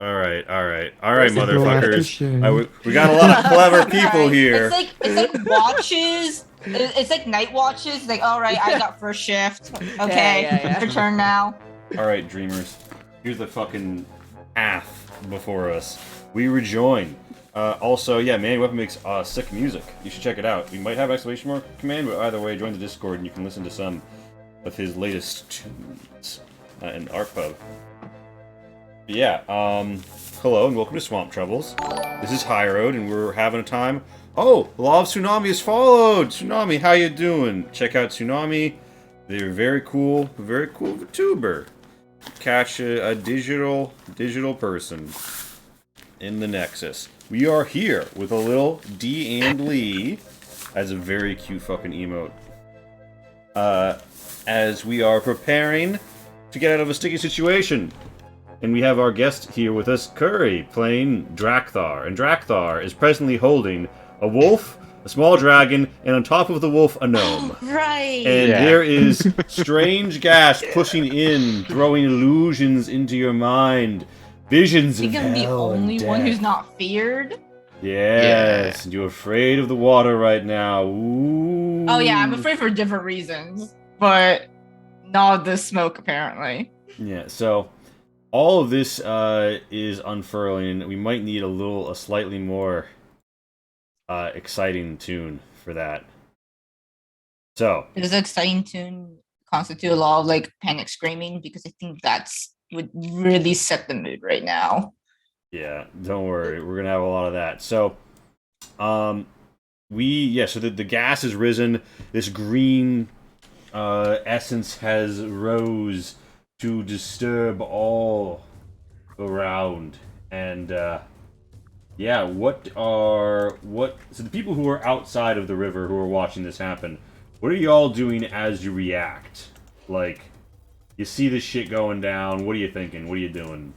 motherfuckers. We got a lot of clever people here. It's like watches. It's like night watches. It's like, all right, I got first shift. Okay, Yeah. your turn now. All right, dreamers. Here's the fucking path before us. We rejoin. Also, yeah, Man Weapon makes sick music. You should check it out. We might have exclamation mark command, but either way, join the Discord and you can listen to some of his latest tunes in ArtPub. Yeah, hello and welcome to Swamp Troubles. This is High Road and we're having a time. Oh, Law of Tsunami has followed! Tsunami, how you doing? Check out Tsunami. They're very cool VTuber. Catch a digital person in the Nexus. We are here with a little D and Lee as a very cute fucking emote. As we are preparing to get out of a sticky situation. And we have our guest here with us, Curry, playing Drakthar. And Drakthar is presently holding a wolf, a small dragon, and on top of the wolf, a gnome. Right. And there is strange gas pushing in, throwing illusions into your mind. Visions of I think I'm the hell and only one death. who's not feared. Yes, and you're afraid of the water right now. Ooh. Oh yeah, I'm afraid for different reasons, but not the smoke apparently. Yeah, so all of this is unfurling. We might need a slightly more exciting tune for that. So Does the exciting tune constitute a lot of like panic screaming? Because I think would really set the mood right now. yeah, don't worry, we're gonna have a lot of that. So, so the gas has risen. This green essence has rose to disturb all around, and so the people who are outside of the river who are watching this happen, what are y'all doing as you react? Like, you see this shit going down, what are you thinking? What are you doing?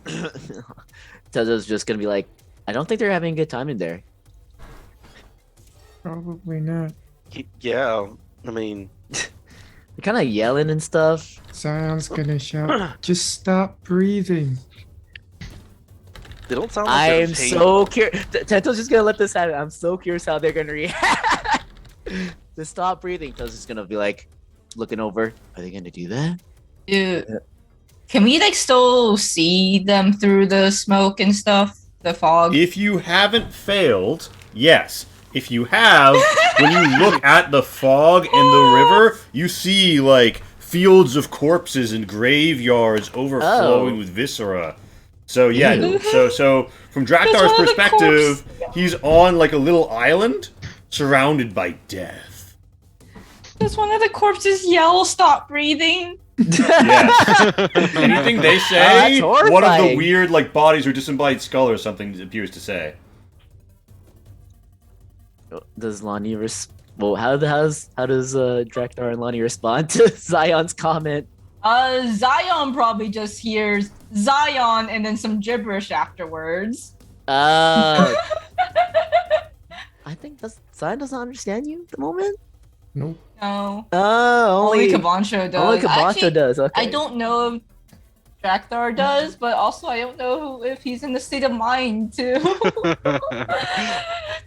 Tezo's just gonna be like, I don't think they're having a good time in there. Probably not. Yeah, I mean, They're kind of yelling and stuff. Zion's gonna shout, just stop breathing. they don't sound like I they're am paying- so curious. Tento's just gonna let this happen. I'm so curious how they're gonna react. To stop breathing, Tento's just gonna be like, looking over. Are they gonna do that? Dude, can we like still see them through the smoke and stuff? The fog? If you haven't failed, yes. If you have, when you look at the fog and the river, you see, like, fields of corpses and graveyards overflowing with viscera. So, yeah, Ew. so from Draktar's That's one of the perspective, he's on, like, a little island surrounded by death. Does one of the corpses yell, stop breathing? Yes. Anything they say, that's one of the horrifying. weird, like, bodies or disembodied skull or something appears to say. Does Lonnie well, how does Draktar and Lonnie respond to Zion's comment? Zion probably just hears Zion and then some gibberish afterwards. I think Zion doesn't understand you at the moment. Nope. No. Oh, Only Kabancho does. Only Kabancho Actually, does. Okay. I don't know if Drakthar does, but also I don't know if he's in the state of mind to figure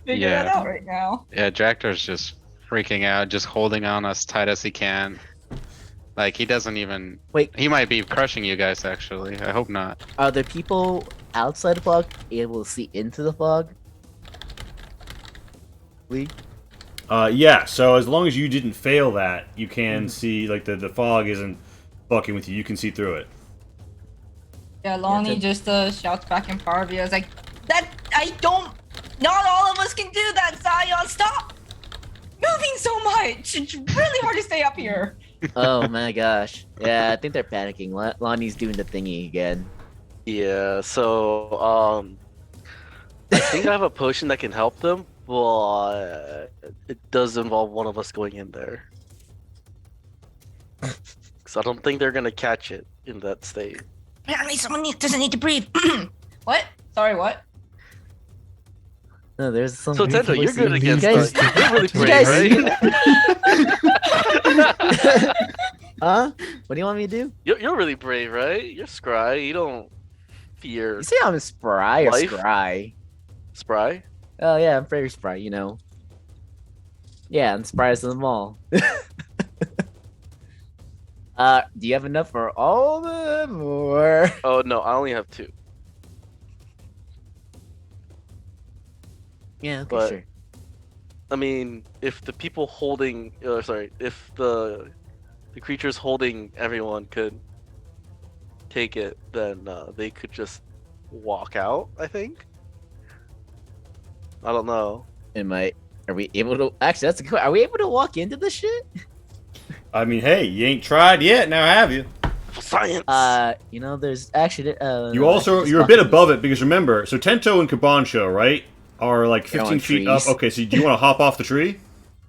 that Yeah. out right now. Yeah, Draktar's just freaking out, just holding on as tight as he can. Like, he doesn't even... Wait. He might be crushing you guys, actually. I hope not. Are there people outside the fog able to see into the fog? Lee? Yeah, so as long as you didn't fail that, you can see, like, the fog isn't fucking with you. You can see through it. Yeah, Lonnie just shouts back in Parvia. It's like, not all of us can do that, Zion, stop moving so much. It's really hard to stay up here. Oh my gosh. Yeah, I think they're panicking. Lonnie's doing the thingy again. Yeah, so I think I have a potion that can help them, but it does involve one of us going in there. Because I don't think they're gonna catch it in that state. Apparently someone doesn't need to breathe. What? Sorry, what? No, there's some. So Tento, you're good against guys- us. You're really you brave, guys- right? Huh? What do you want me to do? You're really brave, right? You're scry. You don't fear. You say I'm spry or Life? scry? Spry? Oh yeah, I'm very spry. Yeah, I'm spry as them all. Do you have enough for all of them, or? Oh no, I only have 2. Yeah, okay, But- sure. I mean, if the people holding, if the creatures holding everyone could take it, then they could just walk out. I think. I don't know. Are we able to? Actually, that's a good. Are we able to walk into the shit? I mean, hey, you ain't tried yet, now have you? For science. There's actually. You also, you're a bit above it because remember, so Tento and Kabancho, right, are like They're 15 on feet up. trees. Okay, so do you want to hop off the tree?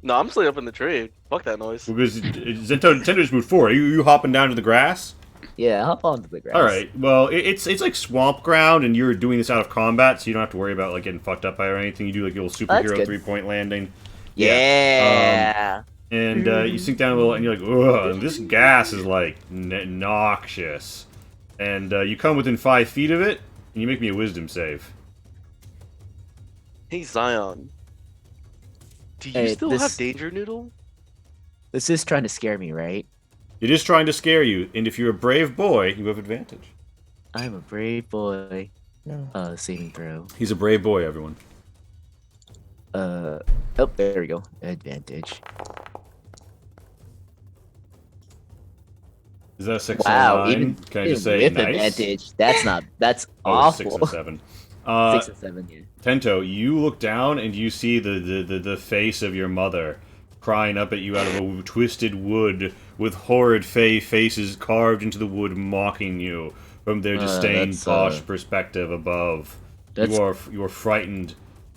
No, I'm still up in the tree. Fuck that noise. Because Tento just moved forward. Are you hopping down to the grass? Yeah, hop onto the grass. All right. Well, it's like swamp ground, and you're doing this out of combat, so you don't have to worry about like getting fucked up by or anything. You do like a little That's superhero good. 3-point landing, Yeah. and you sink down a little, and you're like, ugh, this gas is like noxious, and you come within 5 feet of it, and you make me a wisdom save. Hey Zion. Do you Hey, still this- have Danger Noodle? This is trying to scare me, right? It is trying to scare you, and if you're a brave boy, you have advantage. I'm a brave boy. Yeah. Saving throw. He's a brave boy, everyone. Oh, there we go. Advantage. Is that a 6 Wow, or 9? even, Can I even just say with nice? advantage, that's Oh, awful. 6 and 7. 6 and 7, yeah. Tento, you look down and you see the face of your mother crying up at you out of a twisted wood with horrid faces carved into the wood mocking you from their disdained that's, posh perspective above. that's- You are frightened,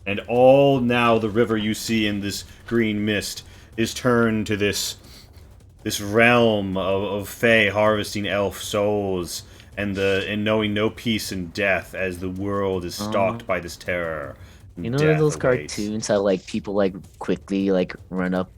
and all now the river you see in this green mist is turned to this realm of Fae harvesting elf souls and knowing no peace and death as the world is stalked by this terror. and You know death those awaits. cartoons how like people like quickly like run up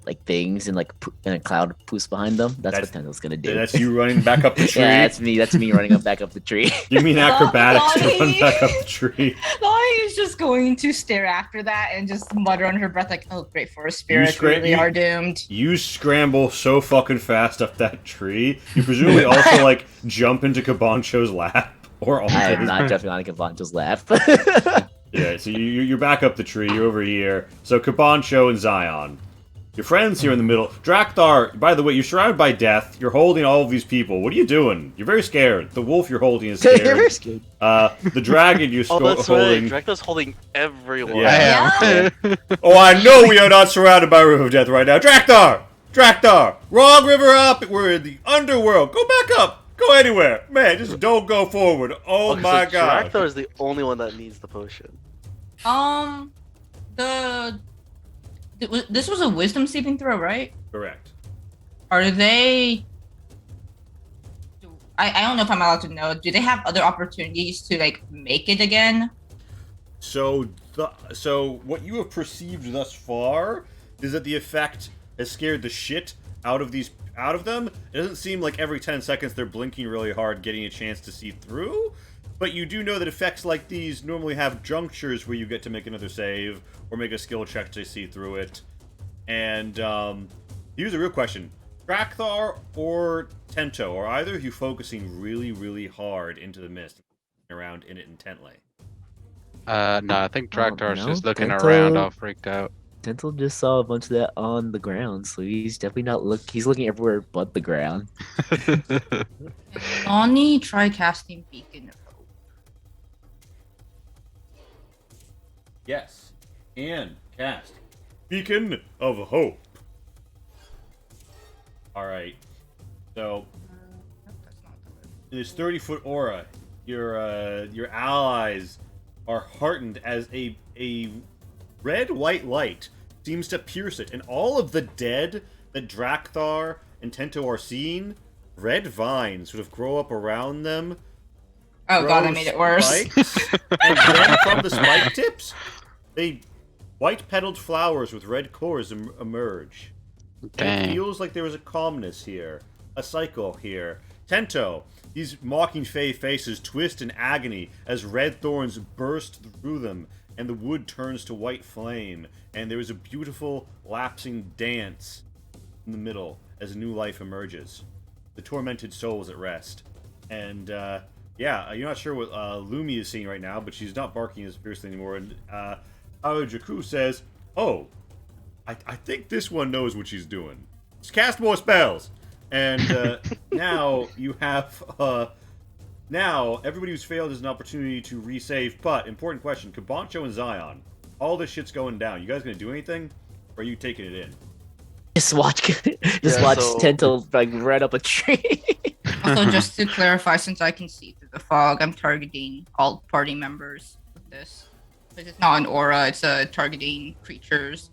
like things and like and a cloud poofs behind them? That's what Tendel's gonna do. That's you running back up the tree. Yeah, that's me. That's me running up back up the tree. You mean acrobatics to run Lonnie. back up the tree? Lonnie is just going to stare after that and just mutter under her breath like, "Oh, great forest spirits really are doomed." You scramble so fucking fast up that tree. You presumably also like jump into Kabancho's lap or on I am his. not jumping on Kavancho's lap. Yeah, so you're back up the tree. You're over here. So Kabancho and Zion. Your friends here in the middle. Drakthar, by the way, you're surrounded by death. You're holding all of these people. What are you doing? You're very scared. The wolf you're holding is You're scared. very scared. The dragon you're Oh, that's right. holding. Dracula's holding everyone. Yeah. I am. Oh, I know we are not surrounded by River of Death right now. Drakthar! Drakthar! Wrong river up! We're in the underworld. Go back up! Go anywhere! Man, just don't go forward. Oh Okay, my so god. Drakthar is the only one that needs the potion. This was a wisdom saving throw, right? Correct. Are they? I don't know if I'm allowed to know. Do they have other opportunities to like make it again? So what you have perceived thus far is that the effect has scared the shit out of them. It doesn't seem like every 10 seconds they're blinking really hard, getting a chance to see through. But you do know that effects like these normally have junctures where you get to make another save or make a skill check to see through it. And here's a real question: Drakthar or Tento, are either of you focusing really, really hard into the mist, around in it intently? No, I think Draktar's no, just looking Tento- around all freaked out. Tentel just saw a bunch of that on the ground, so he's definitely not he's looking everywhere but the ground. Lonnie, try casting Beacon of Hope. Yes. And cast Beacon of Hope. Alright. So, That's not the word. this 30-foot aura, your allies are heartened as a red-white light seems to pierce it, and all of the dead that Drakthar and Tento are seeing, red vines sort of grow up around them. Oh god, I grow made it worse. spikes, and then from the spike tips, white-petaled flowers with red cores emerge. And it Dang. feels like there was a calmness here, a cycle here. Tento. These mocking fey faces twist in agony as red thorns burst through them, and the wood turns to white flame, and there is a beautiful lapsing dance in the middle as a new life emerges. The tormented soul is at rest. And, yeah, you're not sure what Lumi is seeing right now, but she's not barking as fiercely anymore. And Aojaku says, "Oh, I think this one knows what she's doing. Just cast more spells." And now you have, now everybody who's failed has an opportunity to resave. But, important question, Kabancho and Zion, all this shit's going down. You guys gonna do anything? Or are you taking it in? Just watch, Yeah, watch so- Tento like right up a tree. Also, just to clarify, since I can see through the fog, I'm targeting all party members with this. Because it's not an aura, it's targeting creatures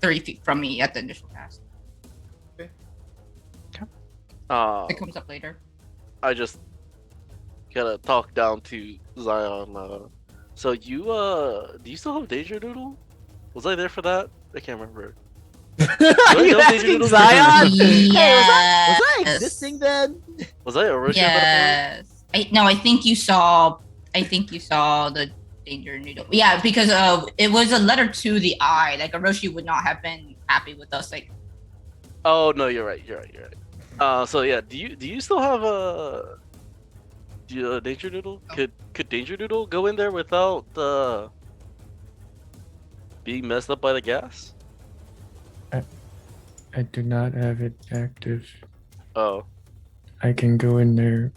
30 feet from me at the initial cast. It comes up later. I just gotta talk down to Zion. So you do you still have Danger Noodle? Was I there for that? I can't remember. Are you know Danger asking Noodle? Zion? Yes. Was I existing then? Was I originally? Yes. I think you saw. I think you saw the danger noodle. Yeah, because it was a letter to the eye. Like Orochi would not have been happy with us. Like, Oh no, you're right. You're right. So yeah, do you still have a Danger Noodle? Oh. Could Danger Noodle go in there without being messed up by the gas? I do not have it active. Oh, I can go in there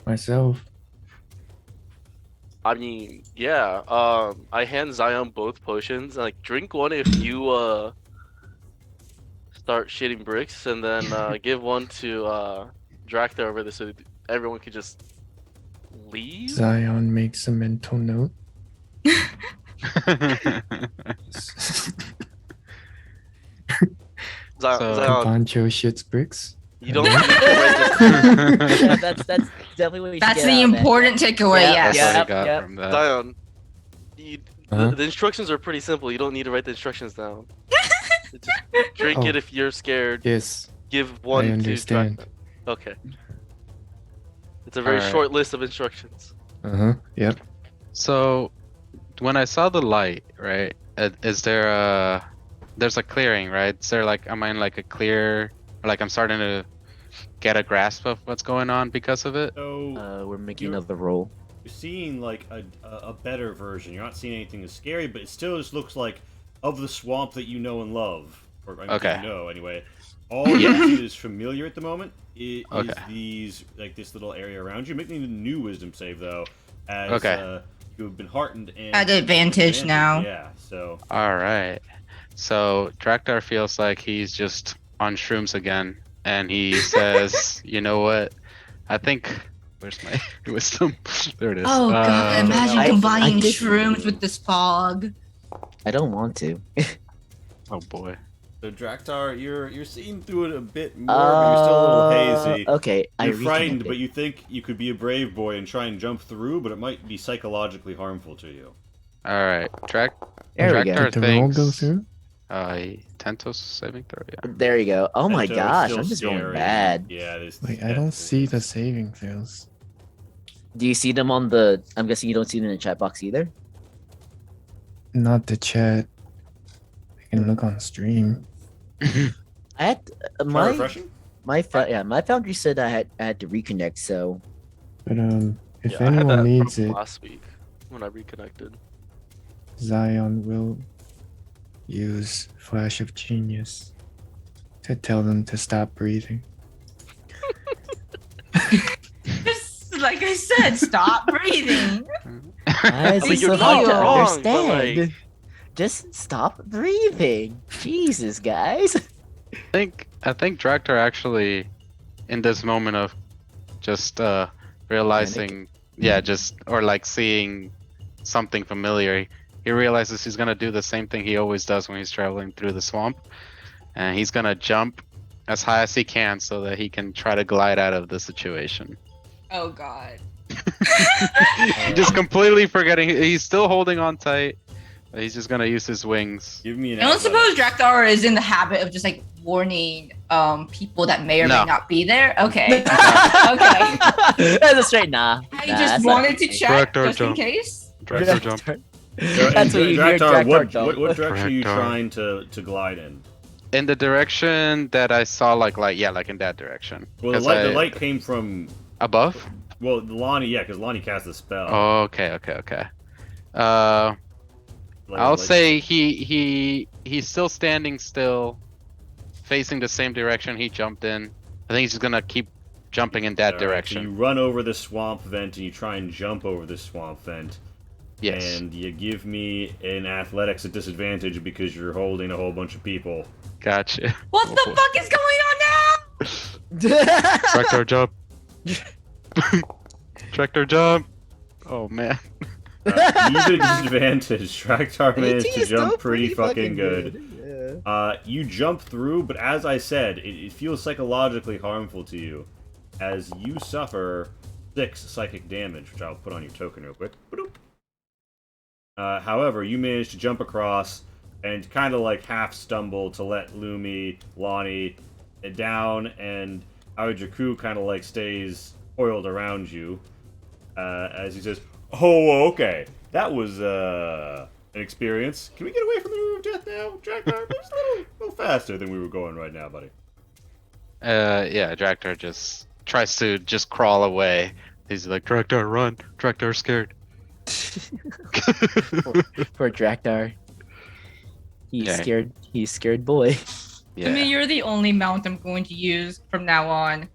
myself. I mean, yeah. I hand Zion both potions. Like, drink one if you start shitting bricks, and then give one to Drakthar over there so everyone could just leave. Zion makes a mental note. Zion, So- Zion, Pancho shits bricks. you don't need to write this. Yeah, that's definitely what you should that's get the out of it. important takeaway. Yeah, Yes. That's what I Yep, got yep. from that. Zion, you, Huh? the instructions are pretty simple. You don't need to write the instructions down. Just drink Oh. it if you're scared. Yes, Give one I to understand. Drakthar. Okay. It's a very Alright. short list of instructions. Yep. So, when I saw the light, right? Is there there's a clearing, right? Is there like, am I in like a clear, like I'm starting to get a grasp of what's going on because of it? So We're making You're- another roll. you're seeing like a better version. You're not seeing anything as scary, but it still just looks like of the swamp that you know and love. Or I mean, Okay. you know anyway. All you see that is familiar at the moment is Okay. these like this little area around you. Make me a new wisdom save though, as Okay. you have been heartened and At advantage now. Yeah, so All right. So Drakthar feels like he's just on shrooms again, and he says, "You know what? I think where's my wisdom? There it is. Oh god! Imagine I- combining I did- shrooms with this fog. I don't want to. Oh boy. so Drakthar, you're seeing through it a bit more, but you're still a little hazy. Okay, I You're frightened, reconnected. but you think you could be a brave boy and try and jump through, but it might be psychologically harmful to you. All right. There we go. Drakthar Did the roll go thinks. through? Tentos saving throw. Yeah. There you go. Oh my So it's gosh, still I'm just going scary. bad. Yeah, this. Wait, I don't see the saving fails. Do you see them on the? I'm guessing you don't see them in the chat box either. Not the chat. I can look on stream. I had My my refreshing. my foundry said I had to reconnect. So But if Yeah, I had that anyone needs problem it, last week when I reconnected. Zion will use Flash of Genius to tell them to stop breathing. Just like I said, stop breathing. why is I mean, it you're so hard not to wrong, but, understand? like- Just stop breathing. Jesus, guys. I think Drakthar actually, in this moment of just realizing, yeah, just or like seeing something familiar, he realizes he's gonna do the same thing he always does when he's traveling through the swamp, and he's gonna jump as high as he can so that he can try to glide out of the situation. Oh god. Just completely forgetting he's still holding on tight. But he's just gonna use his wings. Give me an. I don't athletics. suppose Drakthar is in the habit of just like warning people that may or No. may not be there? Okay. Okay. That's a straight nah. I Nah, just that's not wanted to happening. check Director just in jump. case. Director jump. That's what you hear, Draktar, Draktar what jump. direction are you Draktar. trying to glide in? In the direction that I saw, like in that direction. Well, the 'Cause light, the I- light came from. above. Well, Lonnie, yeah, because Lonnie cast the spell. Oh, okay. Like, I'll like- say he's still standing still, facing the same direction he jumped in. I think he's just gonna keep jumping in that Alright, so direction. you run over the swamp vent and you try and jump over the swamp vent. Yes. And you give me an athletics at disadvantage because you're holding a whole bunch of people. Gotcha. What the fuck is going on now? Tractor jump. Tractor jump. Oh man. Even at disadvantage, Traktar managed AT to is still jump pretty fucking good. Yeah. You jump through, but as I said, it feels psychologically harmful to you, as you suffer 6 psychic damage, which I'll put on your token real quick. Ba-doop. However, you manage to jump across and kind of like half stumble to let Lumi, Lonnie down, and Aojaku kind of like stays coiled around you, as he says, "Oh, okay, that was an experience. Can we get away from the Room of Death now, Draktar? Just a little faster than we were going right now, buddy." Yeah, Tractor just tries to just crawl away. He's like, Tractor, run. Tractor's scared. Poor Draktar. He's Yeah. scared. He's scared boy. Yeah. I mean, you're the only mount I'm going to use from now on,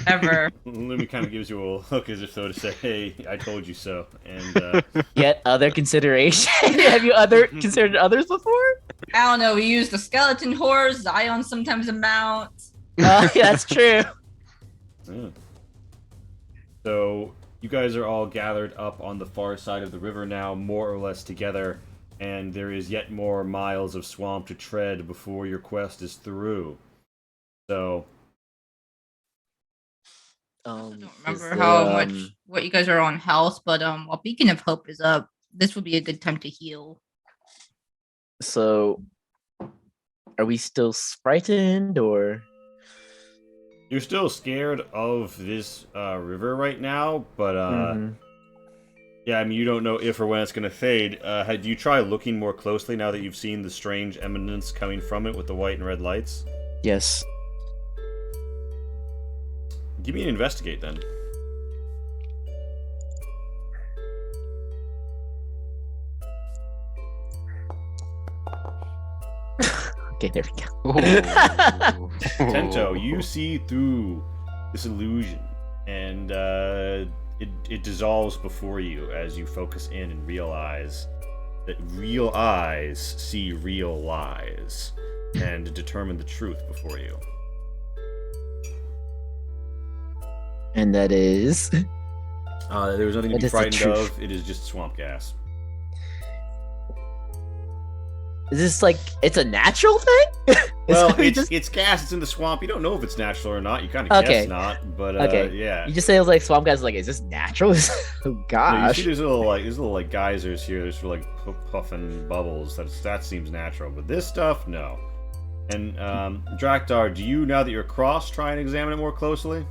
ever. Lumi kind of gives you a look as if though to say, "Hey, I told you so." And Yet other consideration. Have you considered others before? I don't know. We use the skeleton horse. Zion sometimes a mount. Yeah, that's true. yeah. So you guys are all gathered up on the far side of the river now, more or less together, and there is yet more miles of swamp to tread before your quest is through. So I don't Is remember there, how much what you guys are on health, but while Beacon of Hope is up, this would be a good time to heal. So, are we still frightened or? you're still scared of this river right now, but Mhm. yeah, I mean, you don't know if or when it's going to fade. Do you try looking more closely now that you've seen the strange eminence coming from it with the white and red lights? Yes. Give me an investigate then. Okay, there we go. Tento, you see through this illusion, and it dissolves before you as you focus in and realize that real eyes see real lies and determine the truth before you. And that is. There was nothing to That be is the frightened truth. of. It is just swamp gas. Is this like it's a natural thing? Well, gonna be it's gas. It's in the swamp. You don't know if it's natural or not. You kind of Okay. guess not, but Okay. yeah. You just say it was like swamp guys. Like, is this natural? Oh No, you gosh. see, there's little geysers here. There's like puffing bubbles. That seems natural, but this stuff, no. And Draktar, do you, now that you're across, try and examine it more closely?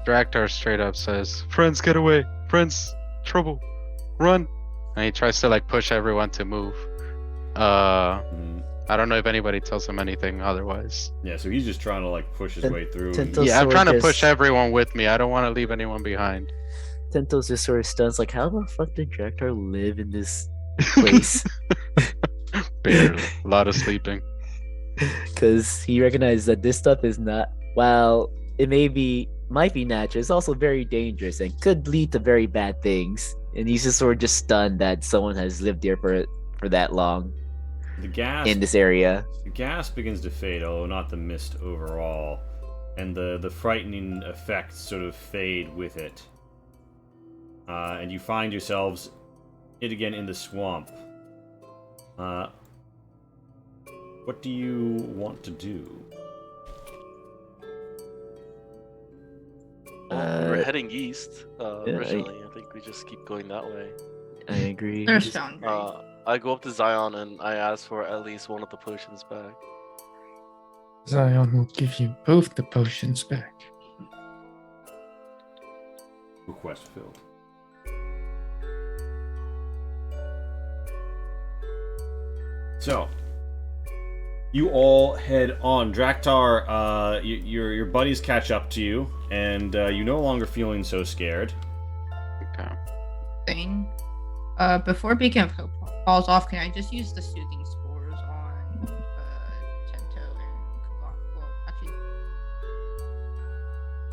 Draktar straight up says, "Friends, get away! Friends, trouble, run!" And he tries to like push everyone to move. I don't know if anybody tells him anything otherwise. Yeah, so he's just trying to like push his Ten- way through. Tento- Yeah, I'm sword trying to just- push everyone with me. I don't want to leave anyone behind. Tento's just sort of stuns. Like, how the fuck did Draktar live in this place? Barely. A lot of sleeping. Because he recognizes that this stuff is not. While it might be natural, it's also very dangerous and could lead to very bad things. And he's just sort of just stunned that someone has lived here for that long The gas in this area. The gas begins to fade, although not the mist overall, and the frightening effects sort of fade with it. And you find yourselves yet again in the swamp. What do you want to do? We're heading east. I- Originally, I think we just keep going that way. I agree. There's Foundry. I go up to Zion and I ask for at least one of the potions back. Zion will give you both the potions back. Request filled. So, you all head on. Draktar, your buddies catch up to you, and you're no longer feeling so scared. Okay. Thing. Before Beacon of Hope falls off, can I just use the soothing spores on Tento and Kabacho? Well, actually,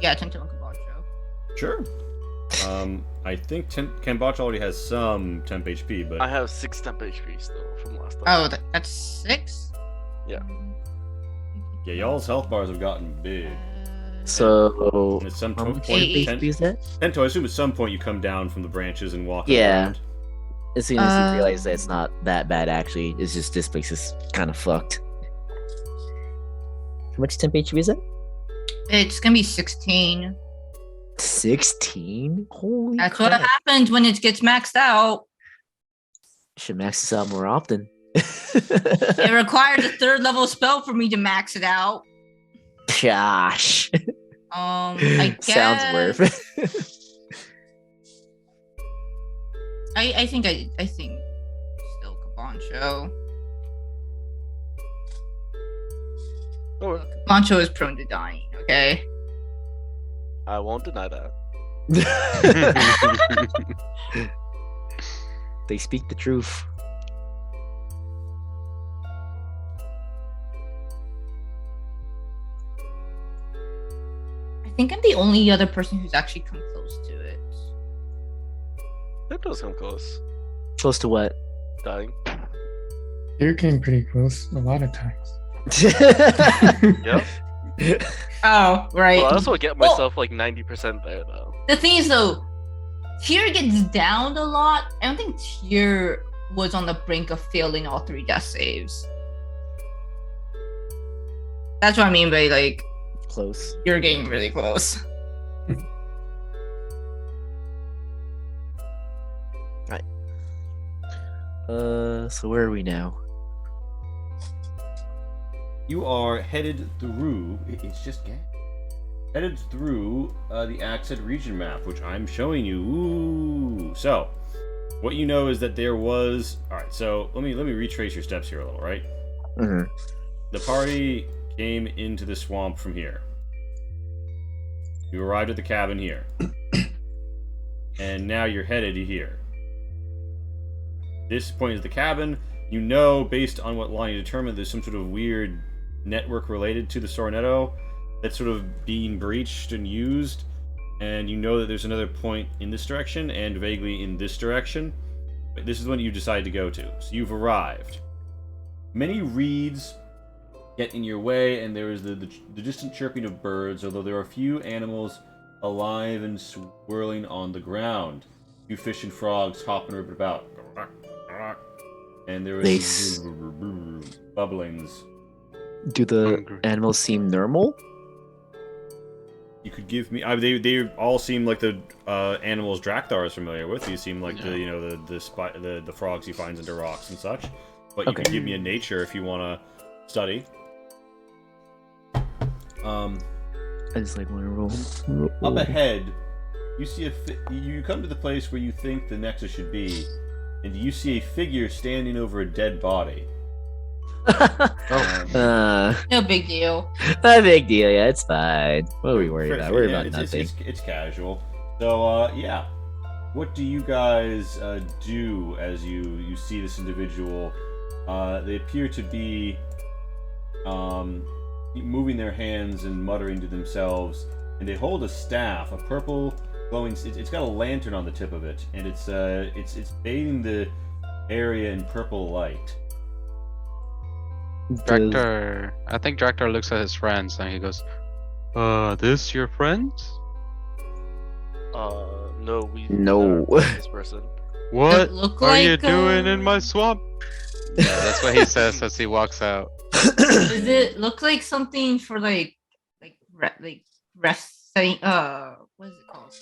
yeah, Tento and Kabacho. Sure. I think Kambacha already has some temp HP, but I have 6 temp HP still from last time. Oh, that's 6. Yeah. yeah, y'all's health bars have gotten big. So, And at some how much point, Eight. HP is that? Tento, I assume at some point you come down from the branches and walk Yeah. around. As soon as you realize that it's not that bad, actually, it's just this place is kind of fucked. How much temp HP is it? It's gonna be 16. 16? Holy That's crap. what happens when it gets maxed out. Should max this out more often. It requires a 3rd level spell for me to max it out. Gosh. I guess. Sounds worth. I think still Kabancho. Oh, Kabancho is prone to dying. Okay. I won't deny that. They speak the truth. I think I'm the only other person who's actually come close to it. That does come close. Close to what? Dying. You came pretty close a lot of times. Yep. Oh, right. Well, I also get Well- myself like 90% there though. The thing is, though, Tyr gets downed a lot. I don't think Tyr was on the brink of failing all 3 death saves. That's what I mean by, like, Close. you're getting really close. So where are we now? You are headed through. It's just gas. Headed through the Axid region map, which I'm showing you. Ooh. So, what you know is that there was. All right. So let me retrace your steps here a little. Right. Mhm. The party came into the swamp from here. You arrived at the cabin here, and now you're headed here. This point is the cabin. You know, based on what Lonnie determined, there's some sort of weird network related to the Sornetto that's sort of being breached and used, and you know that there's another point in this direction and vaguely in this direction. But this is what you decide to go to. So you've arrived. Many reeds get in your way, and there is the distant chirping of birds, although there are a few animals alive and swirling on the ground. A few fish and frogs hopping about. And there They is bubblings. Do the Hungry. animals seem normal? You could give me. They all seem like the animals Draktar is familiar with. These seem like Yeah. the frogs he finds under rocks and such. But you Okay. could give me a nature if you want to study. I just like want to roll. Up ahead, you see you come to the place where you think the Nexus should be, and you see a figure standing over a dead body. No big deal. Not a big deal. Yeah, it's fine. What are we worried about? Worried Yeah, about nothing. It's casual. So, yeah. What do you guys do as you see this individual? They appear to be moving their hands and muttering to themselves, and they hold a staff, a purple glowing. It's got a lantern on the tip of it, and it's bathing the area in purple light. Draktar, I think Draktar looks at his friends and he goes, this your friends? No, we No. never met this person. What look are you like, doing in my swamp? Yeah, that's what he says as he walks out. Does it look like something for like resting? What is it called?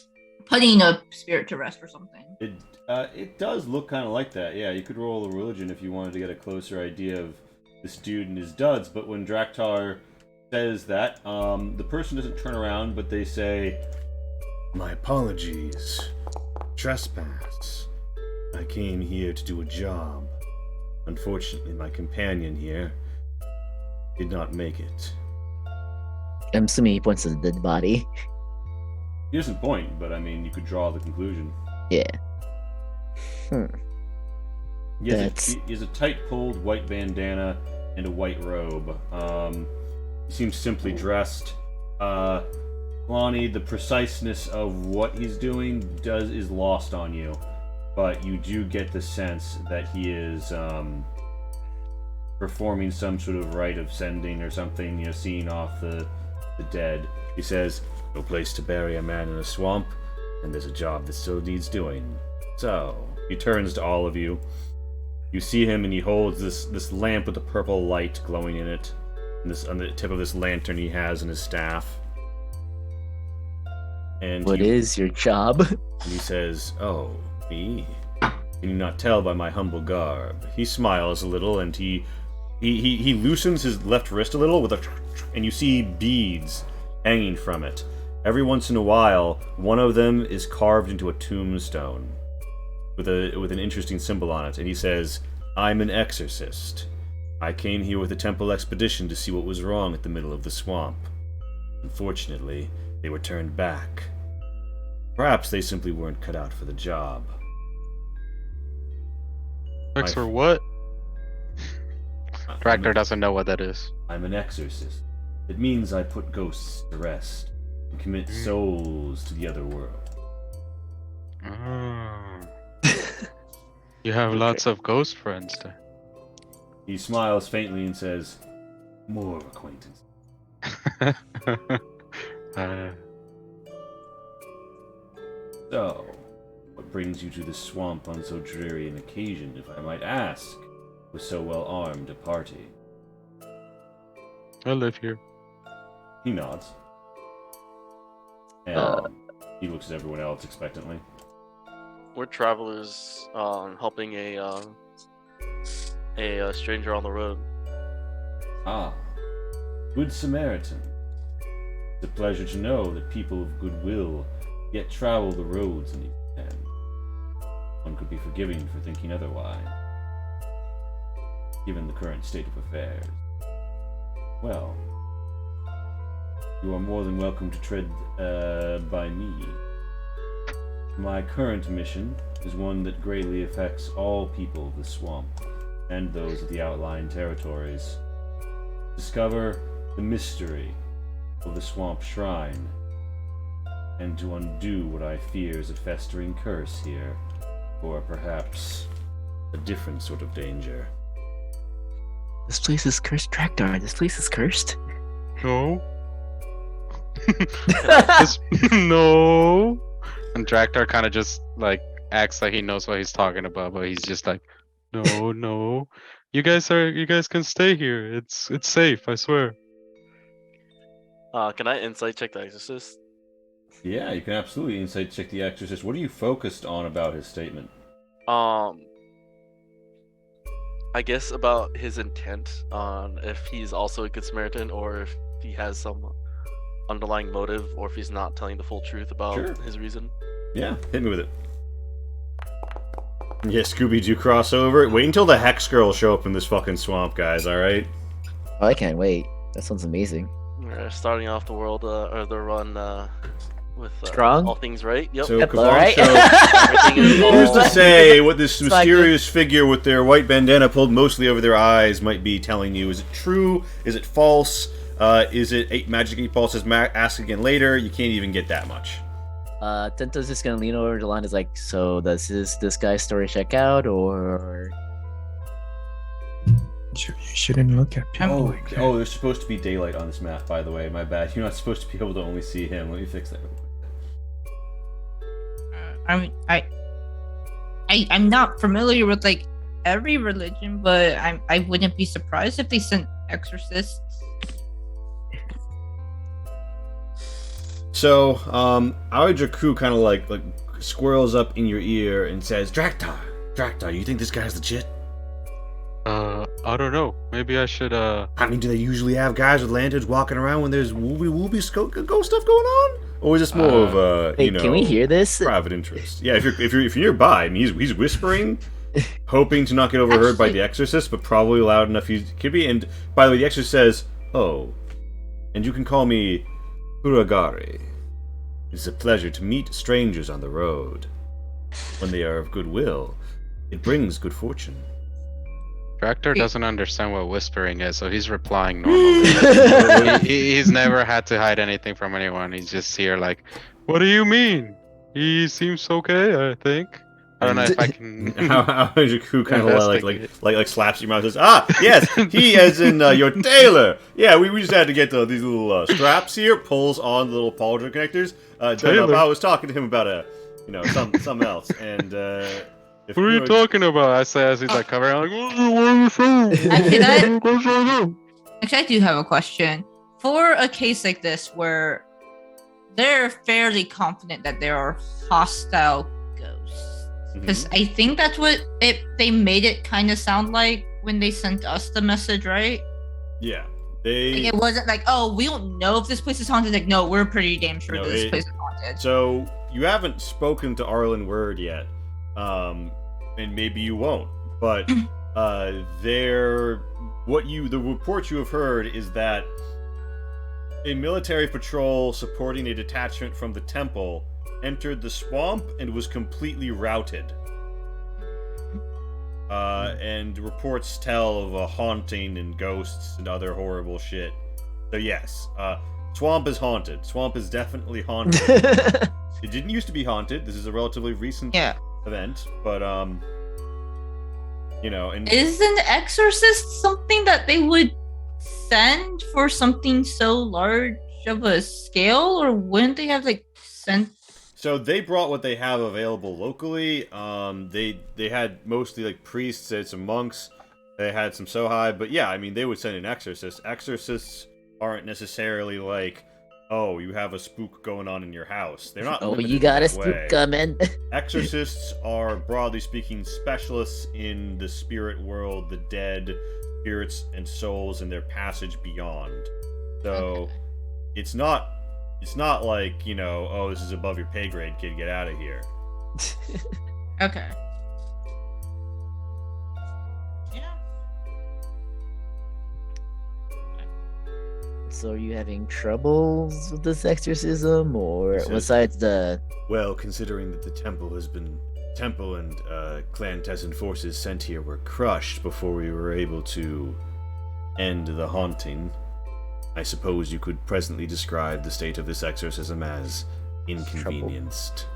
Putting a spirit to rest or something. It does look kind of like that. Yeah, you could roll a religion if you wanted to get a closer idea of this dude and his duds. But when Draktar says that, the person doesn't turn around, but they say, "My apologies. Trespass. I came here to do a job. Unfortunately, my companion here did not make it." I'm assuming he points to the dead body. He doesn't point, but I mean, you could draw the conclusion. Yeah. Hmm. He has, That's- he has a tight-pulled white bandana and a white robe. He seems simply dressed. Lonnie, the preciseness of what he's doing is lost on you, but you do get the sense that he is performing some sort of rite of sending or something, you know, seeing off the dead. He says, "No place to bury a man in a swamp, and there's a job that still needs doing." So, he turns to all of you. You see him, and he holds this lamp with a purple light glowing in it, and this on the tip of this lantern he has in his staff. And What is your job? and he says, "Oh, me? Can you not tell by my humble garb?" He smiles a little, and he loosens his left wrist a little with and you see beads hanging from it. Every once in a while, one of them is carved into a tombstone with an interesting symbol on it. And he says, "I'm an exorcist. I came here with a temple expedition to see what was wrong at the middle of the swamp. Unfortunately, they were turned back. Perhaps they simply weren't cut out for the job." Thanks My- for what? I'm Tractor a- doesn't know what that is. I'm an exorcist. It means I put ghosts to rest and commit souls to the other world. Ah. You have lots of ghost friends then. He smiles faintly and says, "More acquaintance." uh, So, what brings you to the swamp on so dreary an occasion, if I might ask, with so well armed a party? I live here. He nods. And he looks at everyone else expectantly. We're travelers helping a stranger on the road. Ah, Good Samaritan. It's a pleasure to know that people of goodwill yet travel the roads in each end. One could be forgiving for thinking otherwise, given the current state of affairs. Well, you are more than welcome to tread by me. My current mission is one that greatly affects all people of the swamp and those of the outlying territories. Discover the mystery of the swamp shrine, and to undo what I fear is a festering curse here, or perhaps a different sort of danger. This place is cursed, Tractor. This place is cursed. No. No. And Tractor kind of just like acts like he knows what he's talking about, but he's just like, no. You guys can stay here. It's safe, I swear. Can I insight check the exorcist? Yeah, you can absolutely insight check the exorcist. What are you focused on about his statement? I guess about his intent on if he's also a good Samaritan or if he has some underlying motive or if he's not telling the full truth about Sure. his reason. Yeah, hit me with it. Yeah, Scooby-Doo crossover. Wait until the Hex Girls show up in this fucking swamp, guys, alright? Oh, I can't wait. That sounds amazing. We're starting off the world or the run with Strong? all things right. Yep. So, Yep, Kabong alright. shows Everything is who's to all- say what this It's fine, mysterious figure with their white bandana pulled mostly over their eyes might be telling you? Is it true? Is it false? Is it Magic 8 Ball says ask again later? You can't even get that much. Tento's just gonna lean over the line. Is like, so does this guy's story check out, or You shouldn't look at people like that. Oh, there's supposed to be daylight on this map, by the way. My bad. You're not supposed to be able to only see him. Let me fix that real quick. I'm not familiar with like every religion, but I wouldn't be surprised if they sent exorcists. So, our Jakku kind of like squirrels up in your ear and says, Draktar, you think this guy's legit? I don't know. Maybe I should. I mean, do they usually have guys with lanterns walking around when there's ghost stuff going on, or is this more of a Hey, can we hear this? private interest? Yeah, if you're nearby, I mean, he's whispering, hoping to not get overheard by Actually- the Exorcist, but probably loud enough he could be. And by the way, the Exorcist says, "Oh, and you can call me Kuragari. It's a pleasure to meet strangers on the road. When they are of goodwill, it brings good fortune." Tractor doesn't understand what whispering is, so he's replying normally. He's never had to hide anything from anyone. He's just here like, what do you mean? He seems okay, I think. I don't know if I can. How Jaku kind of Investigate. like slaps your mouth and says, "Ah, yes, he as in your tailor. Yeah, we just had to get these little straps here. Pulls on the little pauldron connectors. Tailor? I was talking to him about something else. And if What are you were- talking about? I say as he's like covering. I'm like, what are you saying? Actually, I do have a question. For a case like this where they're fairly confident that there are hostile ghosts, because I think that's what they made it kind of sound like when they sent us the message, right? Yeah, Like, they. it wasn't like, oh, we don't know if this place is haunted. Like, no, we're pretty damn sure No, this it- place is haunted. So you haven't spoken to Arlen Word yet, and maybe you won't. But the report you have heard is that a military patrol supporting a detachment from the temple entered the swamp and was completely routed. And reports tell of a haunting and ghosts and other horrible shit. So yes, swamp is haunted. Swamp is definitely haunted. It didn't used to be haunted. This is a relatively recent Yeah. event, but and Is an exorcist something that they would send for something so large of a scale, or wouldn't they have like sent? so they brought what they have available locally. They had mostly like priests, they had some monks, they had some Sohai, but yeah, I mean they would send an exorcist. Exorcists aren't necessarily like, oh, you have a spook going on in your house. They're not. Oh, limited you got a that way. spook coming. Exorcists are, broadly speaking, specialists in the spirit world, the dead, spirits and souls, and their passage beyond. So, it's not like, oh, this is above your pay grade, kid, get out of here. Okay. Yeah. So are you having troubles with this exorcism, or This is- besides the? Well, considering that the temple and Clan Tessin forces sent here were crushed before we were able to end the haunting, I suppose you could presently describe the state of this exorcism as inconvenienced.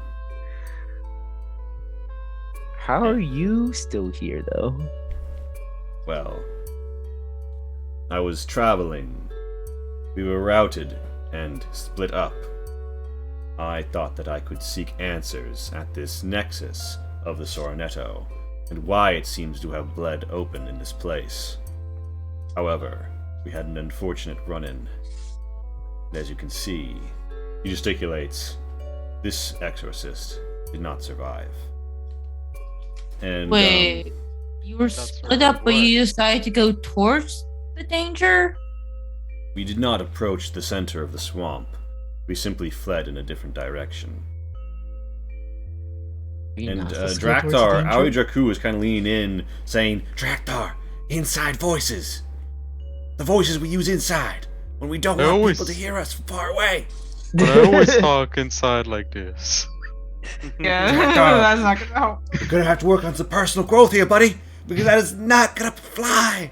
How are you still here, though? Well, I was traveling. We were routed and split up. I thought that I could seek answers at this nexus of the Soronetto, and why it seems to have bled open in this place. However, we had an unfortunate run-in. And as you can see, he gesticulates, this exorcist did not survive. And Wait, you were That's split up, but what? you decided to go towards the danger? we did not approach the center of the swamp. We simply fled in a different direction. And Draktar, Aoi Draku is kind of leaning in, saying, "Draktar, inside voices. The voices we use inside when we don't I want always- people to hear us from far away." But I always talk inside like this. Yeah, Draktar. that's not gonna help. You're gonna have to work on some personal growth here, buddy, because that is not gonna fly.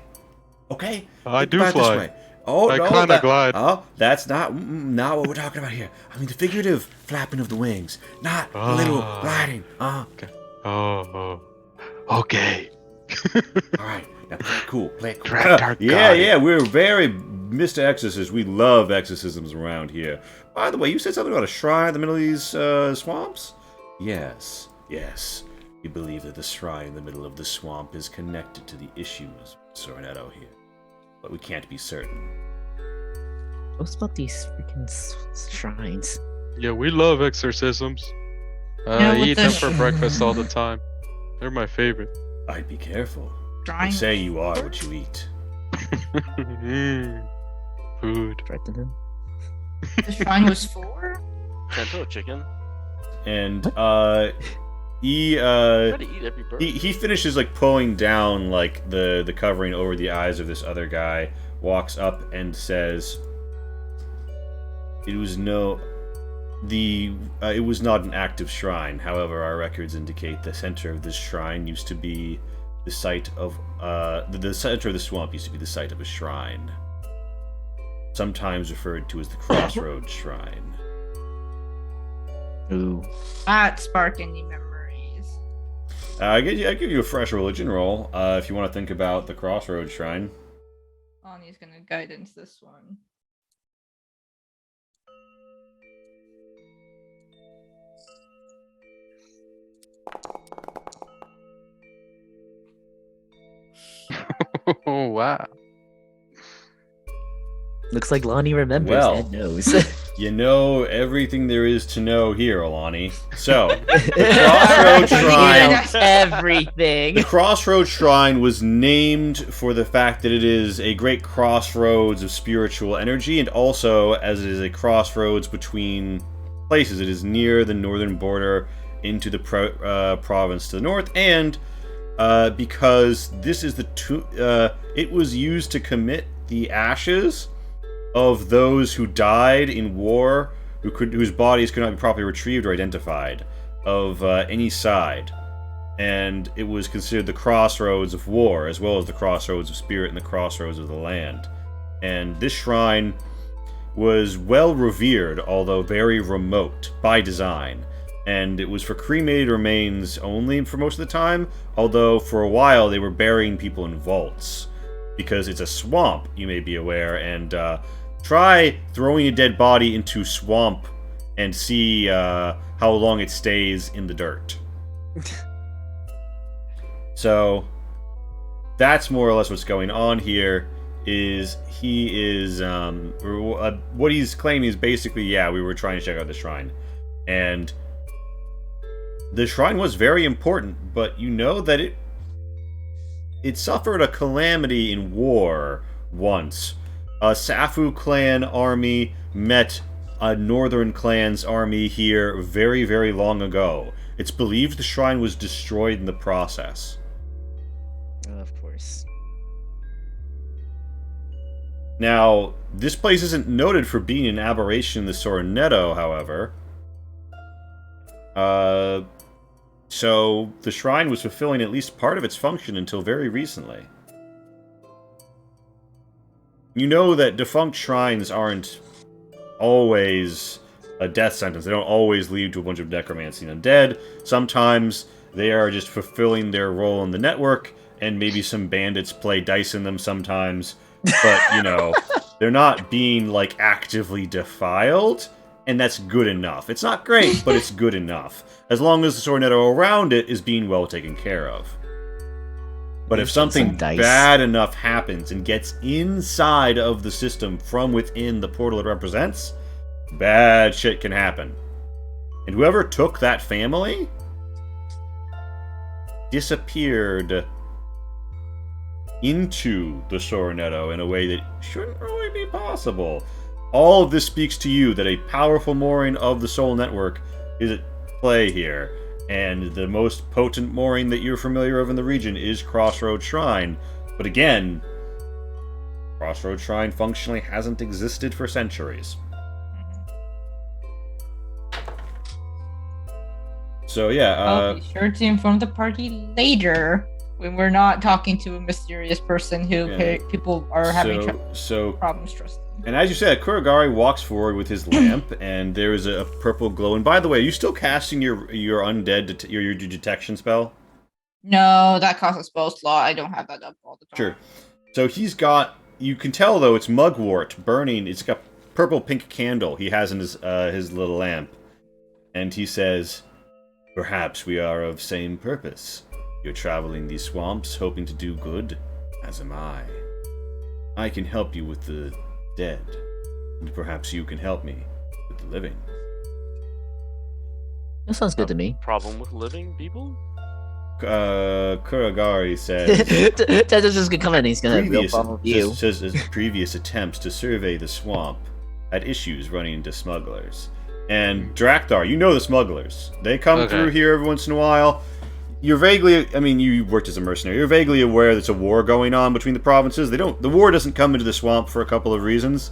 Okay? I Think do about it this fly. way. Oh, I no, kinda that- glide. Oh, that's not what we're talking about here. I mean the figurative flapping of the wings, not literal Ah. gliding. Oh, okay. All right, now play it cool. Play it cool. Draktar Yeah, got it. yeah, we're very Mr. Exorcist. We love exorcisms around here. By the way, you said something about a shrine in the middle of these swamps? Yes, yes. We believe that the shrine in the middle of the swamp is connected to the issues of Soronetto here, but we can't be certain. What's about these freaking shrines? Yeah, we love exorcisms. Yeah, I with eat the them for breakfast all the time. They're my favorite. I'd be careful. Shrine They say was you are for? what you eat. Food. Threaten him. The shrine was for? Tento chicken. And Try to eat every bird. he finishes like pulling down like the covering over the eyes of this other guy, walks up and says, it was not an active shrine. However, our records indicate the center of this shrine used to be the site of the center of the swamp used to be the site of a shrine, sometimes referred to as the Crossroads Shrine. Ooh. That spark any memories. I give you a fresh religion roll if you want to think about the Crossroads Shrine. Ani's gonna guidance this one. Oh wow. Looks like Lonnie remembers Well. and knows. You know everything there is to know here, Alani. So, Crossroads He Shrine. knows everything. The Crossroads Shrine was named for the fact that it is a great crossroads of spiritual energy, and also as it is a crossroads between places. It is near the northern border into the province to the north, and because this is it was used to commit the ashes of those who died in war, whose bodies could not be properly retrieved or identified, of any side. And it was considered the crossroads of war, as well as the crossroads of spirit and the crossroads of the land. And this shrine was well revered, although very remote, by design. And it was for cremated remains only for most of the time, although for a while they were burying people in vaults. Because it's a swamp, you may be aware, and try throwing a dead body into swamp and see how long it stays in the dirt. So that's more or less what's going on here. What he's claiming is basically, yeah, we were trying to check out the shrine, and the shrine was very important, but you know that it suffered a calamity in war once. A Safu clan army met a northern clan's army here very, very long ago. It's believed the shrine was destroyed in the process. Of course. Now, this place isn't noted for being an aberration in the Soronetto, however. So the shrine was fulfilling at least part of its function until very recently. You know that defunct shrines aren't always a death sentence. They don't always lead to a bunch of necromancy and undead. Sometimes they are just fulfilling their role in the network, and maybe some bandits play dice in them sometimes. But, you know, they're not being, like, actively defiled, and that's good enough. It's not great, but it's good enough. As long as the Soronetto around it is being well taken care of. But if something Some dice. bad enough happens and gets inside of the system from within the portal it represents, bad shit can happen. And whoever took that family disappeared into the Soronetto in a way that shouldn't really be possible. All of this speaks to you that a powerful mooring of the Soul Network is at play here. And the most potent mooring that you're familiar of in the region is Crossroads Shrine. But again, Crossroads Shrine functionally hasn't existed for centuries. So yeah, I'll be sure to inform the party later when we're not talking to a mysterious person who Yeah. people are having so problems trusting. and as you said, Kurogari walks forward with his lamp, and there is a purple glow. And by the way, are you still casting your undead your detection spell? No, that costs a spell slot. I don't have that up all the time. Sure. So he's got. You can tell though it's mugwort burning. It's got purple pink candle he has in his little lamp, and he says, "Perhaps we are of same purpose. You're traveling these swamps, hoping to do good, as am I. I can help you with the dead, and perhaps you can help me with the living." That sounds good to me. Problem with living people? Kuragari says Tetsu's just gonna come in and he's gonna have real problem with you. says his previous attempts to survey the swamp had issues running into smugglers. And Drakthar, you know the smugglers. They come through here every once in a while. You're vaguely, I mean, you worked as a mercenary. You're vaguely aware there's a war going on between the provinces. The war doesn't come into the swamp for a couple of reasons.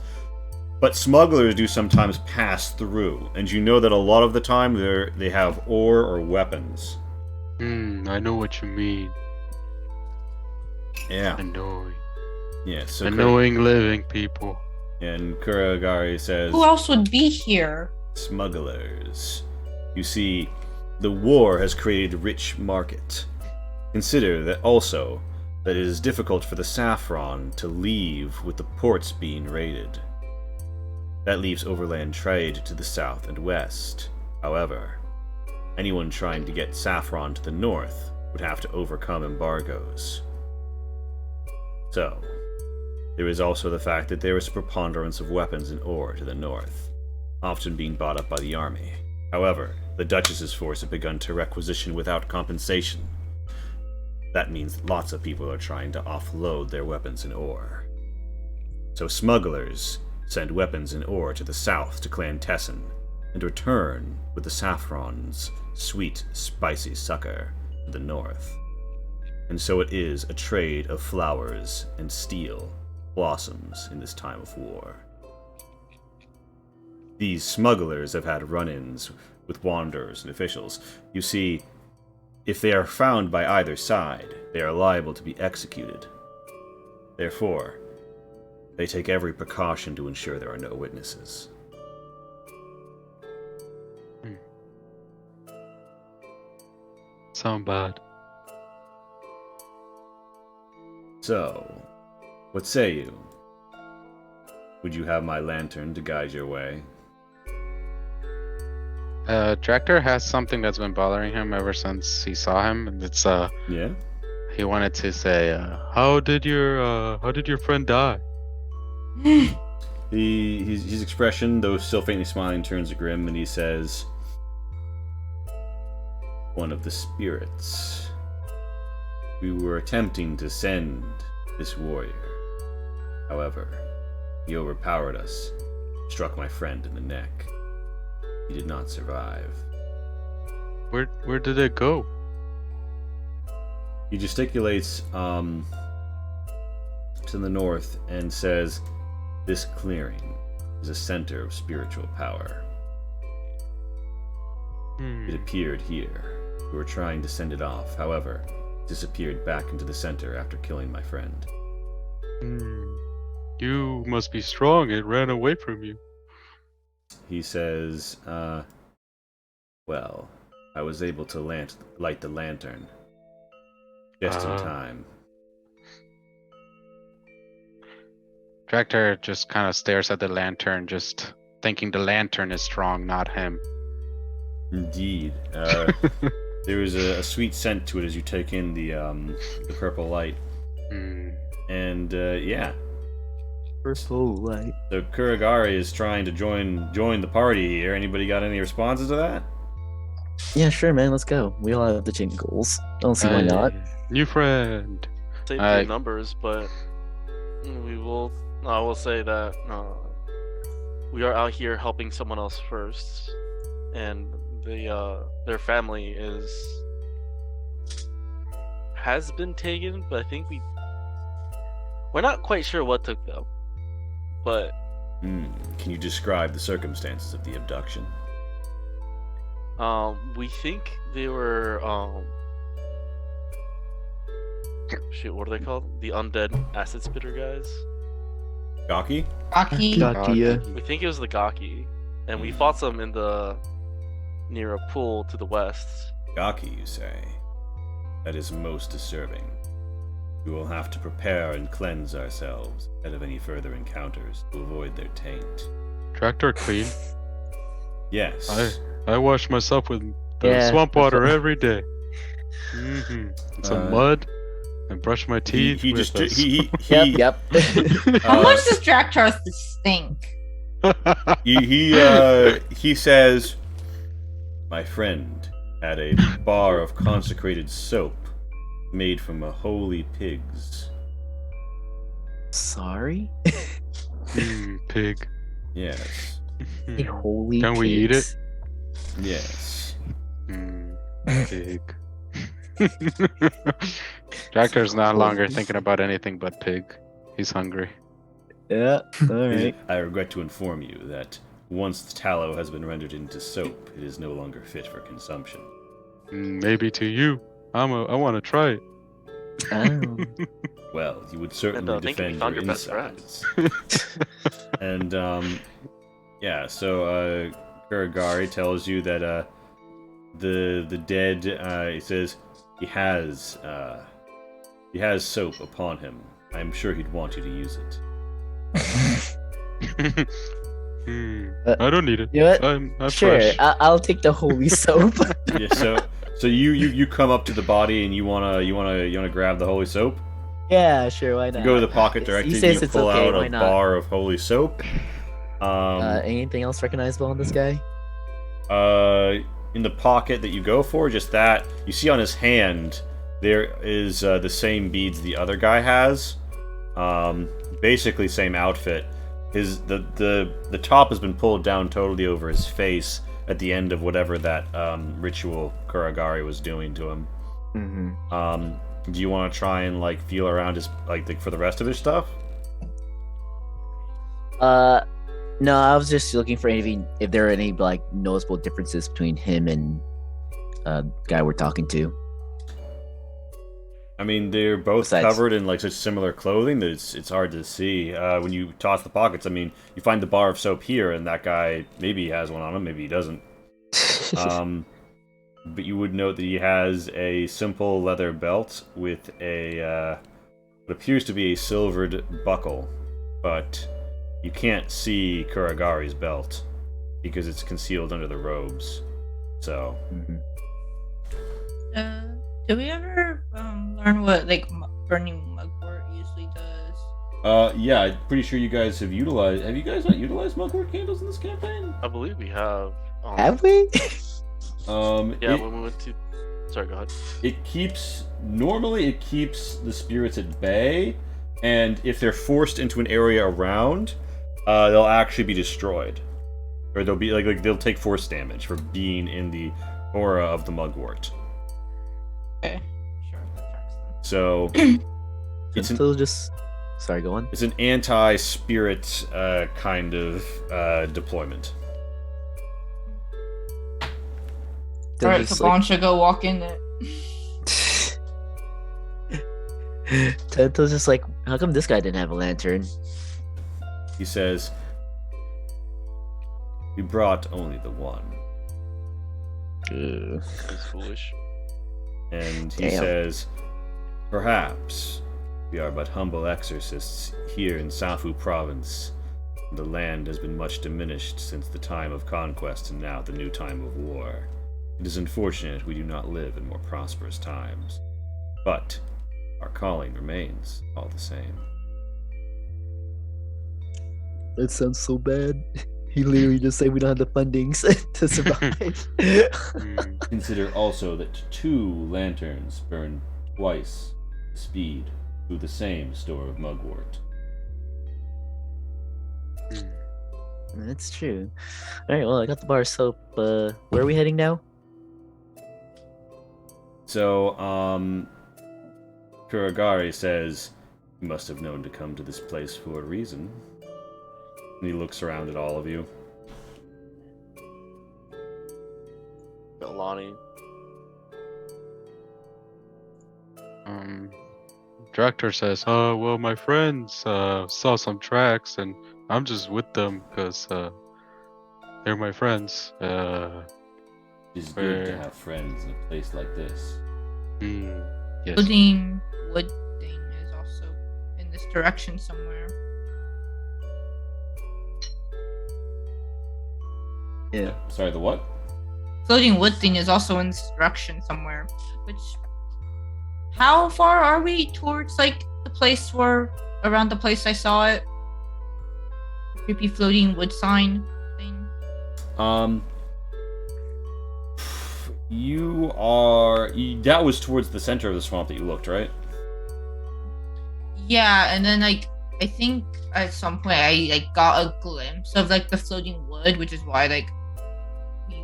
But smugglers do sometimes pass through, and you know that a lot of the time they have ore or weapons. I know what you mean. Yeah. Annoying. Yeah, so Annoying living people. And Kuragari says, Who else would be here? smugglers. You see, the war has created a rich market. Consider that also that it is difficult for the saffron to leave with the ports being raided. That leaves overland trade to the south and west. However, anyone trying to get saffron to the north would have to overcome embargoes. So, there is also the fact that there is a preponderance of weapons and ore to the north, often being bought up by the army. However, the Duchess's force have begun to requisition without compensation. That means lots of people are trying to offload their weapons and ore. So smugglers send weapons and ore to the south to Clan Tessin, and return with the saffron's sweet, spicy succor to the north. And so it is a trade of flowers and steel blossoms in this time of war. These smugglers have had run-ins with wanderers and officials. You see, if they are found by either side, they are liable to be executed. Therefore, they take every precaution to ensure there are no witnesses. Sound bad. So, what say you? Would you have my lantern to guide your way? Draktar has something that's been bothering him ever since he saw him, and it's Yeah? he wanted to say, how did your friend die? His expression, though still faintly smiling, turns grim, and he says, "One of the spirits. We were attempting to send this warrior. However, he overpowered us, struck my friend in the neck. He did not survive." Where did it go? He gesticulates to the north and says, "This clearing is a center of spiritual power. It appeared here. We were trying to send it off. However, it disappeared back into the center after killing my friend." You must be strong. It ran away from you. He says, well, I was able to light the lantern. Just in time. Draktar just kind of stares at the lantern, just thinking the lantern is strong, not him. Indeed. There is a sweet scent to it as you take in the purple light. And, yeah. Purple light. So Kuragari is trying to join the party here. Anybody got any responses to that? Yeah, sure, man. Let's go. We all have the jingles. I don't see why not. New friend. Same the numbers, but I will say that we are out here helping someone else first, and their family has been taken, but I think we're not quite sure what took them. But can you describe the circumstances of the abduction? we think they were shit, what are they called? The undead acid spitter guys. Gaki? Aki. Gakia. We think it was the Gaki, and we fought some near a pool to the west. Gaki, you say? That is most disturbing. We will have to prepare and cleanse ourselves ahead of any further encounters to avoid their taint. Draktar clean. Yes. I wash myself with the swamp water every day. Some mud, and brush my teeth. Yep. How much does Draktar stink? He says, "My friend at a bar of consecrated soap made from a holy pigs. Sorry? Pig. Yes. A holy Can we eat pigs? Yes. Pig. Dractor's no longer thinking about anything but pig. He's hungry. Yeah, alright. I regret to inform you that once the tallow has been rendered into soap, it is no longer fit for consumption. Maybe to you. I want to try it. Oh. Well, you would certainly thank you, we defend found your your best friend. insides. And yeah, so Kuragari tells you that the dead he says he has soap upon him. I'm sure he'd want you to use it. I don't need it. You know what? I'm Sure, fresh. I'll take the holy soap. Yeah, so you come up to the body and you wanna grab the holy soap. Yeah, sure, why not? You go to the pocket directly He and says you it's pull okay, out why a not? bar of holy soap. Anything else recognizable on this guy? In the pocket that you go for, just that, you see on his hand there is the same beads the other guy has. Basically same outfit. The top has been pulled down totally over his face at the end of whatever that ritual Kuragari was doing to him. Mm-hmm. Do you want to try and like feel around his like for the rest of his stuff? No, I was just looking for if there are any like noticeable differences between him and guy we're talking to. I mean, they're both Besides- covered in like such similar clothing that it's hard to see. When you toss the pockets, I mean, you find the bar of soap here, and that guy maybe he has one on him, maybe he doesn't. But you would note that he has a simple leather belt with a what appears to be a silvered buckle, but you can't see Kuragari's belt because it's concealed under the robes. So, Mhm. Do we ever learn what like burning mugwort usually does? yeah, I'm pretty sure you guys have utilized. Have you guys not utilized mugwort candles in this campaign? I believe we have. Have we? Yeah, when we went to. Sorry, go ahead. it keeps the spirits at bay, and if they're forced into an area around, they'll actually be destroyed, or they'll be like they'll take force damage for being in the aura of the mugwort. Okay, sure, that tracks then. So it's an Still just. Sorry, go on. it's an anti-spirit kind of deployment. They're Alright, just so Vaughn should go walk in it. Tento's just like, how come this guy didn't have a lantern? He says, "We brought only the one." It's foolish. And he Damn. says, "Perhaps we are but humble exorcists here in Safu province. The land has been much diminished since the time of conquest and now the new time of war. It is unfortunate we do not live in more prosperous times. But our calling remains all the same." That sounds so bad. He literally just said we don't have the fundings to survive. Consider also that 2 lanterns burn twice the speed through the same store of mugwort. That's true. Alright, well, I got the bar of soap. Where are we heading now? So, Kuragari says, "You must have known to come to this place for a reason." And he looks around at all of you. Lonnie. Director says, well, my friends saw some tracks, and I'm just with them because they're my friends. It's good to Where- have friends in a place like this. Yes. Pudding wood thing is also in this direction somewhere. Yeah. Sorry, the what? Floating wood thing is also in this direction somewhere. Which, how far are we towards like the place where around the place I saw it? Creepy floating wood sign thing. That was towards the center of the swamp that you looked, right? Yeah, and then like I think at some point I like got a glimpse of like the floating wood, which is why like we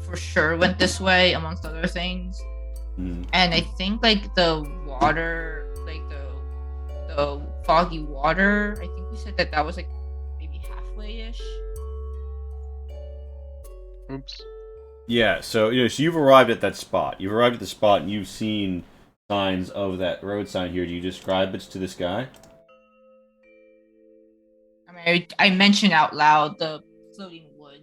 for sure went this way amongst other things. Hmm. And I think like the water, like the foggy water, I think we said that was like maybe halfway ish. Oops. Yeah, so so you've arrived at that spot. You've arrived at the spot and you've seen signs of that road sign here. Do you describe it to this guy? I mean, I mentioned out loud the floating wood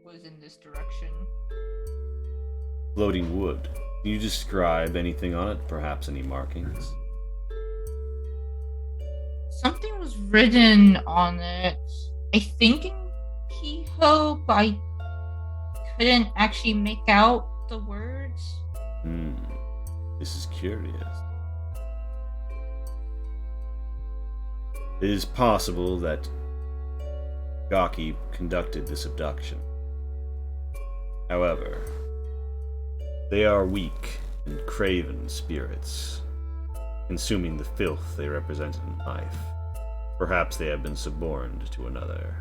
was in this direction. Floating wood. Can you describe anything on it? Perhaps any markings? Something was written on it. I think in Kehoe, but I couldn't actually make out the words. This is curious. It is possible that Gaki conducted this abduction. However, they are weak and craven spirits, consuming the filth they represented in life. Perhaps they have been suborned to another.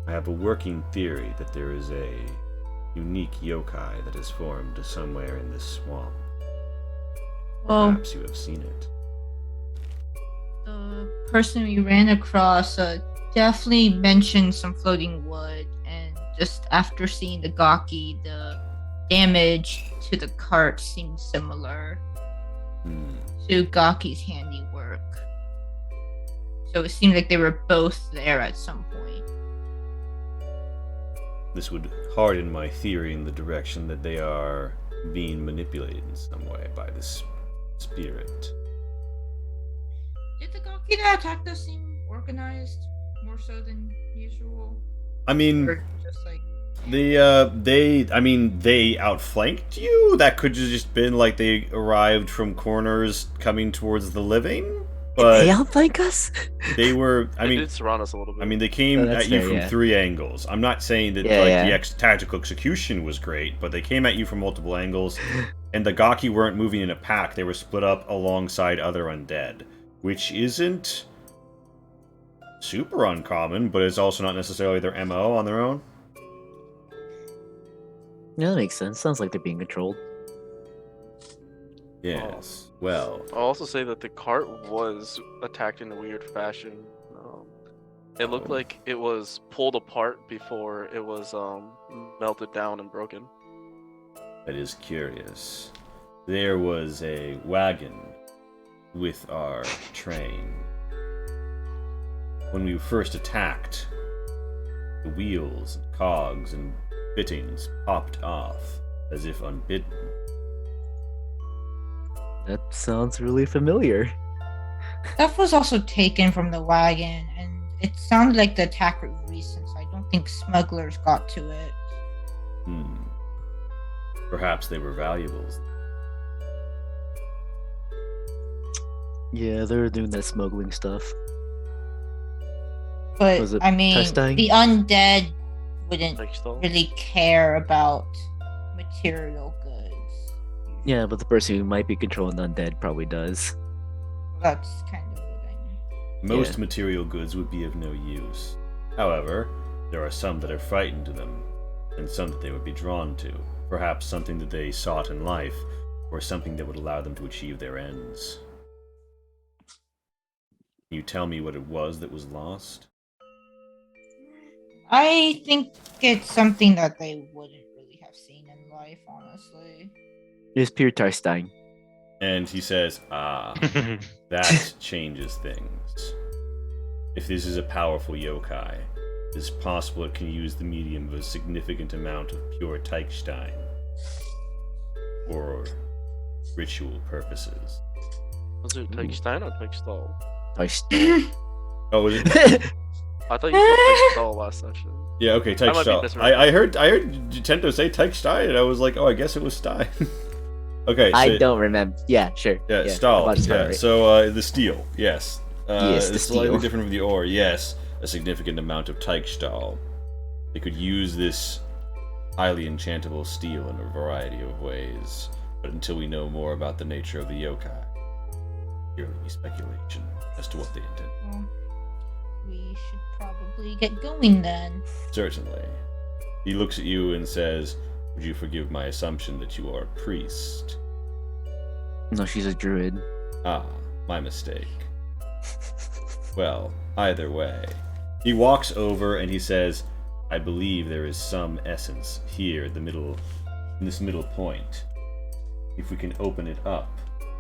I have a working theory that there is a unique yokai that has formed somewhere in this swamp. Well, Perhaps you have seen it. the person we ran across definitely mentioned some floating wood, and just after seeing the Gaki, the damage to the cart seemed similar to Gaki's handiwork. So it seemed like they were both there at some point. This would harden my theory in the direction that they are being manipulated in some way by this spirit. Did the Gaki that attacked us seem organized more so than usual? I mean, Or just like they outflanked you? That could have just been like they arrived from corners coming towards the living? But They outflank us? they were, They did surround us a little bit. they came Oh, that's at you fair, from yeah. 3 angles. I'm not saying that Yeah, yeah. the tactical execution was great, but they came at you from multiple angles, and the Gaki weren't moving in a pack. They were split up alongside other undead, which isn't super uncommon, but it's also not necessarily their MO on their own. Yeah, that makes sense. Sounds like they're being controlled. Yes. Well, I'll also say that the cart was attacked in a weird fashion. It looked like it was pulled apart before it was melted down and broken. that is curious. There was a wagon with our train. When we first attacked, the wheels, and cogs, and fittings popped off as if unbidden. That sounds really familiar. stuff was also taken from the wagon, and it sounded like the attack was recent, so I don't think smugglers got to it. Perhaps they were valuables. Yeah, they're doing that smuggling stuff. But Was it I mean, testing? the undead wouldn't Like so. really care about material goods. Yeah, but the person who might be controlling the undead probably does. That's kind of what I mean. Most Yeah. material goods would be of no use. However, there are some that are frightened to them, and some that they would be drawn to. Perhaps something that they sought in life, or something that would allow them to achieve their ends. Can you tell me what it was that was lost? I think it's something that they wouldn't really have seen in life, honestly. It's pure Tarstein. And he says, that changes things. If this is a powerful yokai, it is possible it can use the medium of a significant amount of pure Teichstein for ritual purposes. Was it Teichstein or Teichstall? Tarstein. Oh, was it? I thought you said Teichstall last session. Yeah, okay, I might be Teichstein. misremembering. I heard Tento say Teichstein, and I was like, oh, I guess it was Stein. Okay, so, I don't remember. Yeah, sure. Yeah, Stahl. about to Yeah, right. so the steel, yes. Yes, the it's slightly steel. different from the ore, yes. A significant amount of Teichstahl. They could use this highly enchantable steel in a variety of ways, but until we know more about the nature of the yokai, purely speculation as to what they intend. Well, we should probably get going then. Certainly. He looks at you and says, "Would you forgive my assumption that you are a priest?" No, she's a druid. Ah, my mistake. Well, either way. He walks over and he says, "I believe there is some essence here in this middle point. If we can open it up,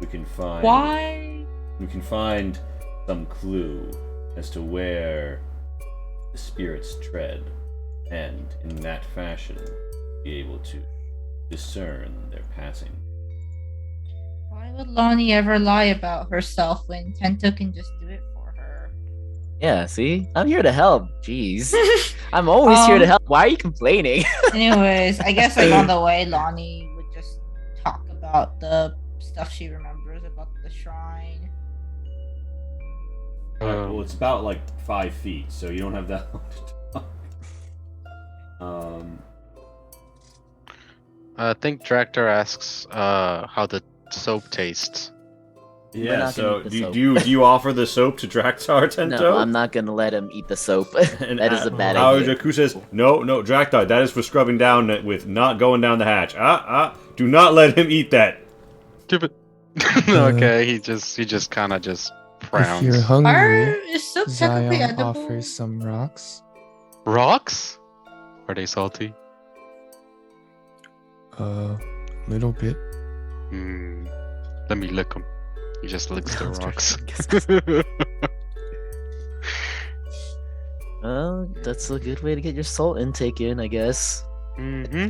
we can find Why? we can find some clue as to where the spirits tread, and in that fashion be able to discern their passing." Why would Lonnie ever lie about herself when Tento can just do it for her? Yeah, see? I'm here to help. Jeez. I'm always here to help. Why are you complaining? Anyways, I guess like on the way, Lonnie would just talk about the stuff she remembers about the shrine. Well, it's about like 5 feet, so you don't have that long to talk. I think Dractor asks how the soap tastes. Yeah, not so gonna eat the soap. do you offer the soap to Draktar, Tento? No, I'm not gonna let him eat the soap. And That is a bad Howard idea. Jakku says, no, Draktar, that is for scrubbing down with not going down the hatch. Do not let him eat that. Stupid. Okay, he just kind of just If frowns. you're Are hungry, is soap technically Zion edible? offers some rocks. Rocks? Are they salty? A little bit. Hmm. Let me lick them. He just licks the rocks. Well, that's a good way to get your salt intake in, I guess. Mm-hmm.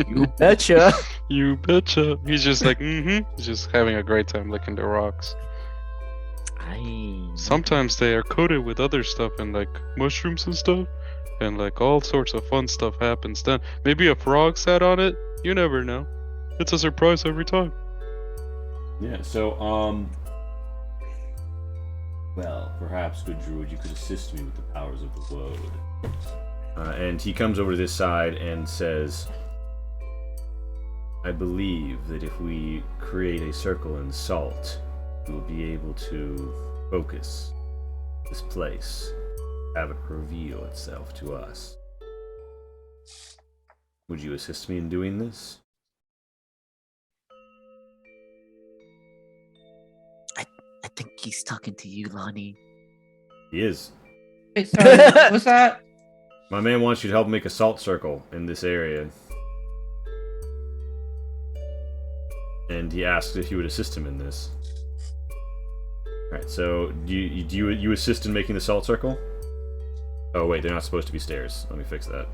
You betcha. You betcha. He's just like, mm-hmm. He's just having a great time licking the rocks. Sometimes they are coated with other stuff and like mushrooms and stuff. And like all sorts of fun stuff happens then. Maybe a frog sat on it. You never know. It's a surprise every time. Yeah, so, well, perhaps, good druid, you could assist me with the powers of the woad. And he comes over to this side and says, "I believe that if we create a circle in salt, we will be able to focus this place, have it reveal itself to us. Would you assist me in doing this?" I think he's talking to you, Lonnie. He is. Wait, sorry, what was that? My man wants you to help make a salt circle in this area. And he asked if you would assist him in this. Alright, so do you assist in making the salt circle? Oh wait, they're not supposed to be stairs. Let me fix that.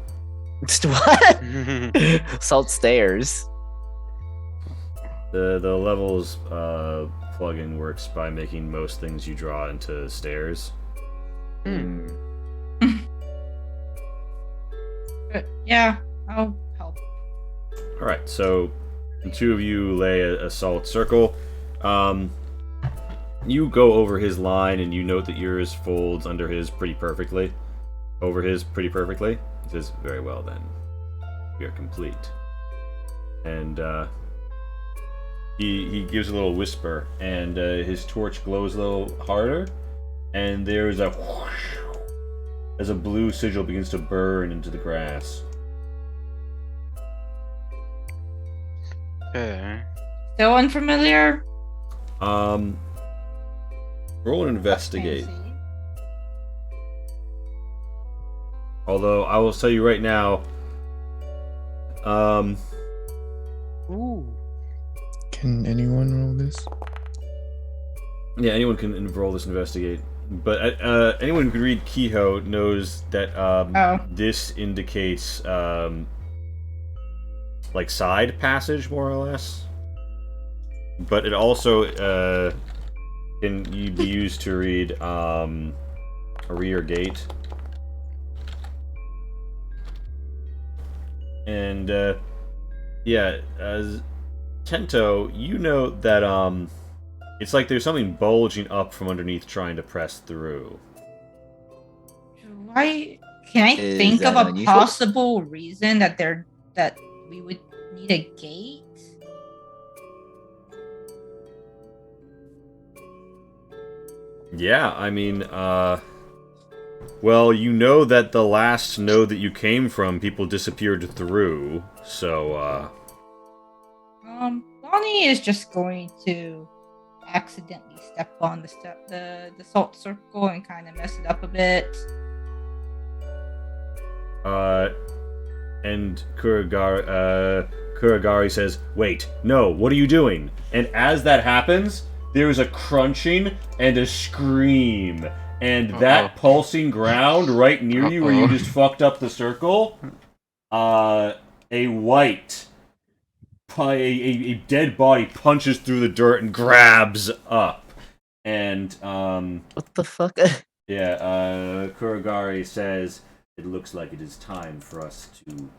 What? Salt stairs. The levels plugin works by making most things you draw into stairs. Hmm. Yeah, I'll help. Alright, so the two of you lay a salt circle. You go over his line and you note that yours folds under his pretty perfectly. Over his pretty perfectly. He says, "Very well then. We are complete." And he gives a little whisper, and his torch glows a little harder, and there's a whoosh, as a blue sigil begins to burn into the grass. Okay. Still unfamiliar? Roll an investigate. Fancy. Although I will tell you right now, Ooh. Can anyone roll this? yeah, anyone can roll this investigate. But anyone who can read Kehoe knows that this indicates like side passage, more or less. But it also can be used to read a rear gate. And yeah, as Tento, you know that it's like there's something bulging up from underneath trying to press through. Can I Is think of that a unusual? possible reason that we would need a gate? Yeah, I mean, well, you know that the last node that you came from, people disappeared through, so, Lonnie is just going to accidentally step on the salt circle and kind of mess it up a bit. And Kuragari says, "Wait, no, what are you doing?" And as that happens, there's a crunching and a scream, and that pulsing ground right near you where you just fucked up the circle, a dead body punches through the dirt and grabs up. And, What the fuck? Kuragari says, "It looks like it is time for us to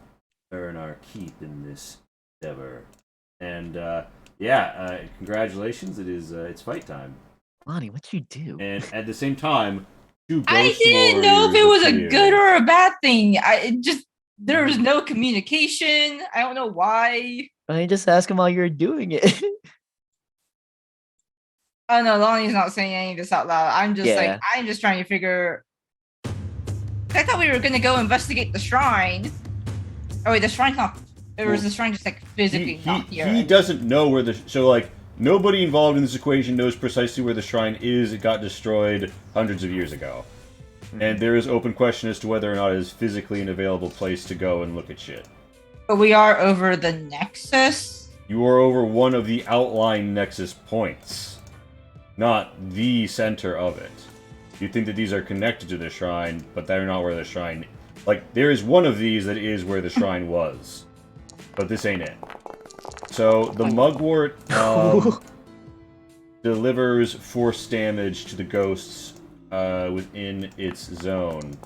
earn our keep in this endeavor." And, congratulations, it's fight time. Lonnie, what'd you do? And at the same time, two ghost I didn't know if it warriors was a appear. good or a bad thing. There was no communication. I don't know why. Why don't you just ask him while you're doing it? Oh no, Lonnie's not saying any of this out loud. I'm just trying to figure. I thought we were gonna go investigate the shrine. Oh wait, the shrine's not. Or is the shrine just like physically not here? He doesn't know where nobody involved in this equation knows precisely where the shrine is. It got destroyed hundreds of years ago. And there is open question as to whether or not it is physically an available place to go and look at shit. But we are over the Nexus. You are over one of the outlying Nexus points, not the center of it. You think that these are connected to the shrine, but they're not where the shrine... there is one of these that is where the shrine was. But this ain't it. So, the Mugwort delivers force damage to the ghosts within its zone.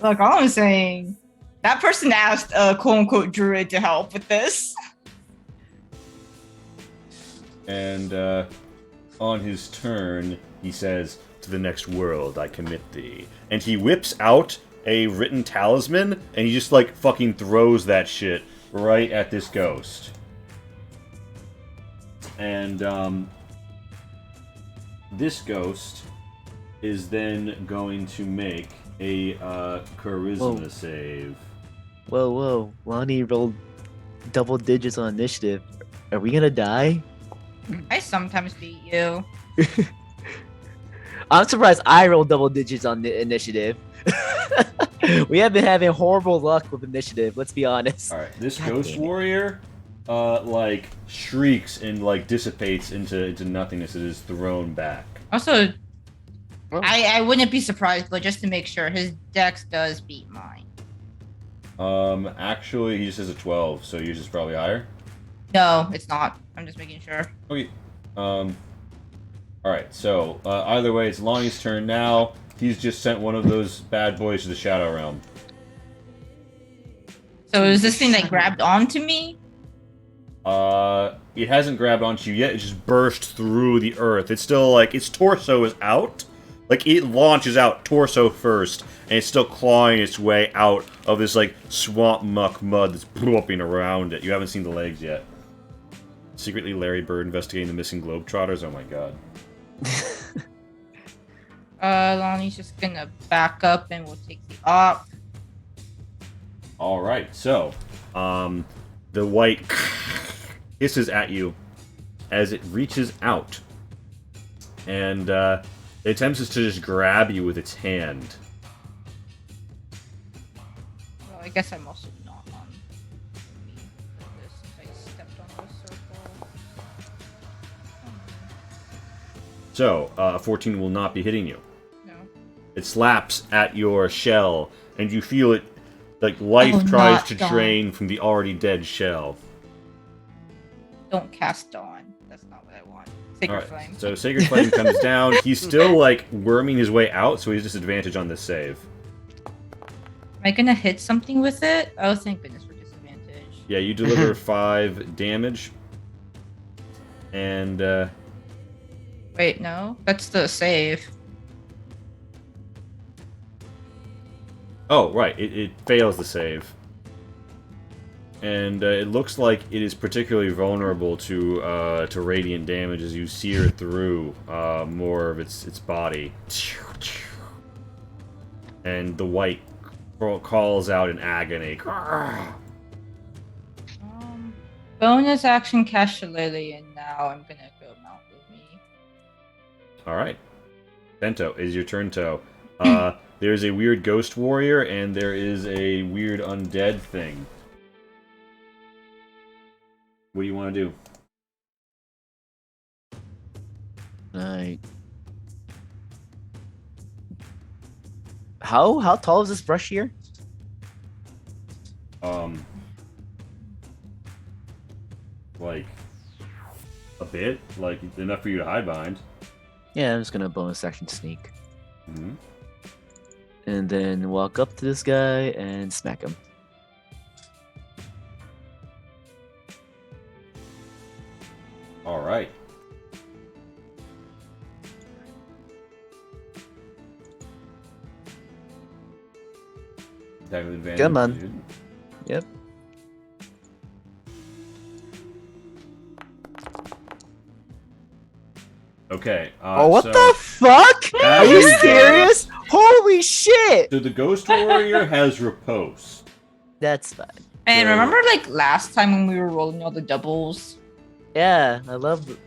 Look, all I'm saying, that person asked a quote-unquote druid to help with this. And on his turn, he says, "To the next world I commit thee." And he whips out a written talisman, and he just, fucking throws that shit right at this ghost. And, this ghost is then going to make a charisma save. Whoa. Lonnie rolled double digits on initiative. Are we gonna die? I sometimes beat you. I'm surprised I rolled double digits on the initiative. We have been having horrible luck with initiative, let's be honest. Alright, this God ghost damn it. warrior, shrieks and, dissipates into nothingness. It is thrown back. Also, Well. I wouldn't be surprised, but just to make sure, his dex does beat mine. Actually, he just has a 12, so yours is probably higher. No, it's not. I'm just making sure. Okay. Alright, so, either way, it's Lonnie's turn now. He's just sent one of those bad boys to the Shadow Realm. So is this thing that grabbed onto me? It hasn't grabbed onto you yet, it just burst through the earth. It's still, its torso is out. It launches out torso first, and it's still clawing its way out of this, swamp muck mud that's blooping around it. You haven't seen the legs yet. Secretly Larry Bird investigating the missing Globetrotters? Oh my god. Lonnie's just gonna back up and we'll take the op. Alright, so, the white hisses at you as it reaches out. And, it attempts to just grab you with its hand. Well, I guess I'm also not on me for this if I stepped on this circle. So, 14 will not be hitting you. No. It slaps at your shell, and you feel it, life tries not to Dawn. drain from the already dead shell. Don't cast Dawn. That's not what I want. Sacred Flame. Alright, so Sacred Flame comes down. He's still, worming his way out, so he has disadvantage on this save. Am I gonna hit something with it? Oh, thank goodness for disadvantage. Yeah, you deliver 5 damage. And, Wait, no? That's the save. Oh, right. It fails the save. And it looks like it is particularly vulnerable to radiant damage as you sear through more of its body. And the white calls out in agony. Bonus action cast Shillelagh, and now I'm gonna go Mount Lumi. All right. Bento, is your turn, Toe. There's a weird ghost warrior, and there is a weird undead thing. What do you want to do? Right. How tall is this brush here? Like a bit, like enough for you to hide behind. Yeah, I'm just gonna bonus action sneak. Mm-hmm. And then walk up to this guy and smack him. All right. Attack with advantage, Come on. dude. Yep. Okay. Oh, what so, the fuck? Are you As serious? Holy shit! So the ghost warrior has riposte. That's fine. And Yeah. remember, like last time when we were rolling all the doubles? Yeah, I love these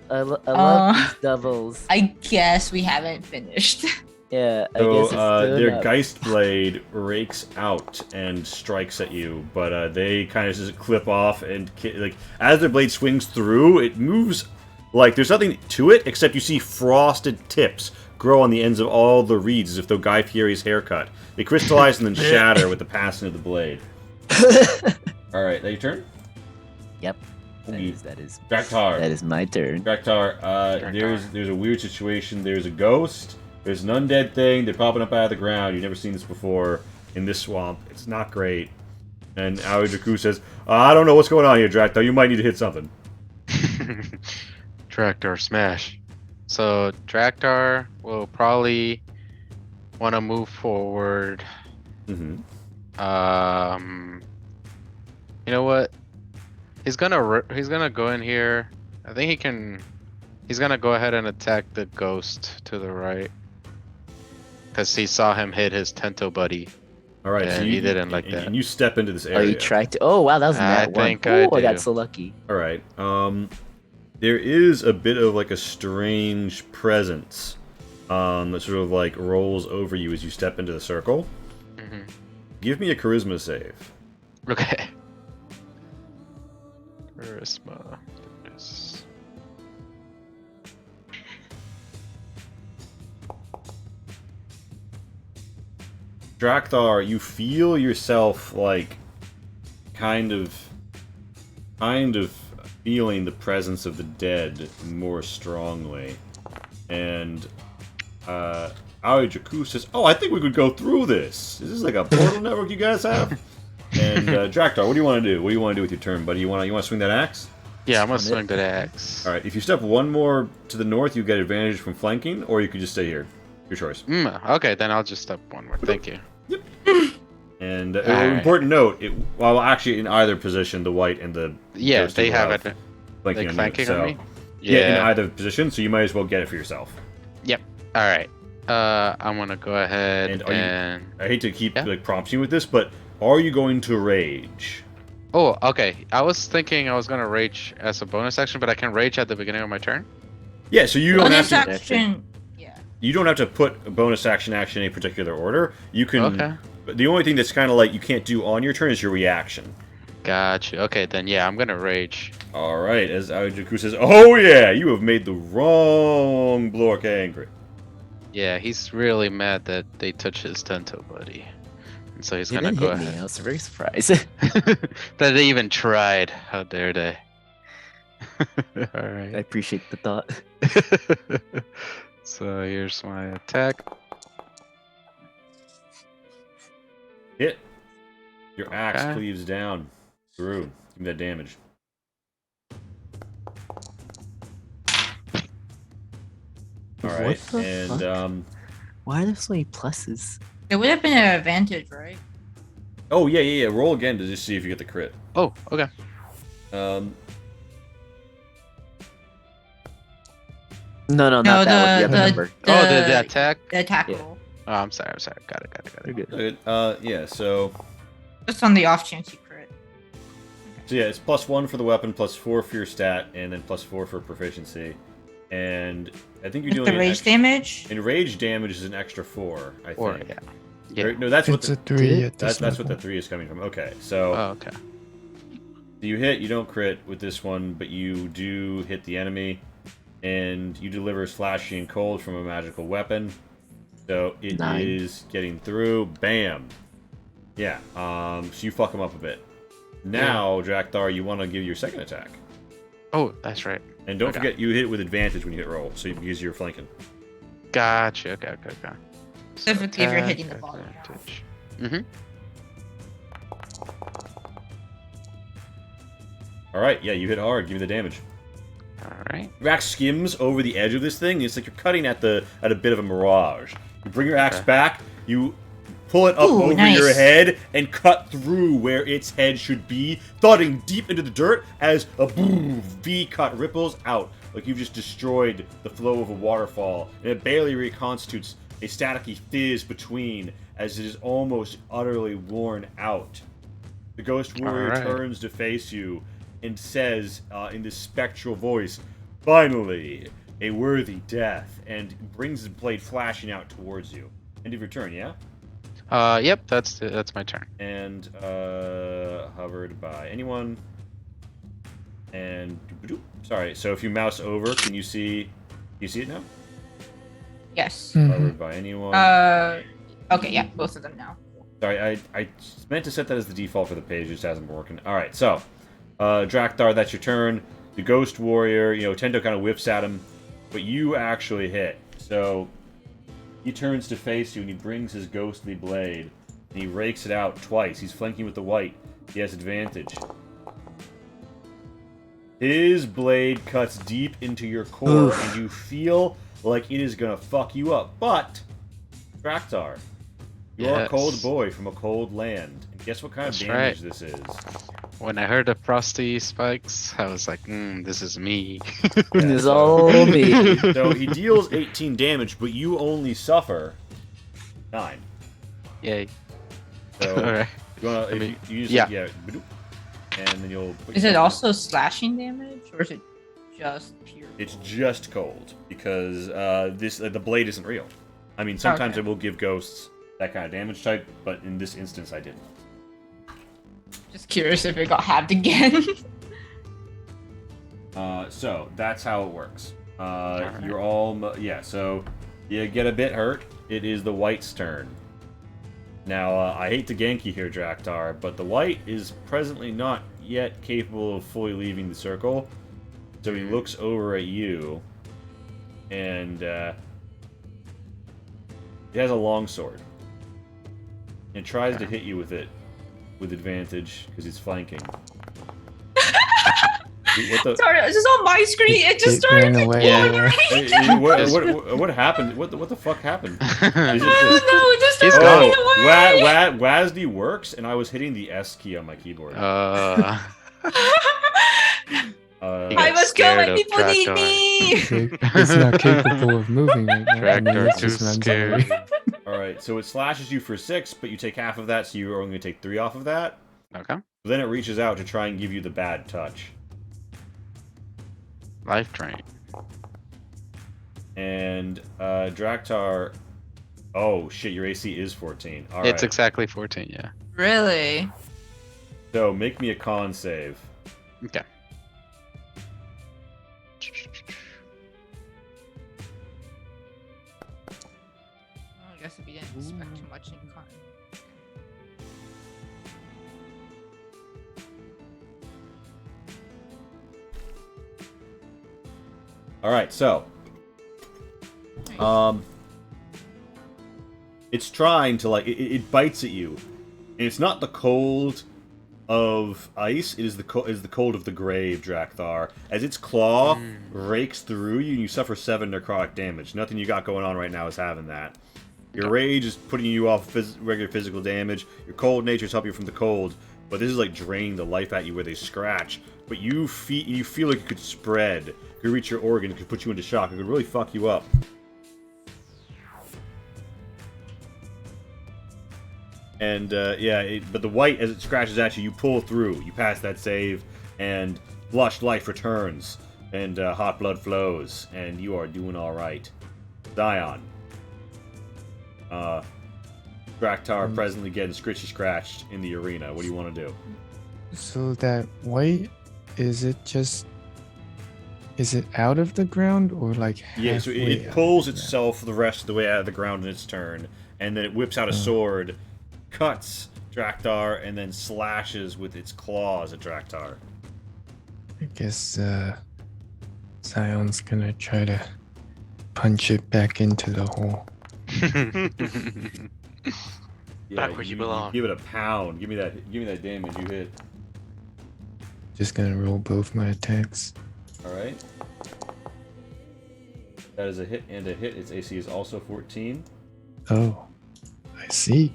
doubles. I guess we haven't finished. Yeah, I So guess it's still their enough. Geist Blade rakes out and strikes at you, but they kind of just clip off and like as their blade swings through, it moves like there's nothing to it except you see frosted tips grow on the ends of all the reeds as if though Guy Fieri's haircut. They crystallize and then shatter with the passing of the blade. All right, that your turn. Yep. Oogie. That is Draktar. that is my turn. Draktar, there's a weird situation. There's a ghost. There's an undead thing. They're popping up out of the ground. You've never seen this before in this swamp. It's not great. And Aoi Draku says, I don't know what's going on here, Draktar. You might need to hit something. Draktar smash. So Draktar will probably want to move forward. Mm-hmm. You know what? He's gonna go in here. I think he can. He's gonna go ahead and attack the ghost to the right, because he saw him hit his Tento buddy. All right, And he didn't like that. And you step into this Oh, area. you tried to. Oh wow, that was a I nat one. think I Ooh, I got do. so lucky. All right. There is a bit of like a strange presence that sort of like rolls over you as you step into the circle. Hmm. Give me a charisma save. Okay. Charisma. Yes. Drakthar, you feel yourself like kind of feeling the presence of the dead more strongly. And Aoi Draku says, "Oh, I think we could go through this. Is this like a portal network you guys have?" And Drakthar, what do you want to do? What do you want to do with your turn, buddy? You want to swing that axe? Yeah, I'm gonna On it. swing the axe. All right. If you step one more to the north, you get advantage from flanking, or you could just stay here. Your choice. Okay, then I'll just step one more. Thank you. And Alright. important note, well, actually, in either position, the white and the Yeah, ghost they will have have it. flanking Like on flanking you, on so- me. Yeah, in either position, so you might as well get it for yourself. All right. I'm gonna go ahead And and. are you- I hate to keep Yeah. like prompting you with this, but are you going to rage? Oh, okay. I was thinking I was gonna rage as a bonus action, but I can rage at the beginning of my turn. Yeah, so you don't have Bonus to. action. Yeah. You don't have to put a bonus action in a particular order. You can. Okay. The only thing that's kind of like you can't do on your turn is your reaction. Gotcha. Okay, then yeah, I'm gonna rage. All right, as Aojaku says, "Oh yeah, you have made the wrong Blork angry." Yeah, he's really mad that they touched his Tento buddy, and so he's He gonna didn't go hit me. ahead. I was very surprised. That they even tried. How dare they? All I right. appreciate the thought. So here's my attack. Hit. Your axe Okay. cleaves down through. Give me that damage. All right, What the and fuck? Why are there so many pluses? It would have been an advantage, right? Oh yeah. Roll again to just see if you get the crit. Oh, okay. No, No, not that one. The other the- number. Oh, the attack. The attack Yeah. roll. Oh, I'm sorry. Got it. You're good. Good. Yeah. So Just on the off chance you crit. yeah, it's +1 for the weapon, +4 for your stat, and then +4 for proficiency. And I think you're With doing the an rage ex- damage. And rage damage is an extra 4, I Or think. yeah. Yeah. Or- no, that's what It's a the, 3 at this that's what the level. 3 is coming from. Okay, so Oh, okay. you hit, you don't crit with this one, but you do hit the enemy, and you deliver slashing and cold from a magical weapon. So it is 9. getting through. Bam. Yeah. So you fuck him up a bit. Now, Drakthar, you want to give your second attack, Oh, that's right. and don't Okay. forget you hit it with advantage when you hit roll, so because you're flanking. Gotcha. Okay. Specifically if you're hitting the bottom. Mm-hmm. All right. Yeah, you hit hard. Give me the damage. All right. Your axe skims over the edge of this thing. It's like you're cutting at a bit of a mirage. You bring your axe Okay. back. You pull it up Ooh, over nice. your head and cut through where its head should be, thudding deep into the dirt as a boom V cut ripples out like you've just destroyed the flow of a waterfall, and it barely reconstitutes a staticky fizz between as it is almost utterly worn out. The ghost warrior Alright. turns to face you and says in this spectral voice, "Finally, a worthy death," and brings his blade flashing out towards you. End of your turn, yeah? Yep. That's my turn. And hovered by anyone. And sorry. So if you mouse over, can you see? You see it now? Yes. Mhm. Hovered by anyone. Okay, yeah, both of them now. Sorry, I meant to set that as the default for the page. It just hasn't been working. All right, so Drakthar, that's your turn. The Ghost Warrior, Tendo kind of whips at him, but you actually hit. So he turns to face you and he brings his ghostly blade and he rakes it out twice. He's flanking with the white. He has advantage. His blade cuts deep into your core Oof. and you feel like it is gonna fuck you up. But Drakthar, you're a Yes. cold boy from a cold land. And guess what kind That's of damage this is? When I heard the frosty spikes, I was like, this is me. It's all me. So he deals 18 damage, but you only suffer 9. Yay. So Alright. you wanna, I if mean, you use yeah. badoop, and then you'll. put Is it yourself also slashing damage or is it just pure? in. It's just cold because the blade isn't real. I mean, sometimes Okay. I will give ghosts that kind of damage type, but in this instance, I didn't. Just curious if it got halved again. So that's how it works. Alright. You're all so you get a bit hurt. It is the white's turn. Now I hate to gank you here, Drakthar, but the white is presently not yet capable of fully leaving the circle. So he looks over at you, and he has a longsword, and tries to hit you with it with advantage because he's flanking. What the? Sorry, it's just on my screen. It just It ran started. away. Yeah. What happened? What the fuck happened? Is it I just- don't know. It just He's started gone. running away. WASD works, and I was hitting the S key on my keyboard. He I got was scared going. of People need Drakthar. me. It's not capable of moving right now. I mean, Drakthar it too just runs scared. away. All right, so it slashes you for 6, but you take half of that, so you're only going to take 3 off of that. Okay. Then it reaches out to try and give you the bad touch. Life drain. And Drakthar. Oh shit, your AC is 14. All right. It's exactly 14, yeah. Really? So make me a con save. Okay. I guess if you didn't expect too much in con. All right, so it's trying to it bites at you, and it's not the cold of ice. It is the cold of the grave, Drakthar. As its claw rakes through you, and you suffer 7 necrotic damage. Nothing you got going on right now is having that. Your rage is putting you off regular physical damage. Your cold nature is helping you from the cold, but this is like draining the life at you where they scratch. But you feel like it could spread. It could reach your organ. It could put you into shock. It could really fuck you up. And but the white, as it scratches at you, you pull through. You pass that save, and flushed life returns, and hot blood flows, and you are doing all right. Zion. Draktar presently getting scratched in the arena. What do you want to do? So that white, is it out of the ground or like Yeah, so halfway it out pulls of the itself the rest of the way out of the ground in its turn, and then it whips out a sword, cuts Draktar, and then slashes with its claws at Draktar. ground? I guess Zion's gonna try to punch it back into the hole. Yeah, Back where you belong. Give it a pound. Give me that damage you hit. Just gonna roll both my attacks. Alright. That is a hit and a hit. Its AC is also 14. Oh, I see.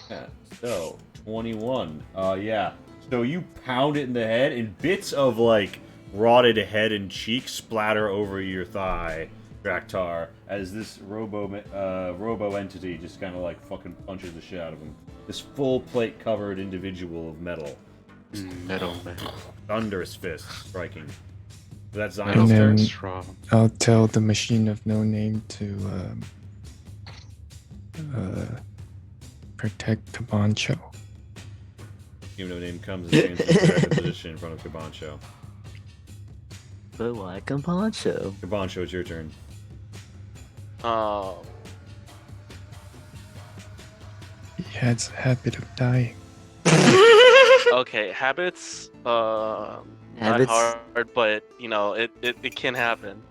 Yeah, so 21. Yeah. So you pound it in the head, and bits of like rotted head and cheek splatter over your thigh, Draktar, as this robo entity just kind of like fucking punches the shit out of him. This full plate covered individual of metal. Metal man. Thunderous fist striking. So that's And Zion's turn. then Strong. I'll tell the machine of no name to protect Kabancho. Even though name comes and stands in the position in front of Kabancho. But why Poncho? Kabancho, it's your turn. He has a habit of dying. Okay, habits. Not Habits? hard, but you know it can happen.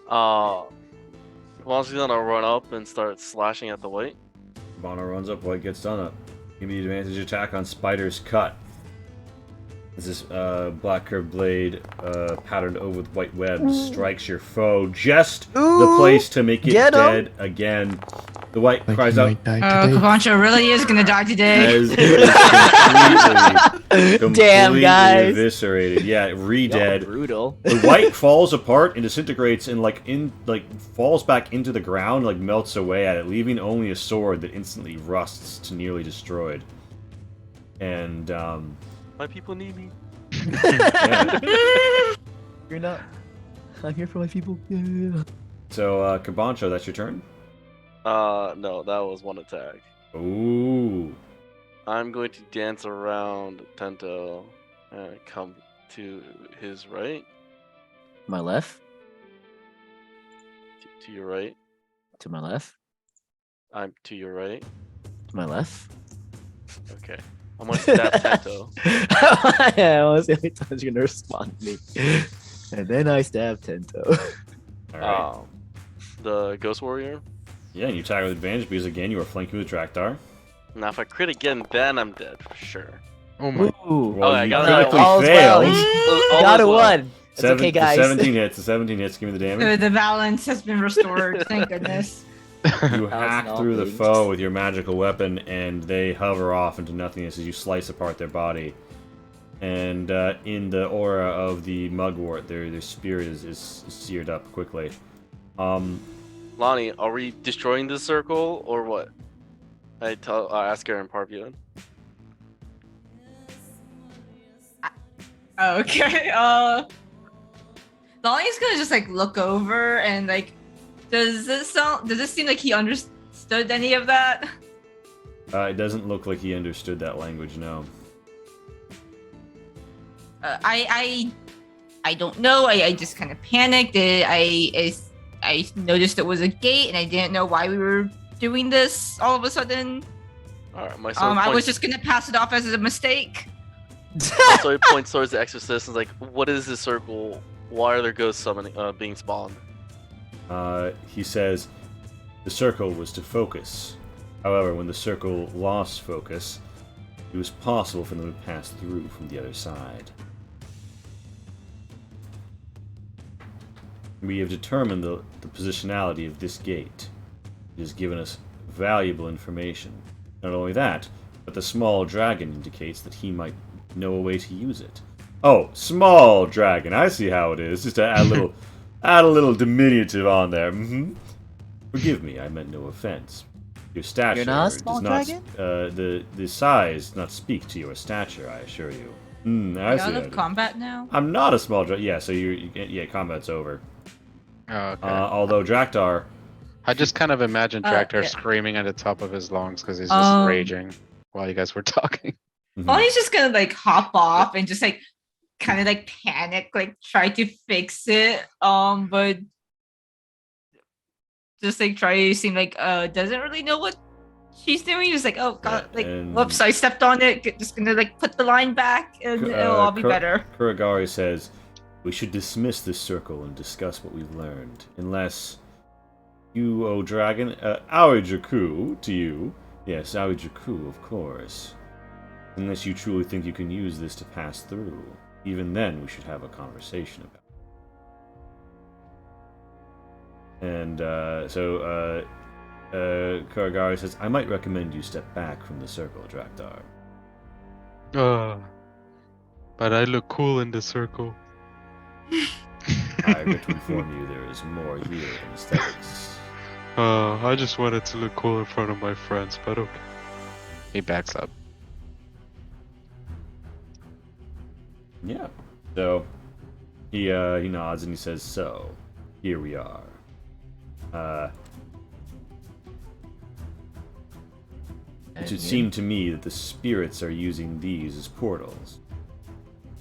Kabancho's gonna run up and start slashing at the white. Bono runs up, White gets done up. Give me advantage attack on Spider's Cut. This is black curved blade patterned over with white webs strikes your foe just the Ooh, place to make it get 'em. dead again. The white Like cries he out might die Oh, today. Kavancho really is gonna die today. as it is completely Damn, guys. eviscerated. Yeah, Y'all re-dead. brutal. The white falls apart and disintegrates and falls back into the ground, like melts away at it, leaving only a sword that instantly rusts to nearly destroyed. And My people need me. yeah. You're not. I'm here for my people. Yeah. So Kabancho, that's your turn. No, that was one attack. Ooh. I'm going to dance around Tento and come to his right, My left. to your right. To my left. I'm to your right. To my left. Okay. I'm gonna stab Tento. Yeah, I was the only time you're gonna respond to me. And then I stab Tento. Alright. The Ghost Warrior. Yeah, and you attack with advantage because again you are flanking with Draktar. Now, if I crit again, then I'm dead for sure. Oh my. Ooh. Well, I you got critically it. All's well. failed. Got a All is well. one. That's okay, guys. 17 hits. The 17 hits. Give me the damage. The balance has been restored. Thank goodness. You hack all through the things. foe with your magical weapon, and they hover off into nothingness as you slice apart their body. And in the aura of the mugwort, their spirit is seared up quickly. Lonnie, are we destroying this circle or what? I ask her in Parvian. Okay. Lonnie's gonna just like look over and like, does this seem like he understood any of that? It doesn't look like he understood that language, no. I don't know. I just kind of panicked. I noticed it was a gate and I didn't know why we were doing this all of a sudden. All right, my sword I was points. just gonna pass it off as a mistake. My sword points towards the exorcist and is like, "What is this circle? Why are there ghosts summoning, being spawned?" He says, the circle was to focus. However, when the circle lost focus, it was possible for them to pass through from the other side. We have determined the positionality of this gate. It has given us valuable information. Not only that, but the small dragon indicates that he might know a way to use it. Oh, small dragon. I see how it is. Just to add a little diminutive on there. Forgive me, I meant no offense. Your stature You're not a small does dragon? not. The size does not speak to your stature. I assure you. I see. Out how of it is. combat now. I'm not a small dragon. Yeah, so yeah, combat's over. Oh, okay. Although Draktar, I just kind of imagine Draktar yeah. screaming at the top of his lungs because he's just raging while you guys were talking. Well, he's just gonna like hop off and just like kind of like panic, like try to fix it. But just like try to seem like doesn't really know what she's doing. He's like, oh god, like and- whoops, I stepped on it. Just gonna like put the line back and it'll all be better. Kuragari says, we should dismiss this circle and discuss what we've learned. Unless you, O dragon, Aoijaku to you. Yes, Aoijaku, of course. Unless you truly think you can use this to pass through. Even then, we should have a conversation about it. And so Kuragari says, I might recommend you step back from the circle, Draktar. But I look cool in the circle. I regret to inform you there is more here than aesthetics. I just wanted to look cool in front of my friends, but okay. He backs up. Yeah. So he nods and he says, so here we are. It should seem to me that the spirits are using these as portals.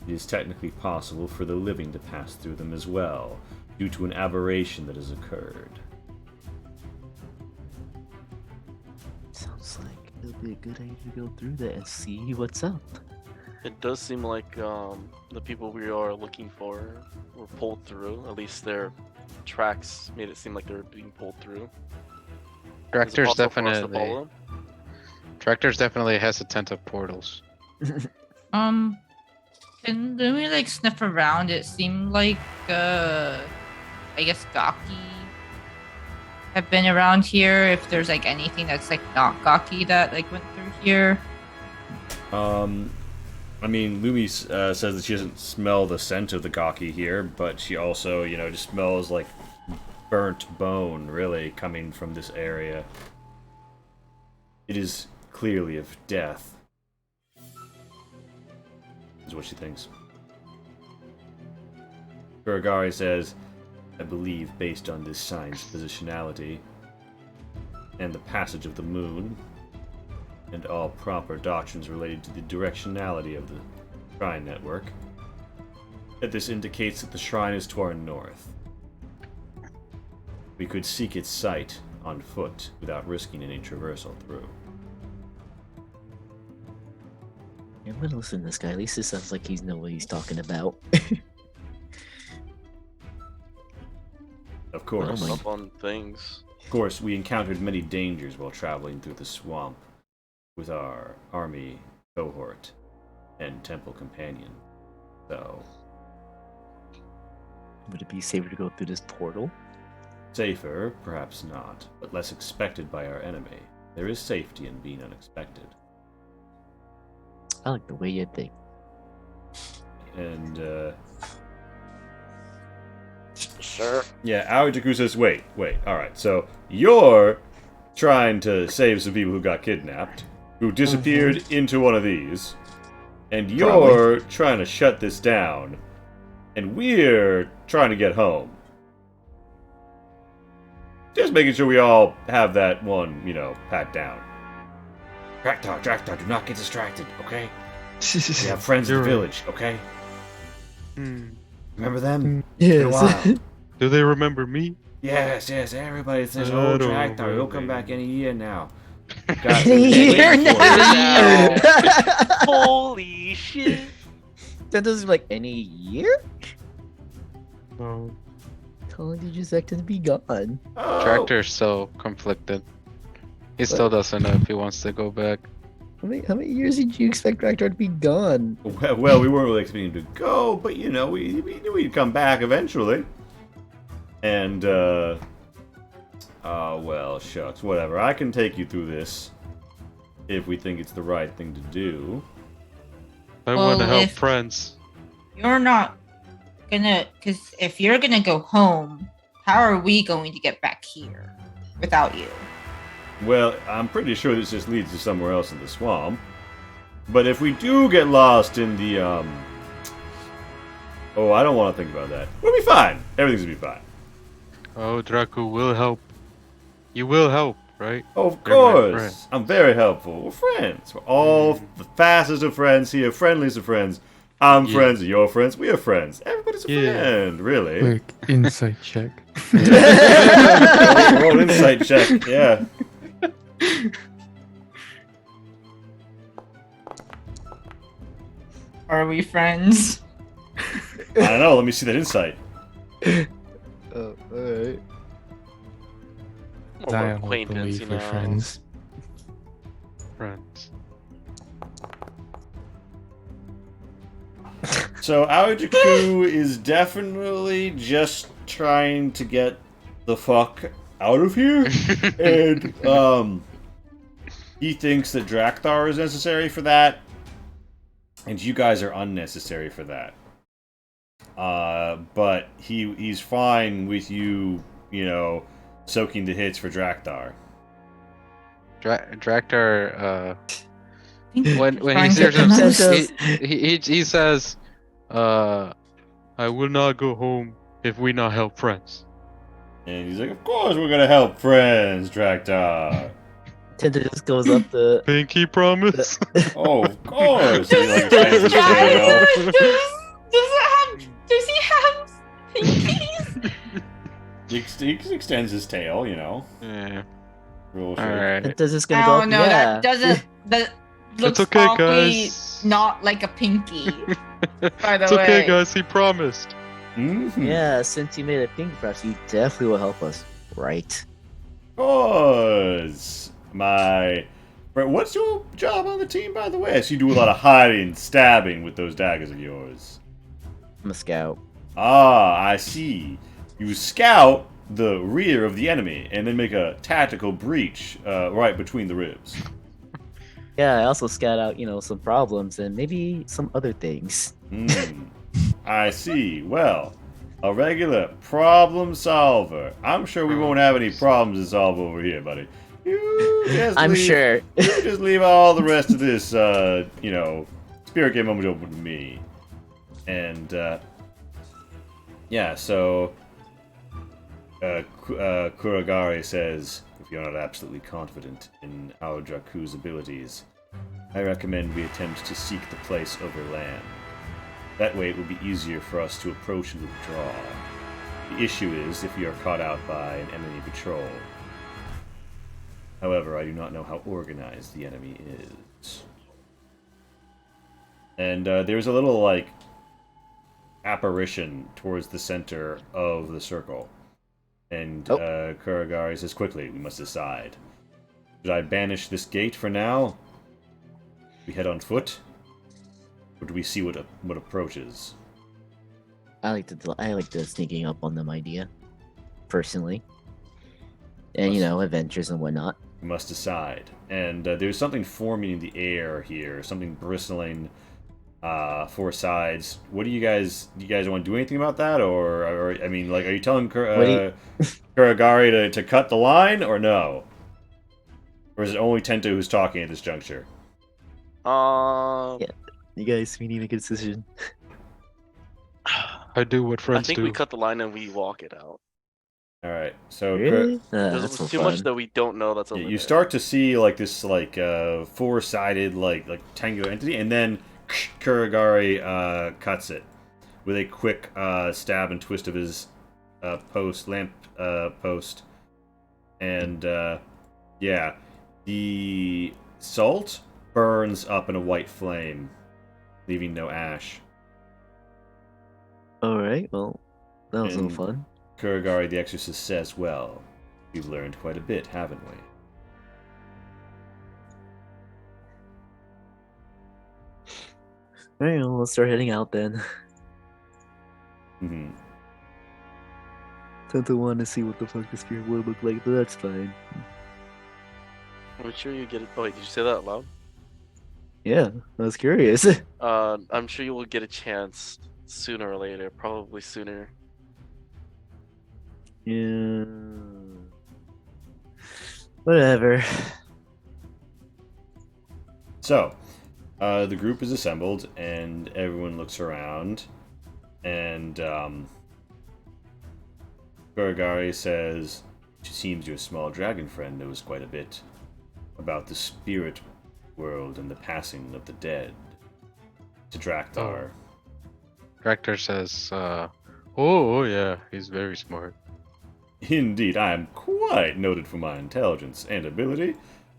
It is technically possible for the living to pass through them as well, due to an aberration that has occurred. Sounds like it'll be a good idea to go through that and see what's up. It does seem like the people we are looking for were pulled through. At least their tracks made it seem like they were being pulled through. Is it Director's possible for us to definitely follow them? Director's definitely hesitant of portals. Can we like sniff around? It seemed like I guess Gaki have been around here. If there's like anything that's like not Gaki that like went through here. I mean, Lumi says that she doesn't smell the scent of the Gaki here, but she also, just smells like burnt bone, really, coming from this area. It is clearly of death, is what she thinks. Kuragari says, I believe, based on this sign's positionality, and the passage of the moon, and all proper doctrines related to the directionality of the shrine network, that this indicates that the shrine is to our north. We could seek its site on foot without risking any traversal through. I'm gonna listen to this guy. At least it sounds like he knows what he's talking about. Of course. Oh my- Up on things. Of course, we encountered many dangers while traveling through the swamp with our army cohort and temple companion. So, Would it be safer to go through this portal? safer, perhaps not, but less expected by our enemy. There is safety in being unexpected. I like the way you think. And, Sure. yeah, Aoijaku says, wait, alright, so you're trying to save some people who got kidnapped, who disappeared into one of these, and you're trying to shut this down, and we're trying to get home. Just making sure we all have that one, pat down. Draktar, do not get distracted, okay? We have friends in the village, okay? Remember them? Been a while. Do they remember me? Yes, everybody says, I oh, don't Draktar, he'll come really. back any year now. Year now. Holy shit! That doesn't like any year? No. How long did you expect him to be gone? Oh. Director's so conflicted. He still doesn't know if he wants to go back. How many years did you expect Draktar to be gone? Well, we weren't really expecting him to go, but we knew he'd come back eventually. And well, shucks, whatever. I can take you through this if we think it's the right thing to do. I want to Well, help if- friends. You're not gonna, because if you're gonna go home, how are we going to get back here without you? Well, I'm pretty sure this just leads to somewhere else in the swamp. But if we do get lost in the, oh, I don't want to think about that. We'll be fine. Everything's gonna be fine. Oh, Draco will help. You will help, right? Oh, of You're my friend. course. I'm very helpful. We're friends. We're all the fastest of friends here, friendliest of friends. I'm Yeah. friends, you're friends, we are friends. Everybody's a Yeah. friend, really. Quick insight check. Roll an insight check, yeah. Are we friends? I don't know, let me see that insight. Oh, alright. More of Zion an will acquaintance, believe you we're know. friends. Friends. So Aojaku is definitely just trying to get the fuck out of here. And he thinks that Drakthar is necessary for that. And you guys are unnecessary for that. But he's fine with you, you know, soaking the hits for Drakthar. Draktar, Think when he trying to hears him, pronounce- he says, I will not go home if we not help friends. And he's like, of course we're gonna help friends, Drakthar. Tenta just goes up the. Pinky promise. Oh, of course. He, like, Does, extends his tail. does he have pinkies? He extends his tail, you know. Yeah. Real shake. Alright. Tenta's just I gonna go don't up. know. Yeah. That doesn't. That looks It's okay, awfully guys. not like a pinky. By the It's way. okay, guys. He promised. Mhm. Yeah, since you made a pink press, you definitely will help us, right? Of course. What's your job on the team, by the way? So you do a lot of hiding, stabbing with those daggers of yours. I'm a scout. Ah, I see. You scout the rear of the enemy and then make a tactical breach right between the ribs. Yeah, I also scout out, some problems and maybe some other things. Hmm. I see. Well, a regular problem solver. I'm sure we won't have any problems to solve over here, buddy. You just I'm leave- sure. You just leave all the rest of this, spirit game moment open to me. And, yeah, so, Kuragari says, if you're not absolutely confident in Aojaku's abilities, I recommend we attempt to seek the place over land. That way it will be easier for us to approach and withdraw. The issue is if we are caught out by an enemy patrol. However, I do not know how organized the enemy is. And there's a little, apparition towards the center of the circle. And Kuragari says, quickly, we must decide. Should I banish this gate for now? We head on foot? Or do we see what approaches? I like the sneaking up on them idea, personally. And adventures and whatnot. We must decide. And there's something forming in the air here, something bristling, four sides. What do you guys want to do anything about that, or are you telling Kuragari to cut the line, or no? Or is it only Tento who's talking at this juncture? Yeah. You guys, we need to make a decision. I do what I friends think do. we cut the line and we walk it out. All right. So Really? There's That's so too much fun. that we don't know that's over you there. start to see this four-sided tango entity, and then Kuragari cuts it with a quick stab and twist of his lamp post, and yeah, the salt burns up in a white flame, leaving no ash. All right. Well, that was a And- little fun. Kuragari the Exorcist says, "Well, we've learned quite a bit, haven't we?" All right. Well, let's start heading out then. Hmm. tend to want to see what the fuck the spirit would look like, but that's fine. I'm sure you get it. Oh, wait, did you say that out loud? Yeah, I was curious. I'm sure you will get a chance sooner or later. Probably sooner. Yeah. Whatever. So, the group is assembled, and everyone looks around, and Gorgari says, "It seems your small dragon friend knows quite a bit about the spirit world and the passing of the dead." To Draktar. Director says, oh yeah, he's very smart. Indeed, I am quite noted for my intelligence and ability,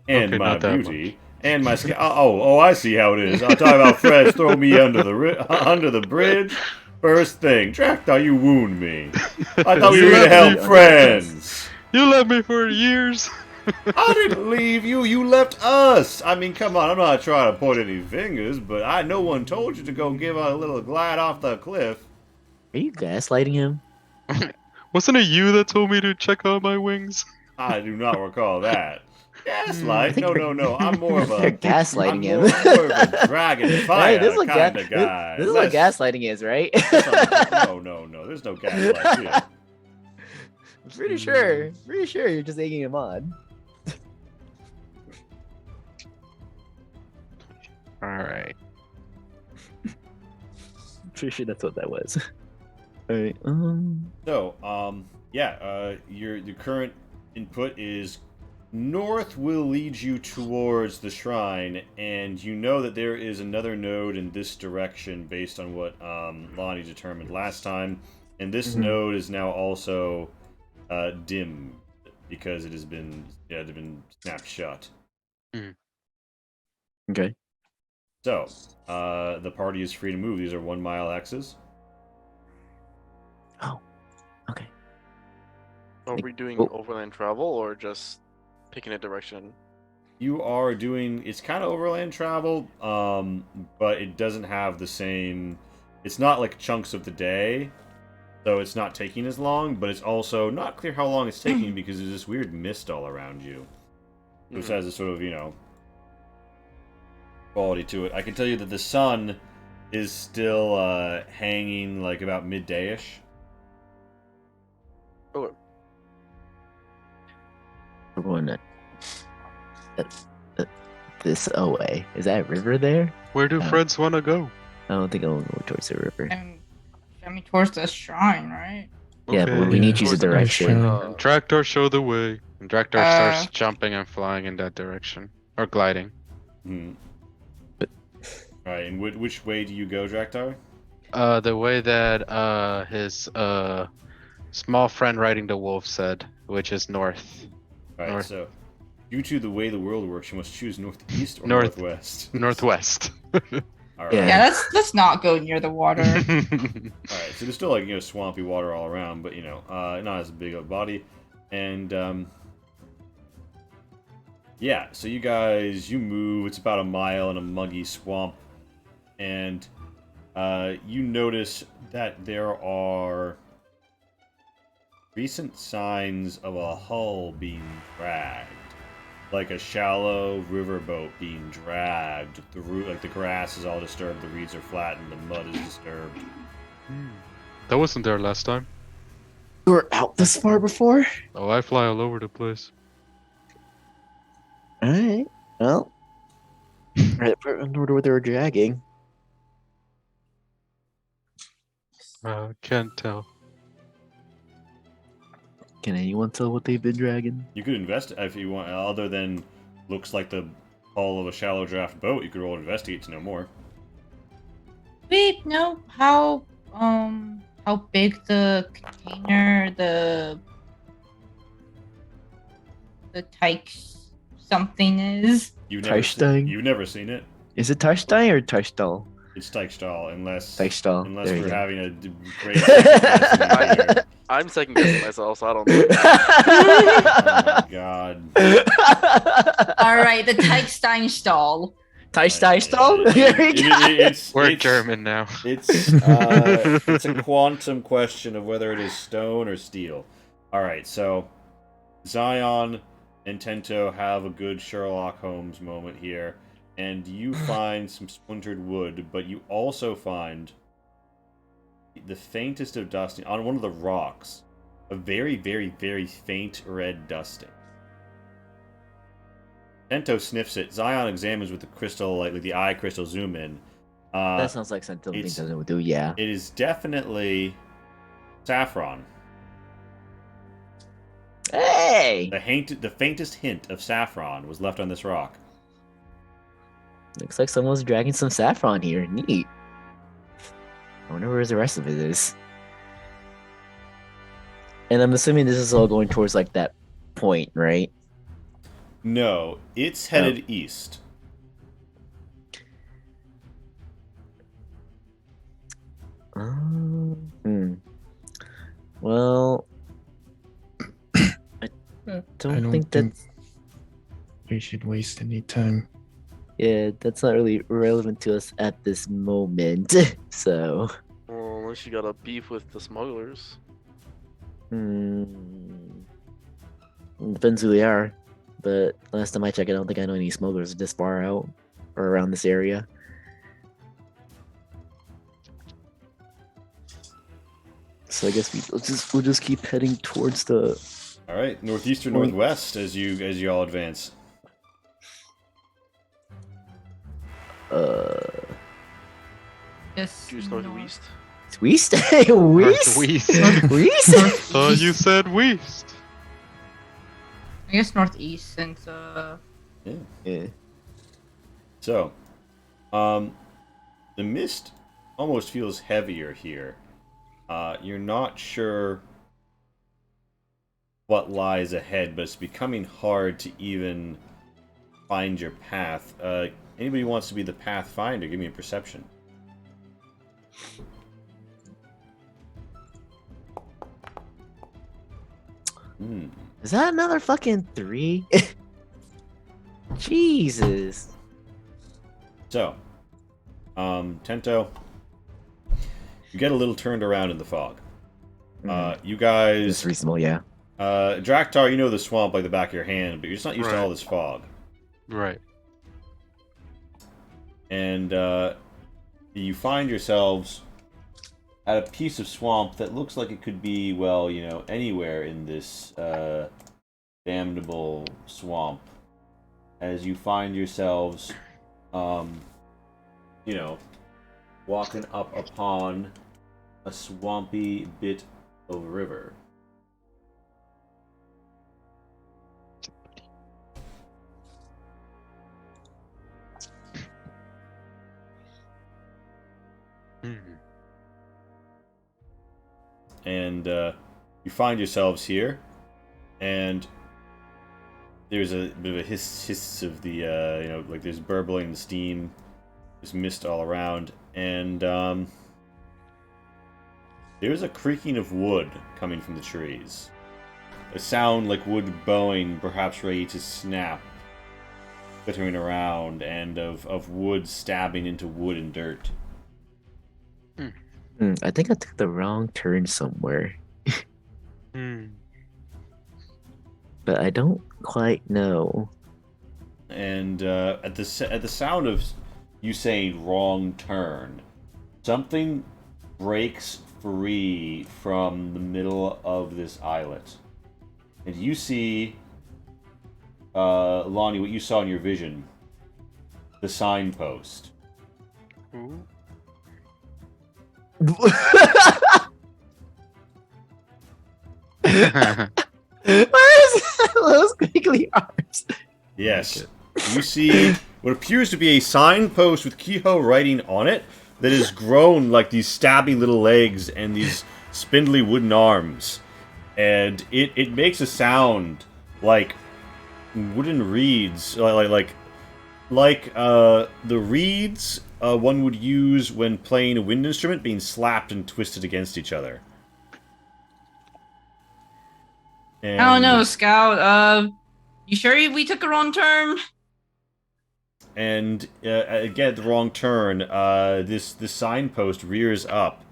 and Okay, my not that beauty, and my skill. Oh, I see how it is. I'll talk about Fred throw me under the bridge. First thing, Draktar, you wound me. I thought we You were gonna left help me. friends. You left me for years. I didn't leave you. You left us. I mean, come on. I'm not trying to point any fingers, but no one told you to go give a little glide off the cliff. Are you gaslighting him? Wasn't it you that told me to check out my wings? I do not recall that. Gaslight? think No. I'm more of a. You're gaslighting I'm him. more of a dragon fire This is what kind of guy. This is what gaslighting is, right? No. There's no gaslight here. I'm pretty sure. Pretty sure you're just egging him on. Alright. Pretty sure that's what that was. Alright, So, your current input is north will lead you towards the shrine, and you know that there is another node in this direction based on what Lonnie determined last time, and this node is now also dim because it has been snapped shut. okay. So, the party is free to move. These are 1 mile X's. Oh. Okay. Are we doing Oh. overland travel or just picking a direction? You are doing, it's kind of overland travel, but it doesn't have the same, it's not like chunks of the day, so it's not taking as long, but it's also not clear how long it's taking because there's this weird mist all around you, which has a sort of, quality to it. I can tell you that the sun is still hanging like about midday-ish. Oh, We're going this away. Is that a river there? Where do friends want to go? I don't think I'll go towards the river. I mean, towards the shrine, right? Yeah, but Okay. we need to use a Towards the direction. shrine. And Tractor show the way. And Tractor Uh. starts jumping and flying in that direction. Or gliding. Alright, and which way do you go, Draktar? The way that his small friend riding the wolf said, which is north. Alright, North. so due to the way the world works, you must choose northeast or North. northwest. Northwest. Alright. Yeah. Yeah, let's not go near the water. Alright, so there's still like swampy water all around, but not as big of a body. And yeah, so you move, it's about a mile in a muggy swamp, and you notice that there are recent signs of a hull being dragged. Like a shallow riverboat being dragged through, like the grass is all disturbed, the reeds are flattened, the mud is disturbed. That wasn't there last time. You were out this far before? Oh, I fly all over the place. Alright. Well. Right, I wonder what they were dragging. Can't tell. Can anyone tell what they've been dragging? You could investigate if you want, other than looks like the hull of a shallow draft boat, you could roll investigate to know more. Wait, no. How big the container, the Tykes something is? You've never, Teichstein? you've never seen it. Is it Teichstein or Teichstall? It's Teichstahl, unless Teichstahl. unless There you we're go. having a great second guessing here. I'm second guessing myself, so I don't know. Oh my god. All right, the Teichsteinstall. Teichstall? There we go. We're German now. It's a quantum question of whether it is stone or steel. Alright, so Zion and Tento have a good Sherlock Holmes moment here, and you find some splintered wood, but you also find the faintest of dusting on one of the rocks. A very, very, very faint red dusting. Tento sniffs it. Zion examines with the crystal, like the eye crystal zoom in. That sounds like something it's- doesn't do. Yeah. It is definitely saffron. Hey. The faintest hint of saffron was left on this rock. Looks like someone's dragging some saffron here. Neat. I wonder where the rest of it is. And I'm assuming this is all going towards like that point, right? No, it's headed east. Well, I don't think that's. we should waste any time. Yeah, that's not really relevant to us at this moment. So, Well, unless you got a beef with the smugglers. depends who they are. But last time I checked, I don't think I know any smugglers this far out or around this area. So I guess we'll just keep heading towards the. All right, northeast or northwest as you all advance. Yes. Choose northeast. West? West? West. West? You said west. I guess northeast since Yeah. So, the mist almost feels heavier here. You're not sure what lies ahead, but it's becoming hard to even find your path. Anybody who wants to be the pathfinder, give me a perception. Is that another fucking 3? Jesus. So, Tento, you get a little turned around in the fog. You guys, It's reasonable, yeah. Draktar, you know the swamp like the back of your hand, but you're just not used to Right. all this fog. Right. And you find yourselves at a piece of swamp that looks like it could be, well, you know, anywhere in this damnable swamp. As you find yourselves, you know, walking up upon a swampy bit of river. And you find yourselves here, and there's a bit of a hiss of the, you know, like there's burbling steam, there's mist all around, and there's a creaking of wood coming from the trees. A sound like wood bowing, perhaps ready to snap, glittering around, and of wood stabbing into wood and dirt. I think I took the wrong turn somewhere, but I don't quite know. And at the sound of you saying wrong turn, something breaks free from the middle of this islet. And you see, Lonnie, what you saw in your vision, the signpost. Ooh. Where is those squiggly arms? Yes. You see what appears to be a signpost with Kehoe writing on it that has grown like these stabby little legs and these spindly wooden arms. And it makes a sound like wooden reeds, like the reeds one would use when playing a wind instrument being slapped and twisted against each other. And I don't know, Scout. You sure we took a wrong turn? And again, at the wrong turn, this signpost rears up,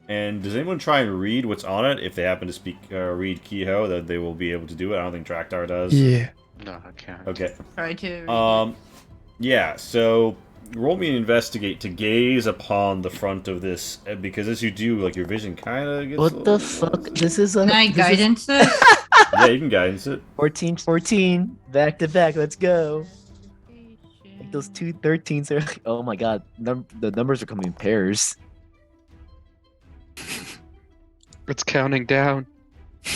And does anyone try and read what's on it? If they happen to speak read Kehoe, that they will be able to do it. I don't think Draktar does. Yeah. No, I can't. Okay. Try to. Yeah. So roll me an investigate to gaze upon the front of this, because as you do, like your vision kind of gets. What the fuck? This is a Can I this is guidance this? Yeah, you can guidance it. 14, 14, back to back. Let's go. Like those two 13s are. Oh my god, the numbers are coming in pairs. It's counting down.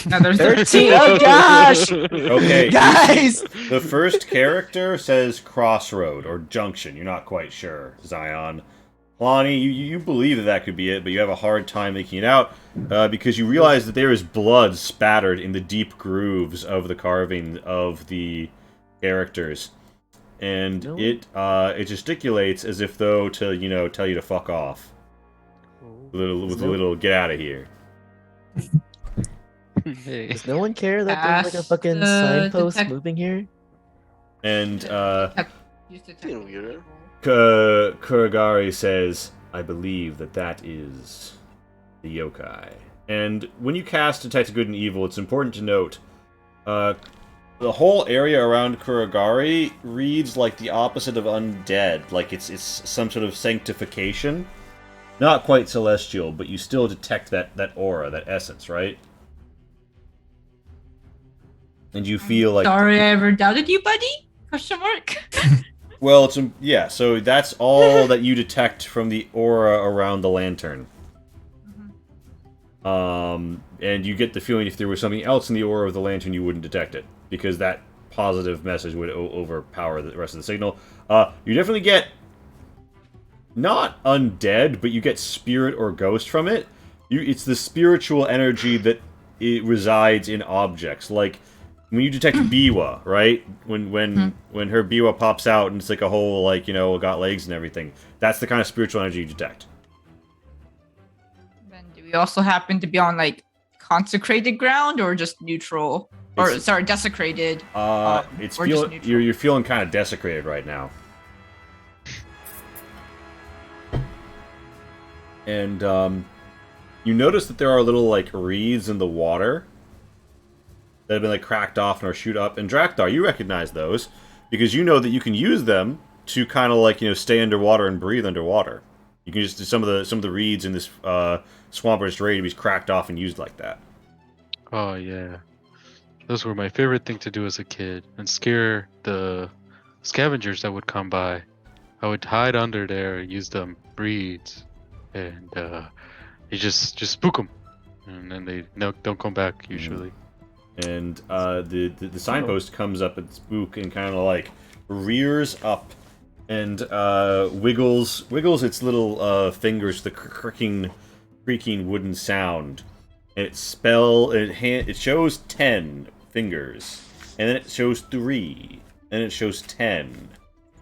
No, there's 13. Oh gosh, Okay. guys. The first character says crossroad or junction. You're not quite sure, Zion. Lonnie, you believe that that could be it, but you have a hard time making it out because you realize that there is blood spattered in the deep grooves of the carving of the characters, and No. it gesticulates as if though to tell you to fuck off. With a little get out of here. Hey. Does no one care that there's like a Ask fucking the signpost detec- moving here? And Use the Getting weirder. Kuragari says, I believe that is the yokai. And when you cast Detect Good and Evil, it's important to note, the whole area around Kuragari reads like the opposite of undead. Like it's some sort of sanctification. Not quite celestial, but you still detect that aura, that essence, right? And you feel like... Sorry I ever doubted you, buddy? Question mark. Well, yeah, so that's all that you detect from the aura around the lantern. And you get the feeling if there was something else in the aura of the lantern, you wouldn't detect it, because that positive message would overpower the rest of the signal. You definitely get, not undead, but you get spirit or ghost from it. It's the spiritual energy that it resides in objects, like... When you detect Biwa, right? When her Biwa pops out and it's like a whole, like, got legs and everything. That's the kind of spiritual energy you detect. Then do we also happen to be on like consecrated ground or just neutral? Or It's- sorry, desecrated. It's or just feeling neutral. you're feeling kind of desecrated right now. And you notice that there are little like reeds in the water that have been like cracked off and are shoot up. And Draktar, you recognize those because you know that you can use them to kind of like stay underwater and breathe underwater. You can just do some of the reeds in this swamp are just ready to be cracked off and used like that. Oh yeah, those were my favorite thing to do as a kid, and scare the scavengers that would come by. I would hide under there, use them reeds, and you just spook them, and then they don't come back usually. And the signpost comes up at Spook and kind of like rears up and wiggles its little fingers, the creaking wooden sound, and it shows 10 fingers, and then it shows 3, and it shows 10.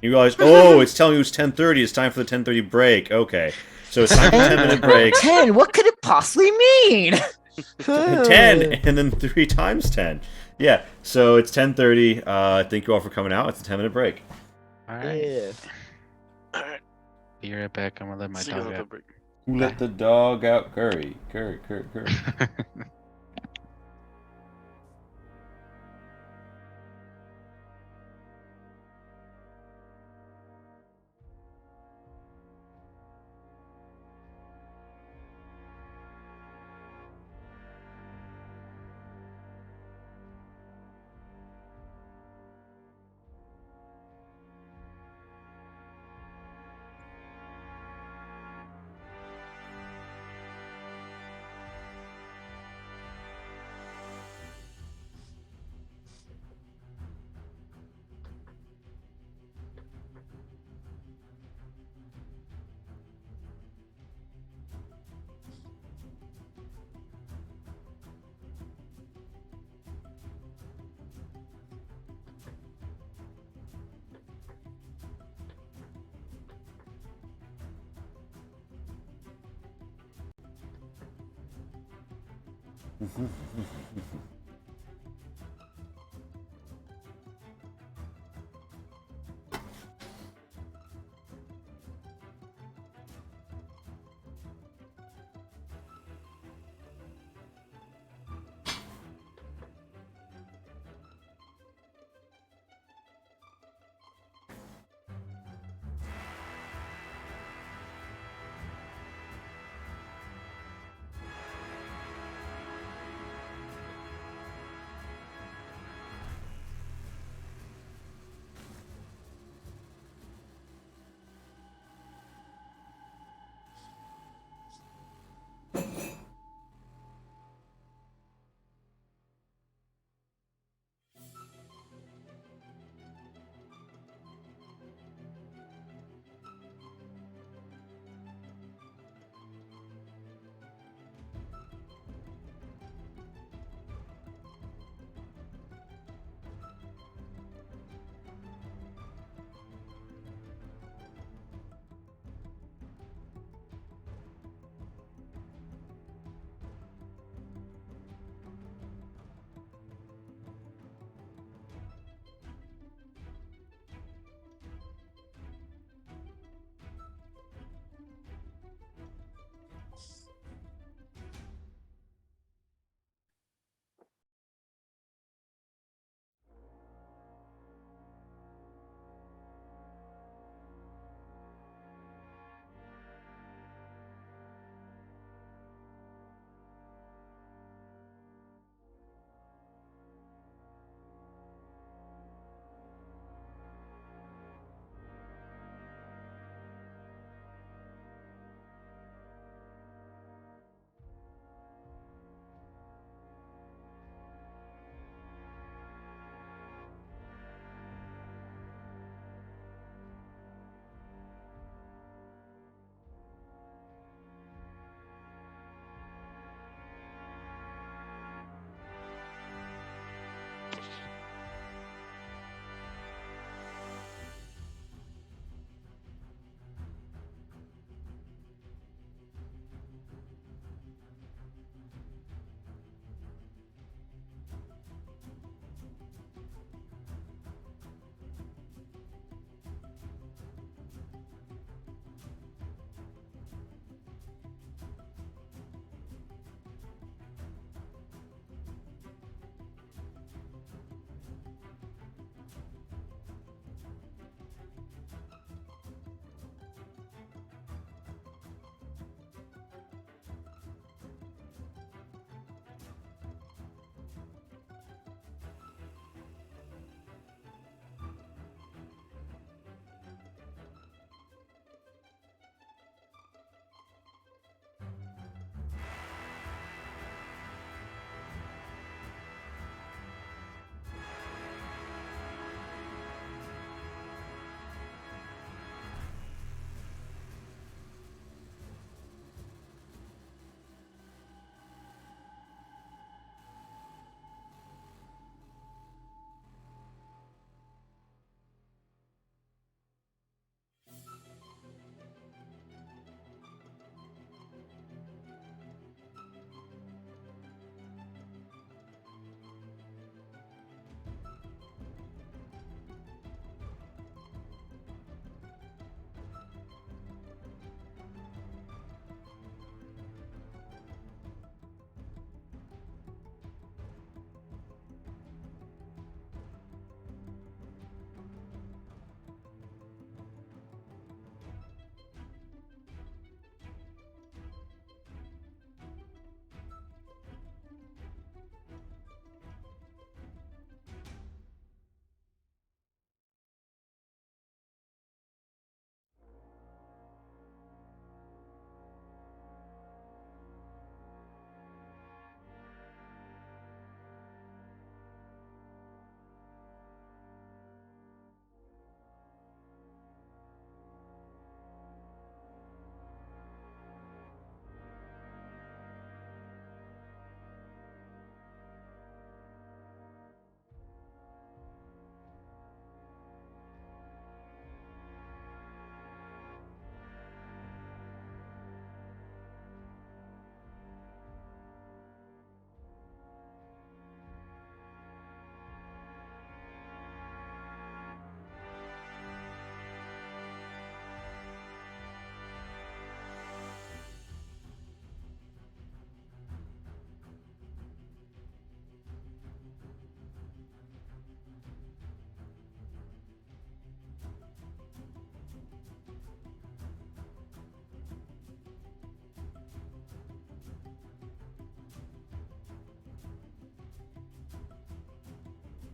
You realize, oh, it's telling you it's 10:30. It's time for the 10:30 break. Okay, so it's time for 10-minute break. 10. What could it possibly mean? 10 and then 3 times 10. Yeah, so it's 10:30. Thank you all for coming out. It's a 10-minute break. All right, Yeah. Alright. be right back. I'm gonna let my See you guys dog on the out. break. Who let the dog out? Curry.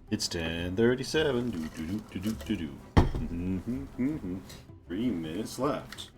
It's 10:37. Do do do do do do do. 3 minutes left.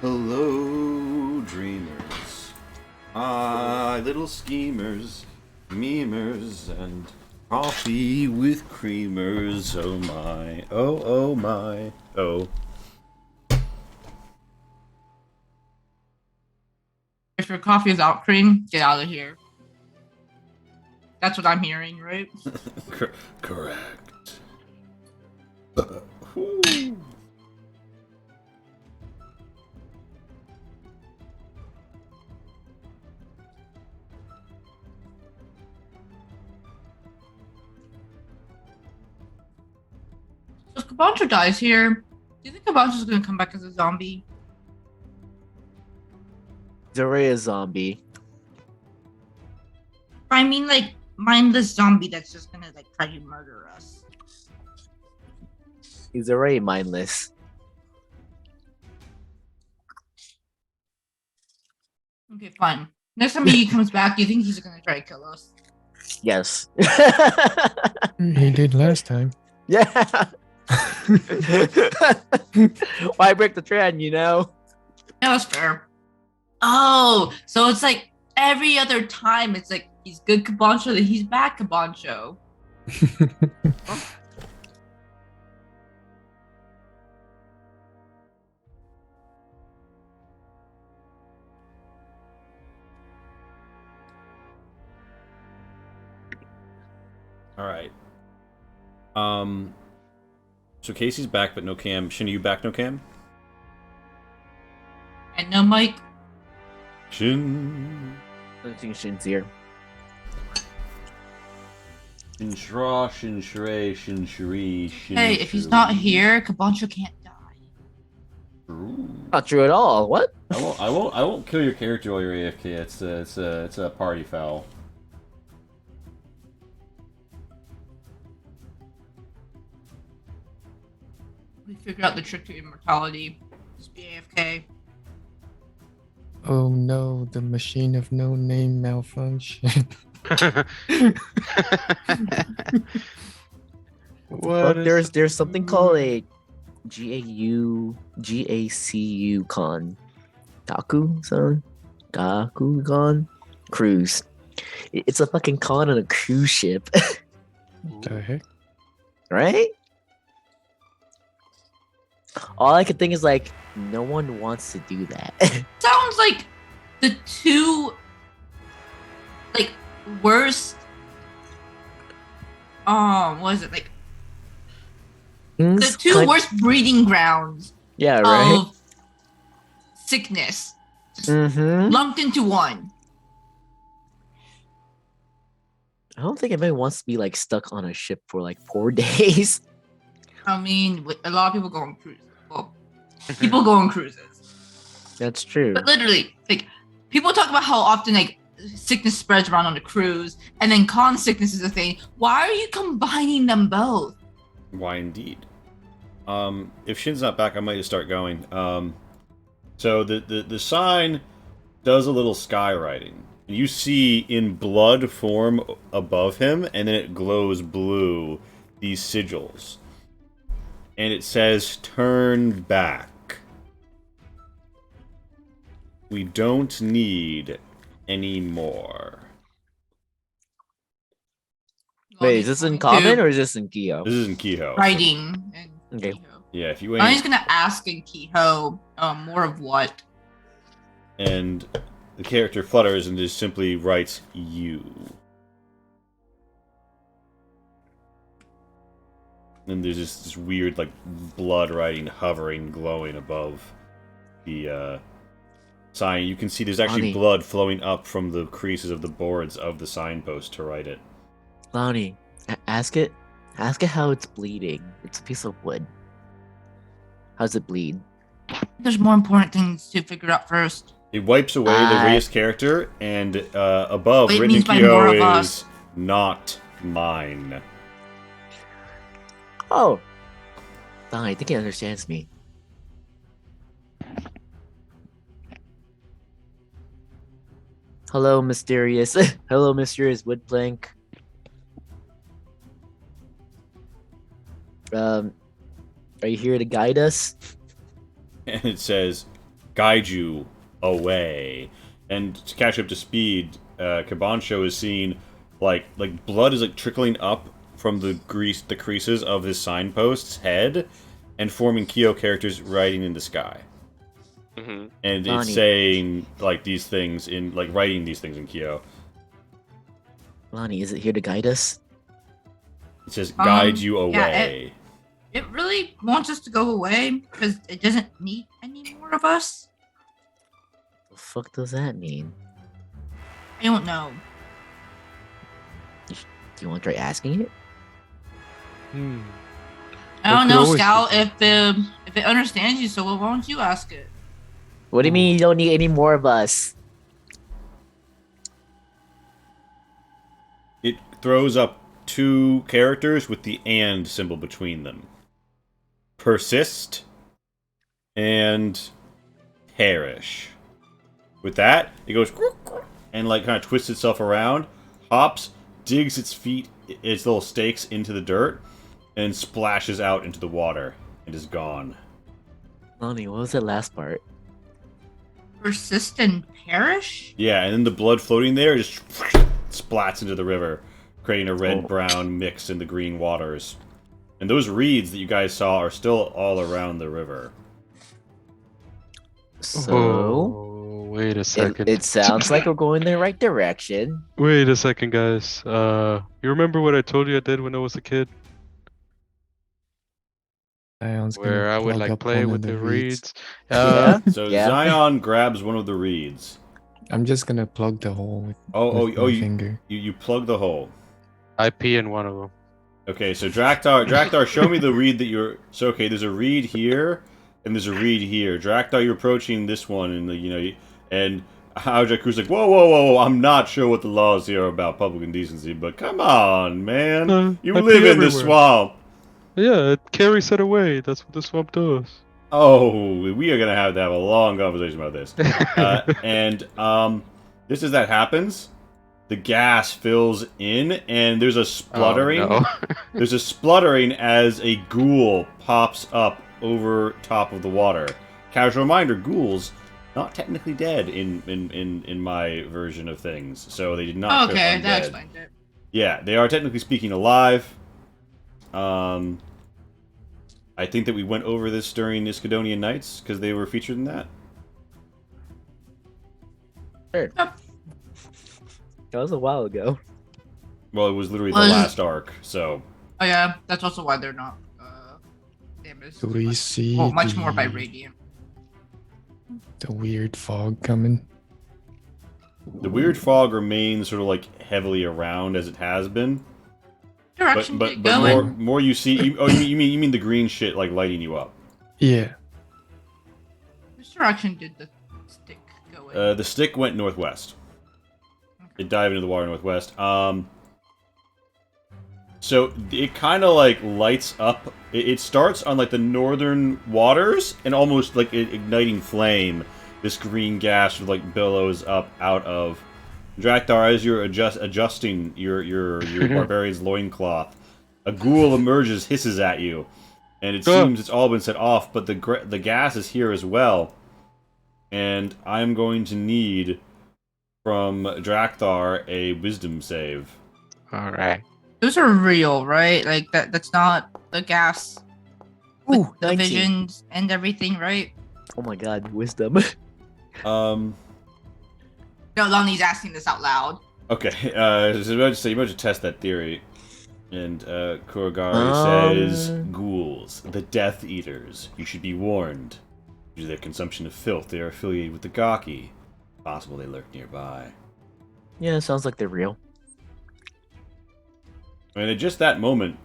Hello, dreamers. Ah, little schemers, memers, and coffee with creamers. Oh my, oh my, oh. If your coffee is out cream, get out of here. That's what I'm hearing, right? Correct. Whew. So if Kabancho dies here, do you think Kabancho's gonna come back as a zombie? He's already a zombie. I mean, like, mindless zombie that's just gonna, like, try to murder us. He's already mindless. Okay, fine. Next time he comes back, do you think he's gonna try to kill us? Yes. He did last time. Yeah. Why break the trend, you know? Yeah, that's fair. Oh, so it's like every other time it's like he's good Kabancho, then he's bad Kabancho. All right. So Casey's back, but no Cam. Shin, are you back? No Cam. And no Mike. Shin. I think Shin's here. Shinshra, Shinshre, Shinshri, Shin. Hey, if he's not here, Kabancho can't die. Not true at all. What? I won't kill your character while you're AFK. It's a party foul. We figured out the trick to immortality. Just be AFK. Oh no, the machine of no name malfunction. But there's something called a GACU con. Gaku con cruise. It's a fucking con on a cruise ship, The heck? right? All I can think is like, no one wants to do that. Sounds like the two worst what is it like the two worst breeding grounds Yeah, right. of sickness Mm-hmm. lumped into one. I don't think anybody wants to be like stuck on a ship for like 4 days. I mean, a lot of people go on cruises. Well, people go on cruises, That's true. but literally, like people talk about how often like sickness spreads around on the cruise, and then con sickness is a thing. Why are you combining them both? Why indeed? If Shin's not back, I might just start going. So the sign does a little skywriting. You see in blood form above him, and then it glows blue, these sigils. And it says, "Turn back. We don't need any more." Wait, is this in common or is this in Geo? This is in Kehoe. writing? And Okay. Kehoe. Yeah, if you I'm ain't... just gonna ask in Kehoe more of what. And the character flutters and just simply writes, "You." And there's this weird, like, blood writing hovering, glowing above the sign. You can see there's actually Funny. blood flowing up from the creases of the boards of the signpost to write it. Lonnie, ask it how it's bleeding. It's a piece of wood. How's it bleed? There's more important things to figure out first. It wipes away the raised character, and above, It written in means by more of Kyo, us. is "Not mine." Oh, Lonnie, I think he understands me. Hello, mysterious. Hello, mysterious wood plank. Are you here to guide us? And it says, "Guide you away." And to catch up to speed, Kabancho is seeing like blood is like trickling up from the creases of his signpost's head, and forming Kyo characters writing in the sky. Mm-hmm. And Lonnie. it's saying like these things in like writing these things in Kyo. Lonnie, is it here to guide us? It says, "Guide you yeah, away." It really wants us to go away because it doesn't need any more of us. The fuck does that mean? I don't know. Do you want to try asking it? I don't Well, know, we always Scout. do If it understands you so well, why don't you ask it? What do you mean you don't need any more of us? It throws up two characters with the "and" symbol between them. Persist and perish. With that, it goes and like kind of twists itself around, hops, digs its feet, its little stakes into the dirt, and splashes out into the water and is gone. Lonnie, what was that last part? Persist and perish? Yeah, and then the blood floating there just splats into the river, creating a red-brown mix in the green waters. And those reeds that you guys saw are still all around the river. So, Oh, Wait a second. It sounds like we're going in the right direction. Wait a second, guys. You remember what I told you I did when I was a kid? Zion's Where gonna I would plug like up play one with of the reeds. reeds. Yeah. So Yeah. Zion grabs one of the reeds. I'm just gonna plug the hole with, Oh, with oh, my you, finger. you plug the hole. I pee in one of them. Okay, so Draktar, show me the reed that you're. So okay, there's a reed here, and there's a reed here. Draktar, you're approaching this one, and and Hajaku's like, whoa, whoa, whoa, I'm not sure what the laws here are about public indecency, but come on, man, you I live pee in the everywhere. swamp. Yeah, it carries it away. That's what the swamp does. Oh, we are gonna have to have a long conversation about this. Just as that happens, the gas fills in, and there's a spluttering. Oh, no. There's a spluttering as a ghoul pops up over top of the water. Casual reminder: ghouls not technically dead in my version of things, so they did not. show Okay, undead. that explains it. Yeah, they are technically speaking alive. I think that we went over this during Iskadonian Nights because they were featured in that. Sure. That was a while ago. Well, it was literally the Was- last arc, so Oh yeah, that's also why they're not damaged. Do we see Well, much more by the- radiant. the weird fog coming? the weird fog remains sort of like heavily around as it has been. Direction But did it but go in? more you see. You mean the green shit like lighting you up? Yeah. Which direction did the stick go in? The stick went northwest. It dived into the water northwest. So it kind of like lights up. It starts on like the northern waters and almost like an igniting flame. This green gas sort of like billows up out of Draktar as you're adjusting your barbarian's loincloth. A ghoul emerges, hisses at you, and it seems it's all been set off. But the gas is here as well, and I'm going to need from Draktar a wisdom save. Alright. Those are real, right? Like that's not the gas with Ooh, the 19. visions and everything, right? Oh my god, wisdom. No, Lonnie's asking this out loud. Okay, so you might just test that theory. And Kurogari says, ghouls, the Death Eaters. You should be warned. Due to their consumption of filth, they are affiliated with the Gaki. Possible they lurk nearby. Yeah, sounds like they're real. And at just that moment,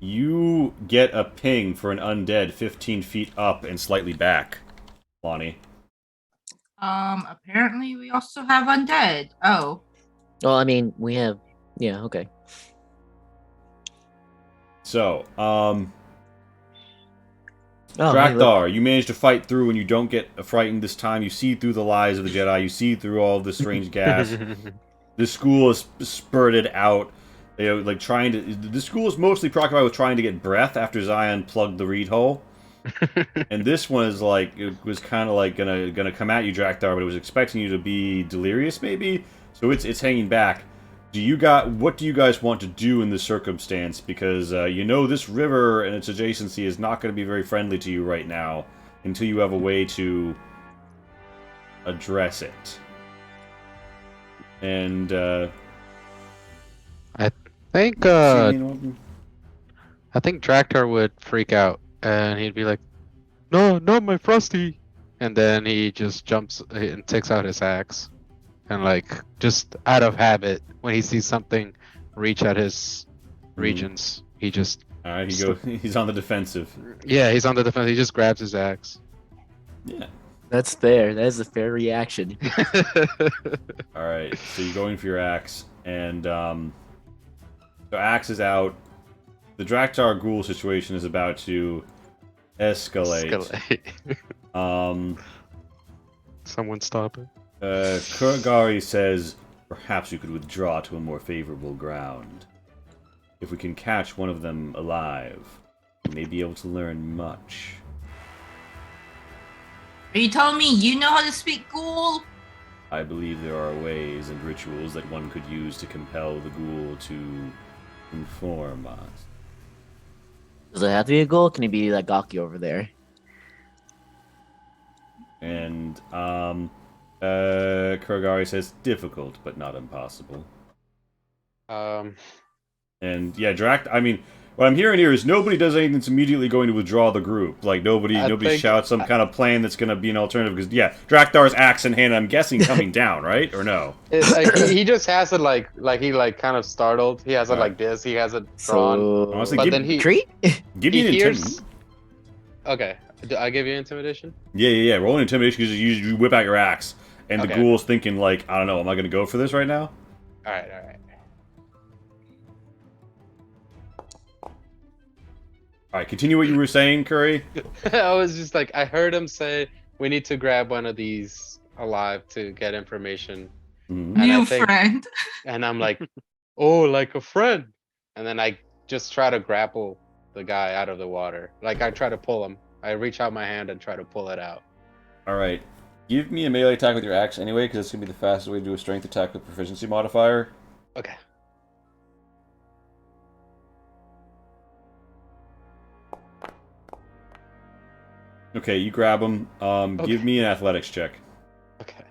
you get a ping for an undead 15 feet up and slightly back, Lonnie. Apparently we also have undead. Oh. Well, I mean, we have. Yeah, okay. So, Oh, hey, look. Draktar, you manage to fight through and you don't get frightened this time. You see through the lies of the Jedi. You see through all of the strange gas. The school is spurted out. They are like trying to. The school is mostly preoccupied with trying to get breath after Zion plugged the reed hole. And this one is like it was kind of like gonna come at you, Draktar, but it was expecting you to be delirious, maybe. So it's hanging back. What do you guys want to do in this circumstance? Because you know this river and its adjacency is not going to be very friendly to you right now until you have a way to address it. And I think Draktar would freak out and he'd be like, "No, not my Frosty!" And then he just jumps and takes out his axe, and like just out of habit, when he sees something reach at his regions, he just all right, he's on the defensive. he's on the defense. He just grabs his axe. Yeah. That's fair. That is a fair reaction. All right, so you're going for your axe, and the axe is out. The Draktar Ghoul situation is about to escalate. Someone stop it. Kurogari says, perhaps you could withdraw to a more favorable ground. If we can catch one of them alive, we may be able to learn much. Are you telling me you know how to speak ghoul? I believe there are ways and rituals that one could use to compel the ghoul to inform us. Does it have to be a goal? Can it be like Gaki over there? And Kurogari says difficult, but not impossible. And yeah, I mean, what I'm hearing here is nobody does anything that's immediately going to withdraw the group. Like nobody shouts some kind of plan that's going to be an alternative. Because yeah, Draktar's axe in hand. I'm guessing coming down, right or no? He just has it like he kind of startled. He has it like this. He has it drawn. So, Honestly, but give- then he treat? Give me he an hears. intimidation. Okay, do I give you intimidation? Yeah. Roll an intimidation because you whip out your axe, and the Okay. ghoul's thinking like, I don't know, am I going to go for this right now? All right. All right, continue what you were saying, Curry. I was just like, I heard him say we need to grab one of these alive to get information, Mhm. And I New think- friend. and I'm like, oh, like a friend. And then I just try to grapple the guy out of the water. Like I try to pull him. I reach out my hand and try to pull it out. All right, give me a melee attack with your axe anyway, because that's going to be the fastest way to do a strength attack with proficiency modifier. Okay. Okay, you grab him. Give me an athletics check. Okay.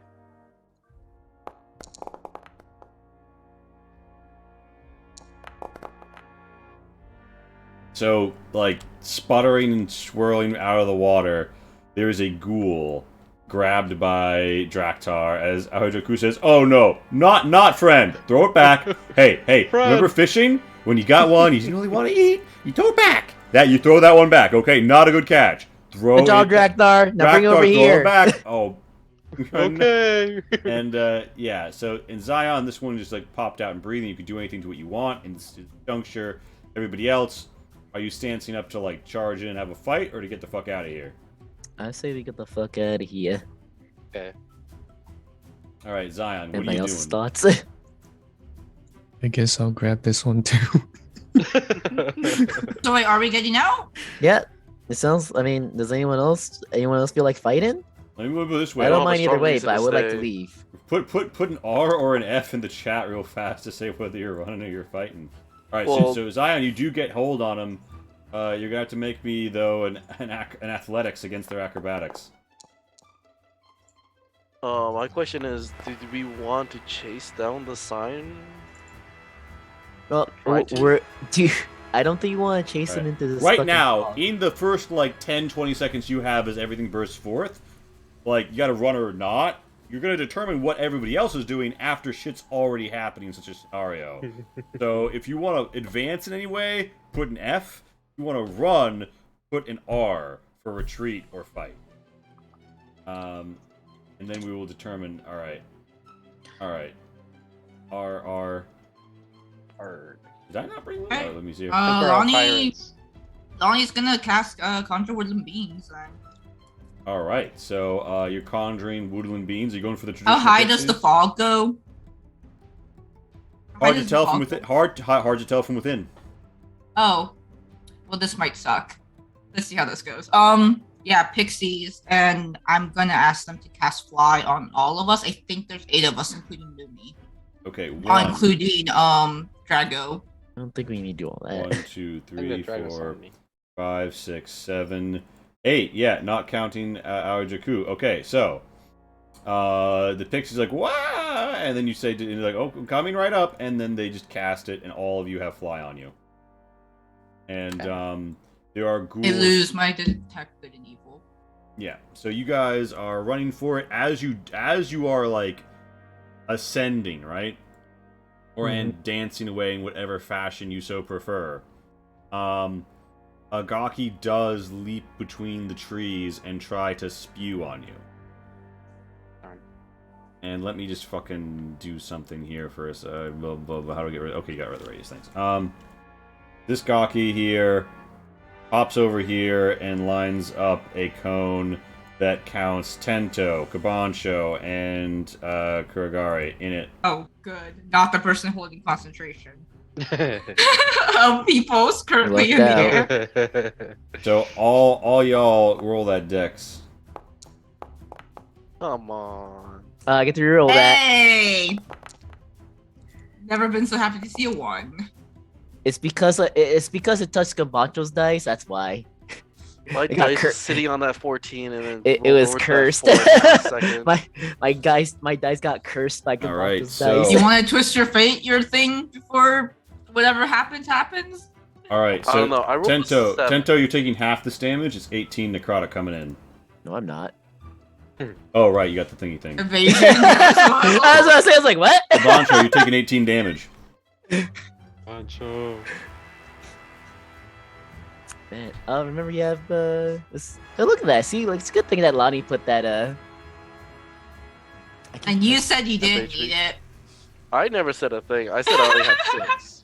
So, like, sputtering and swirling out of the water, there is a ghoul grabbed by Draktar as Aojoku says, "Oh no, not friend! Throw it back! hey, Friend. remember fishing? When you got one you didn't really want to eat, you throw it back! You throw that one back, okay? Not a good catch. Throw Good job, it Draktar. Now bring it Draktar, over throw here. it back! Oh. Okay. And yeah, so in Zion, this one just like popped out and breathing. You can do anything to what you want in this juncture. Everybody else, are you stancing up to like charge in and have a fight, or to get the fuck out of here? I say we get the fuck out of here. Okay. All right, Zion, what are Everybody you else's doing? thoughts? I guess I'll grab this one too. So wait, are we getting out? Yeah. It sounds. I mean, does anyone else feel like fighting? Let me move it this way. I don't don't have a mind either strong way, reason but I to would like to stay. leave. Put an R or an F in the chat real fast to say whether you're running or you're fighting. All right, Well- so Zion, you do get hold on him. You're gonna have to make me though an athletics against their acrobatics. My question is, did we want to chase down the sign? Well, Try to. we're. Dude, I don't think you want to chase him Right. into this. Right fucking now, fog. in the first like 10-20 seconds you have as everything bursts forth, like you got to run or not. You're gonna determine what everybody else is doing after shit's already happening in such a scenario. So if you want to advance in any way, put an F. If you want to run, put an R for retreat or fight. And then we will determine. All right. R. Did I not bring? Hey. Oh, let me see. We're all Lonnie. pirates. Lonnie's gonna cast Conjure Woodland Beings then. All right. So you're conjuring woodland beans. Are you going for the How traditional? high does the pixies? fog go? How high Hard to does the tell from fog within. go? Hard to tell from within. Oh, well, this might suck. Let's see how this goes. Yeah, pixies, and I'm gonna ask them to cast fly on all of us. I think there's 8 of us, including Lumi, Okay. One, including Drago. I don't think we need to do all that. 1, 2, I think the 3, dragon's 4, on me. 5, 6, 7, 8. Yeah, not counting our Jakku. Okay, so the pixie's like, "Wah!" And then you say, and you're like, "Oh, I'm coming right up," and then they just cast it, and all of you have fly on you. And Okay. there are ghouls. I lose my detect good and evil. Yeah. So you guys are running for it as you are like ascending, right? Or and dancing away in whatever fashion you so prefer. Agaki does leap between the trees and try to spew on you. Darn. And let me just fucking do something here first. How do I get rid? Okay, you got rid of the radius. Thanks. This Gaki here hops over here and lines up a cone that counts Tento, Kabancho, and Kurogari in it. Oh, good. Not the person holding concentration. Of people's currently in Lucked the out. air. So all y'all roll that dex. Come on. I get to reroll that. Hey! Never been so happy to see a 1. It's because it touched Gabancho's dice. That's why. My It got dice cur- is sitting on that 14 and then It rolled was over to that cursed. 4 last second. my dice got cursed by All right, Gabanto's so- dice. You want to twist your fate, your thing, before whatever happens happens? All right, I so don't know. I rolled a Tento, 7. Tento, you're taking half this damage. It's 18 necrotic coming in. No, I'm not. Oh right, you got the thingy thing. Evasion. I was gonna say, I was like, what? Bancho, you're taking 18 damage. Pancho. Man, remember you have this. Oh, look at that. See, like it's a good thing that Lonnie put that I can- And you said you didn't Evasion. need it. I never said a thing. I said I only had 6.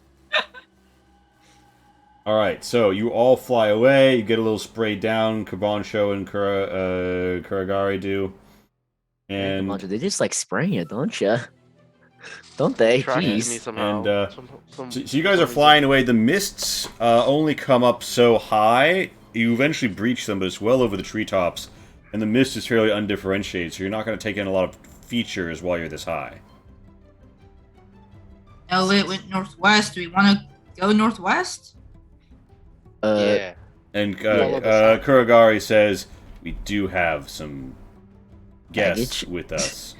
All right, so you all fly away. You get a little sprayed down. Kabancho and Kuragari do, and Gabanto, they just like spraying it, don't ya? Don't they? Attracted me Jeez. somehow. And, Some so you guys are flying away. The mists only come up so high. You eventually breach them, but it's well over the treetops, and the mist is fairly undifferentiated. So you're not going to take in a lot of features while you're this high. No, it went northwest. Do we want to go northwest? Yeah. And Follow the sun. Kuragari says, "We do have some guests Baggage. with us.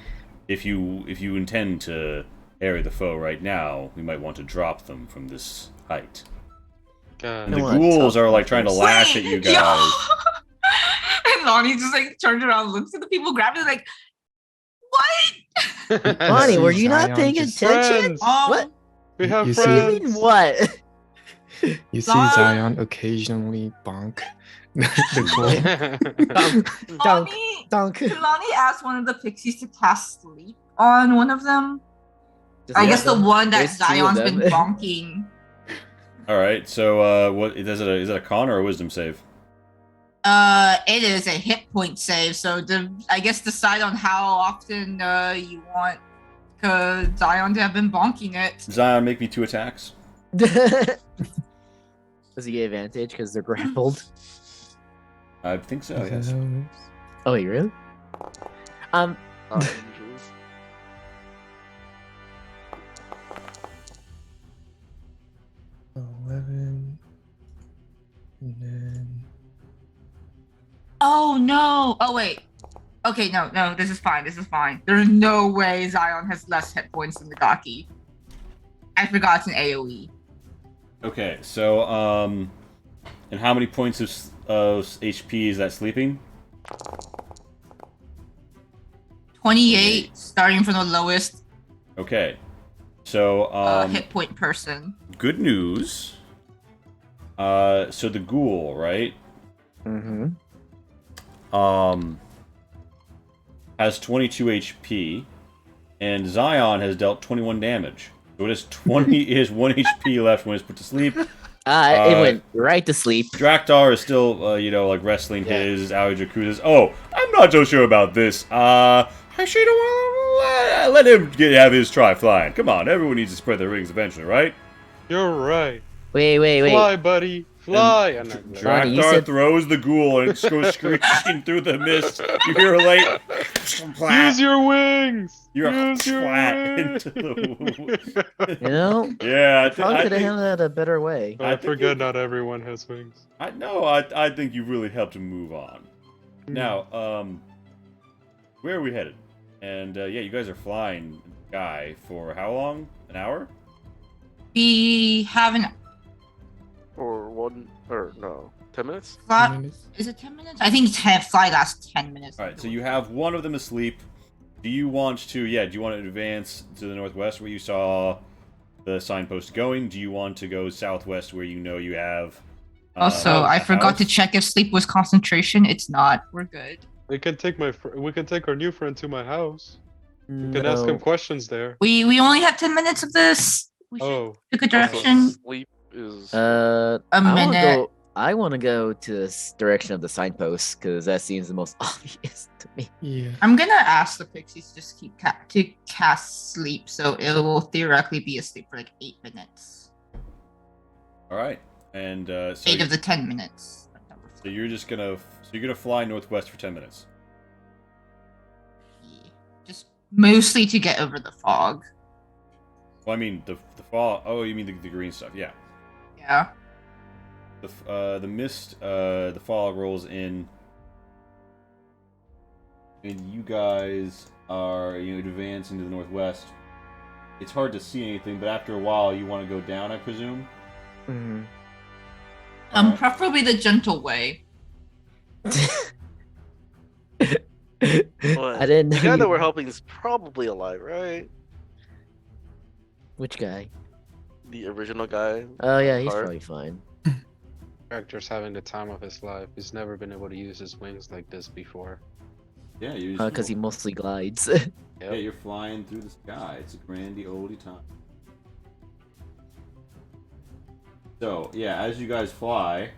If you intend to harry the foe right now, we might want to drop them from this height." God. And No the one ghouls tells are me like trying to this. lash at you guys. And Lonnie just like turns around, looks at the people, grabs it, like, what? Lonnie, were you not Zion paying just- attention? Friends. What? We have You see- What do you friends. mean what? You see Zion- Zion occasionally bonk the goal. Dunk, Lonnie, dunk. could Lonnie asked one of the pixies to cast sleep on one of them. Just I let guess the them- one that there's two of Zion's been them. bonking. All right, so what is it? Is it a con or a wisdom save? It is a hit point save, so I guess decide on how often you want Zion to have been bonking it. Zion, make me 2 attacks. Does he get advantage because they're grappled? I think so. Yes. Oh, wait, really? Not usually. $11. And then Oh no! Oh wait. Okay, no, this is fine. This is fine. There's no way Zion has less hit points than the Gaki. I forgot it's an AoE. Okay, so and how many points of HP is that sleeping? 28, starting from the lowest Okay, so hit point person. good news. So the ghoul, right? Mm-hmm. Has 22 HP, and Zion has dealt 21 damage. So it has 20. It has 1 HP left when it's put to sleep. It Uh, went right to sleep. Draktar is still, like wrestling Yeah. his. Aoi Jakuza's. Oh, I'm not so sure about this. I sure don't want to let him have his try flying. Come on, everyone needs to spread their wings eventually, right? You're right. Wait. Fly, buddy. Fly. And Lonnie, you Draktar said- throws the ghoul and it goes screeching through the mist. You hear a light. Use your wings. You're Use your flat wings. into the. You know, Yeah, probably I could have think, handled that a better way. I I think forget you- not everyone has wings. I think you really helped him move on. Hmm. Now, where are we headed? And yeah, you guys are flying in the sky for how long? An hour? We have an Or 10 minutes? flight. Is it 10 minutes? I think flight lasts 10 minutes. All right, so you have one of them asleep. Do you want to? Yeah, do you want to advance to the northwest where you saw the signpost going? Do you want to go southwest where you know you have? Also, I a forgot to house? check if sleep was concentration. It's not. We're good. We can take we can take our new friend to my house. We can ask No. him questions there. We only have 10 minutes of this. We should Oh, pick a Also, direction. sleep is. A I minute. want to go to this direction of the signpost because that seems the most obvious to me. Yeah. I'm gonna ask the pixies to just keep to cast sleep, so it will theoretically be asleep for like 8 minutes. All right, and so 8 of the 10 minutes. so you're just gonna fly northwest for 10 minutes. Yeah. Just mostly to get over the fog. Well, I mean the fall. Oh, you mean the green stuff? Yeah. Yeah. the mist, the fog rolls in, and you guys are advancing to the northwest. It's hard to see anything, but after a while, you want to go down, I presume. Mhm. Preferably the gentle way. What? I didn't know The guy that you- we're helping is probably alive, right? Which guy? The original guy. Oh yeah, he's Cart. probably fine. Dractor's having the time of his life. He's never been able to use his wings like this before. Yeah, you Because he mostly glides. yeah, you're flying through the sky. It's a grandy oldie time. So yeah, as you guys fly,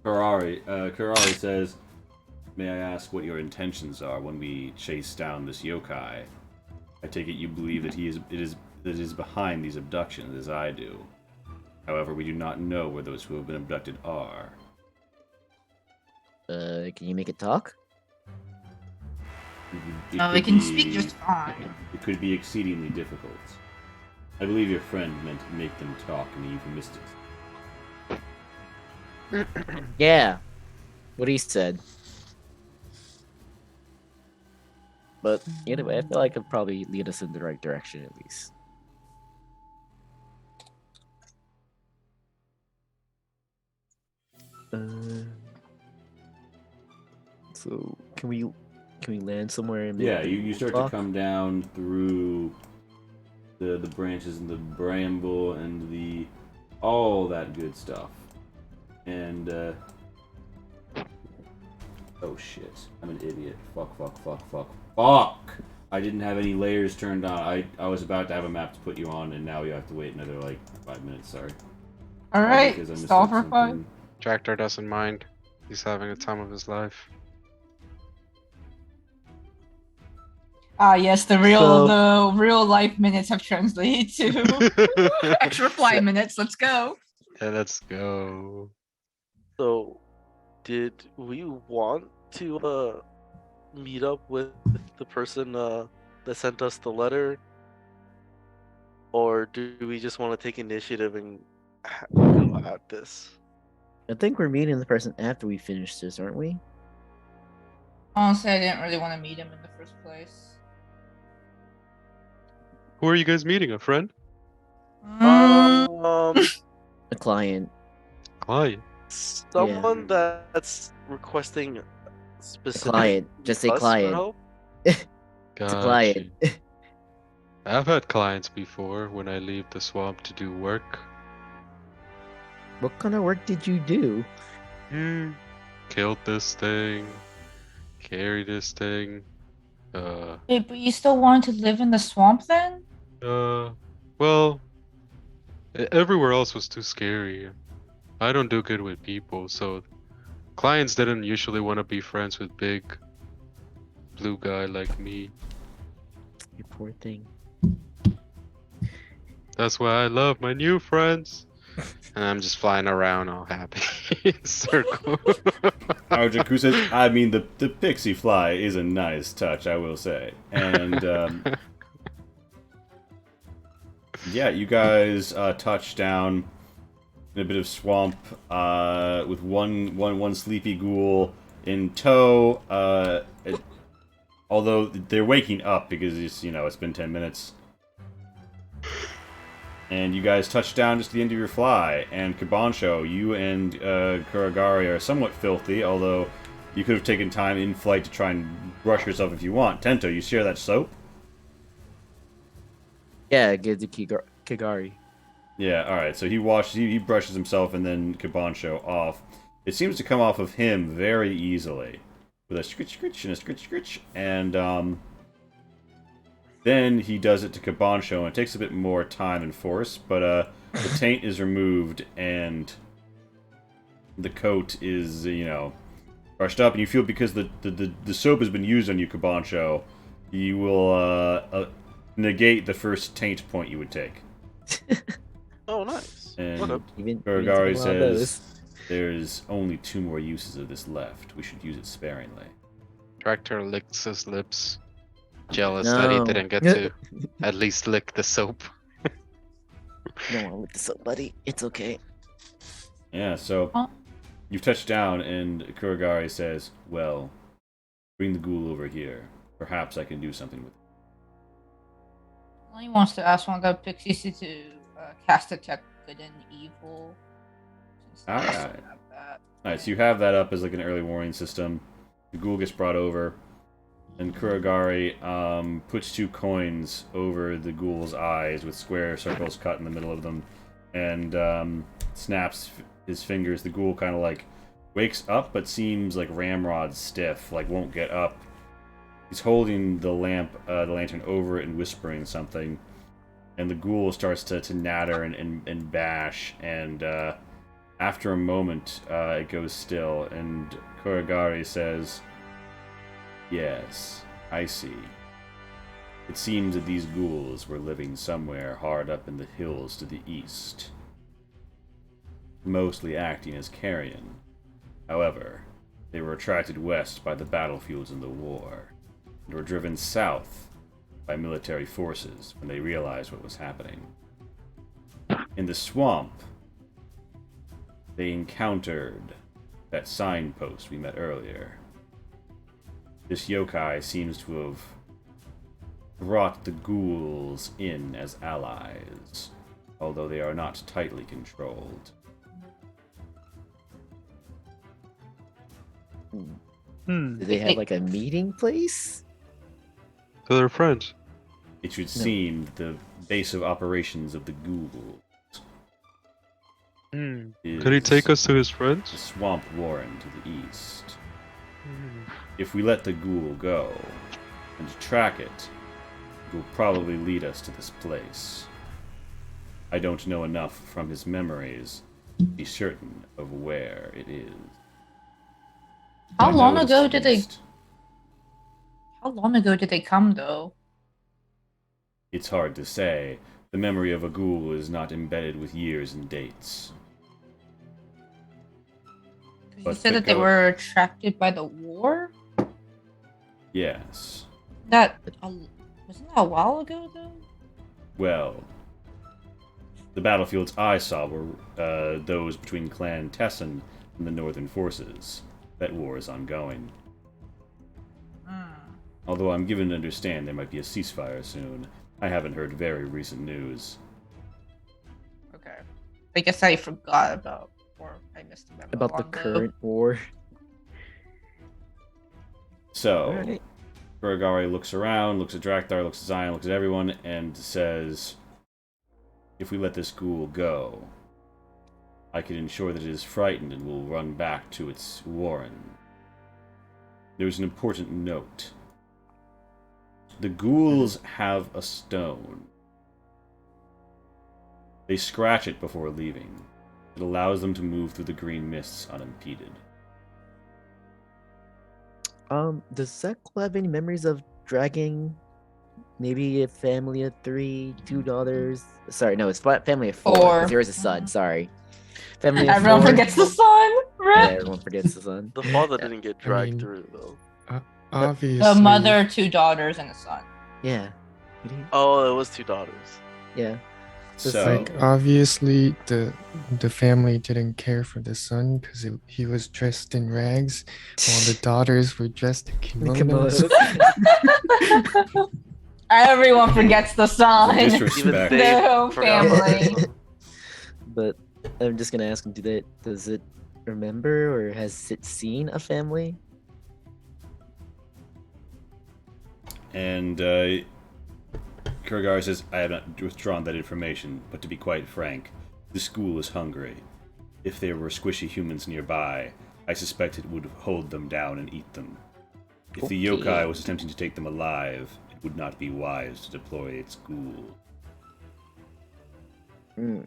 Karari says, "May I ask what your intentions are when we chase down this yokai? I take it you believe that it is behind these abductions, as I do. However, we do not know where those who have been abducted are." Can you make it talk? It No, could we can be- speak just fine. It could be exceedingly difficult. I believe your friend meant to make them talk in euphemistic. Yeah. What he said. But anyway, I feel like it'll probably lead us in the right direction at least. So can we land somewhere and Yeah, maybe you start talk? to come down through the branches and the bramble and the all that good stuff. And oh shit, I'm an idiot. Fuck! I didn't have any layers turned on. I was about to have a map to put you on, and now you have to wait another like 5 minutes. Sorry. All right, Because I missed stall for something. 5. Dractor doesn't mind. He's having the time of his life. Ah, yes, the real life minutes have translated to extra flight minutes. Let's go. Yeah, let's go. So, did we want to meet up with the person that sent us the letter, or do we just want to take initiative and go at this? I think we're meeting the person after we finish this, aren't we? Honestly, I didn't really want to meet him in the first place. Who are you guys meeting? A friend? Um, A client. Client. someone that's requesting A specific client. Just say us for client. help? It's a Gotcha. client. I've had clients before when I leave the swamp to do work. What kind of work did you do? Killed this thing. Carry this thing. Wait, but you still wanted to live in the swamp then? Well, everywhere else was too scary. I don't do good with people, so clients didn't usually want to be friends with big blue guy like me. You poor thing. That's why I love my new friends. And I'm just flying around all happy in circle. Arjaku says, I mean, the pixie fly is a nice touch, I will say. And, yeah, you guys touch down in a bit of swamp with one sleepy ghoul in tow. Although they're waking up because it's been 10 minutes. And you guys touch down just at the end of your fly. And Kabansho, you and Kuragari are somewhat filthy, although you could have taken time in flight to try and brush yourself if you want. Tento, you share that soap? Yeah, give the Kigari. Yeah, alright, so he brushes himself and then Kabansho off. It seems to come off of him very easily. With a scritch scritch and a scritch scritch. And then he does it to Kabansho, and it takes a bit more time and force, but the taint is removed and the coat is, brushed up, and you feel because the soap has been used on you, Kabansho, you will negate the first taint point you would take. Oh, nice. And Okay. Even Kuragari one of those. says, there's only 2 more uses of this left. We should use it sparingly. Tractor licks his lips. Jealous that he No. didn't get to at least lick the soap. You don't want to look this up, buddy. It's okay. Yeah, so Huh? you've touched down, and Kuragari says, "Well, bring the ghoul over here. Perhaps I can do something with it." Well, he wants to ask one of the pixies to cast detect good and evil. Since they also Alright. have that. Alright, so you have that up as like an early warning system. The ghoul gets brought over, and Kuragari puts 2 coins over the ghoul's eyes with square circles cut in the middle of them, and snaps his fingers. The ghoul kind of like wakes up, but seems like ramrod stiff, like won't get up. He's holding the lantern over it and whispering something, and the ghoul starts to natter and bash, and after a moment, it goes still, and Kuragari says, "Yes, I see. It seems that these ghouls were living somewhere hard up in the hills to the east, mostly acting as carrion. However, they were attracted west by the battlefields in the war, and were driven south by military forces when they realized what was happening. In the swamp, they encountered that signpost we met earlier. This yokai seems to have brought the ghouls in as allies, although they are not tightly controlled. Do they have like a meeting place? So they're friends. It should seem the base of operations of the ghouls is Could he take us to his the friends? Swamp Warren to the east. If we let the ghoul go and track it, it will probably lead us to this place. I don't know enough from his memories to be certain of where it is. How I know long it is ago to did the they? east. How long ago did they come though? It's hard to say. The memory of a ghoul is not embedded with years and dates. 'Cause you But said the that they goat- were attracted by the war. Yes. Wasn't that a while ago though? Well, the battlefields I saw were those between Clan Tessin and the Northern Forces. That war is ongoing. Although I'm given to understand there might be a ceasefire soon. I haven't heard very recent news. Okay. I guess I forgot about, or I missed the memo About the on current war? So, Alright. Kuragari looks around, looks at Drakthar, looks at Zion, looks at everyone, and says, "If we let this ghoul go, I can ensure that it is frightened and will run back to its warren. There's an important note. The ghouls have a stone. They scratch it before leaving. It allows them to move through the green mists unimpeded. Does Zeklo have any memories of dragging maybe a family of 3, 2 daughters? Sorry, no, it's family of 4. 4. 'Cause there is a son, sorry. Family of Everyone 4. forgets the sun. Yeah, Rip. everyone forgets the son. The father didn't get dragged mean- through though. Obviously, The mother, 2 daughters, and a son. Yeah. What do you- Oh, it was 2 daughters. Yeah. Just So, like obviously the family didn't care for the son because he was dressed in rags, while the daughters were dressed in kimonos. Everyone forgets the sun. Even disrespect. they Their own forgot about family. the son. But I'm just gonna ask him, does it remember or has it seen a family? And Kuragari says, "I have not withdrawn that information, but to be quite frank, the school is hungry. If there were squishy humans nearby, I suspect it would hold them down and eat them. If the Okay. yokai was attempting to take them alive, it would not be wise to deploy its ghoul. Hmm.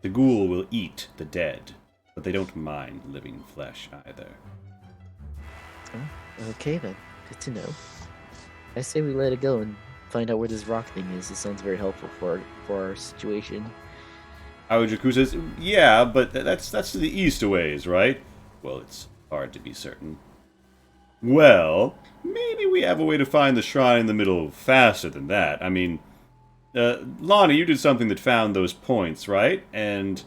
The ghoul will eat the dead, but they don't mind living flesh either." Okay then. Good to know. I say we let it go and find out where this rock thing is. It sounds very helpful for our situation. Aojaku says, "Yeah, but that's to the east a ways, right?" "Well, it's hard to be certain." "Well, maybe we have a way to find the shrine in the middle faster than that. I mean, Lonnie, you did something that found those points, right? And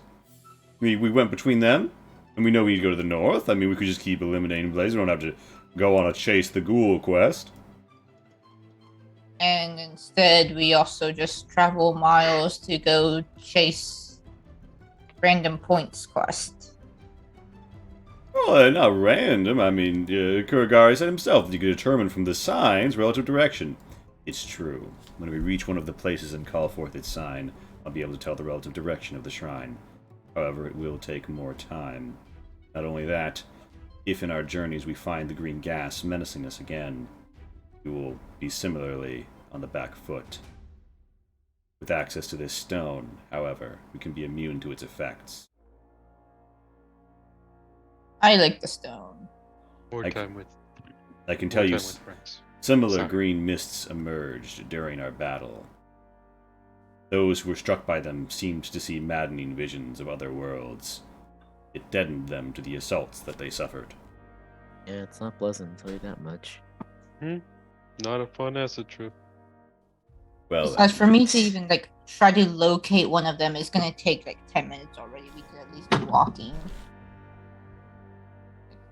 we went between them, and we know we need to go to the north. I mean, we could just keep eliminating Blaze. We don't have to go on a chase the ghoul quest. And instead, we also just travel miles to go chase random points quest. Well, not random. I mean, Kuragari said himself that you could determine from the signs relative direction. It's true. When we reach one of the places and call forth its sign, I'll be able to tell the relative direction of the shrine. However, it will take more time. Not only that, if in our journeys we find the green gas menacing us again, we will be similarly on the back foot. With access to this stone, however, we can be immune to its effects. I like the stone. More I time with. I can more tell you time with friends. similar Sorry. green mists emerged during our battle. Those who were struck by them seemed to see maddening visions of other worlds. It deadened them to the assaults that they suffered. Yeah, it's not pleasant, I'll tell you that much. Not a fun acid trip. Well, As for me to even like try to locate one of them is gonna take like 10 minutes already. We could at least be walking.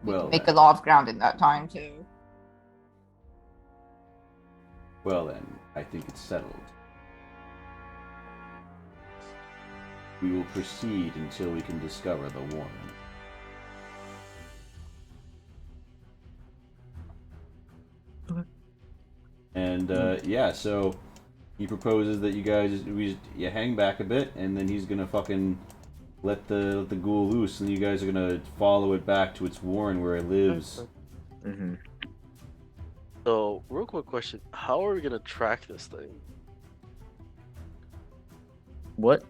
We Well, can make a then. lot of ground in that time too. well then, I think it's settled. We will proceed until we can discover the warning. Okay. And yeah, so he proposes that you guys you hang back a bit, and then he's gonna fucking let the ghoul loose, and you guys are gonna follow it back to its warren where it lives. Mm-hmm. So, real quick question: how are we gonna track this thing? What?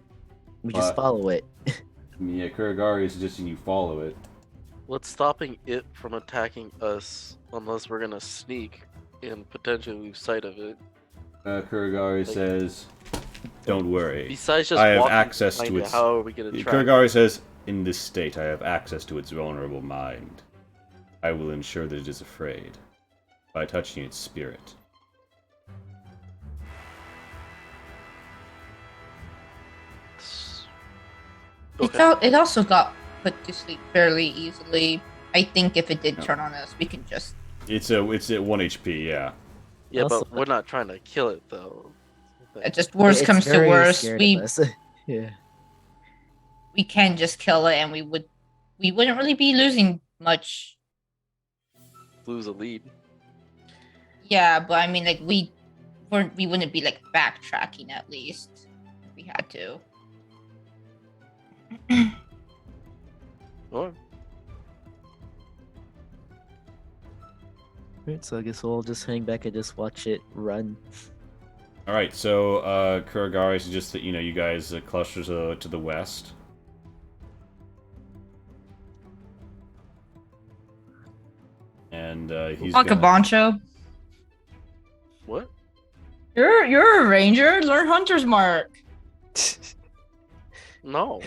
We just What? follow it. I mean, yeah, Kuragari is suggesting you follow it. What's stopping it from attacking us unless we're gonna sneak and potentially lose sight of it? Kuragari Like- says, "Don't worry. Besides just I have walking access behind to it, its." how are we gonna track? Kuragari says, "In this state, I have access to its vulnerable mind. I will ensure that it is afraid by touching its spirit." Okay. It also got put to sleep fairly easily. I think if it did turn on us, we can just It's at 1 HP. Yeah. Yeah, Also- but we're not trying to kill it though. just worst It's comes to very worst, scared we of us. Yeah. can just kill it, and we wouldn't really be losing much. Lose a lead. Yeah, but I mean, like we wouldn't be like backtracking at least if we had to. Or Right, so I guess we'll just hang back and just watch it run. All right. So Kuragari suggests that you guys cluster to the west. And he's Like a gonna... boncho. what? You're a ranger. Learn hunter's mark. No,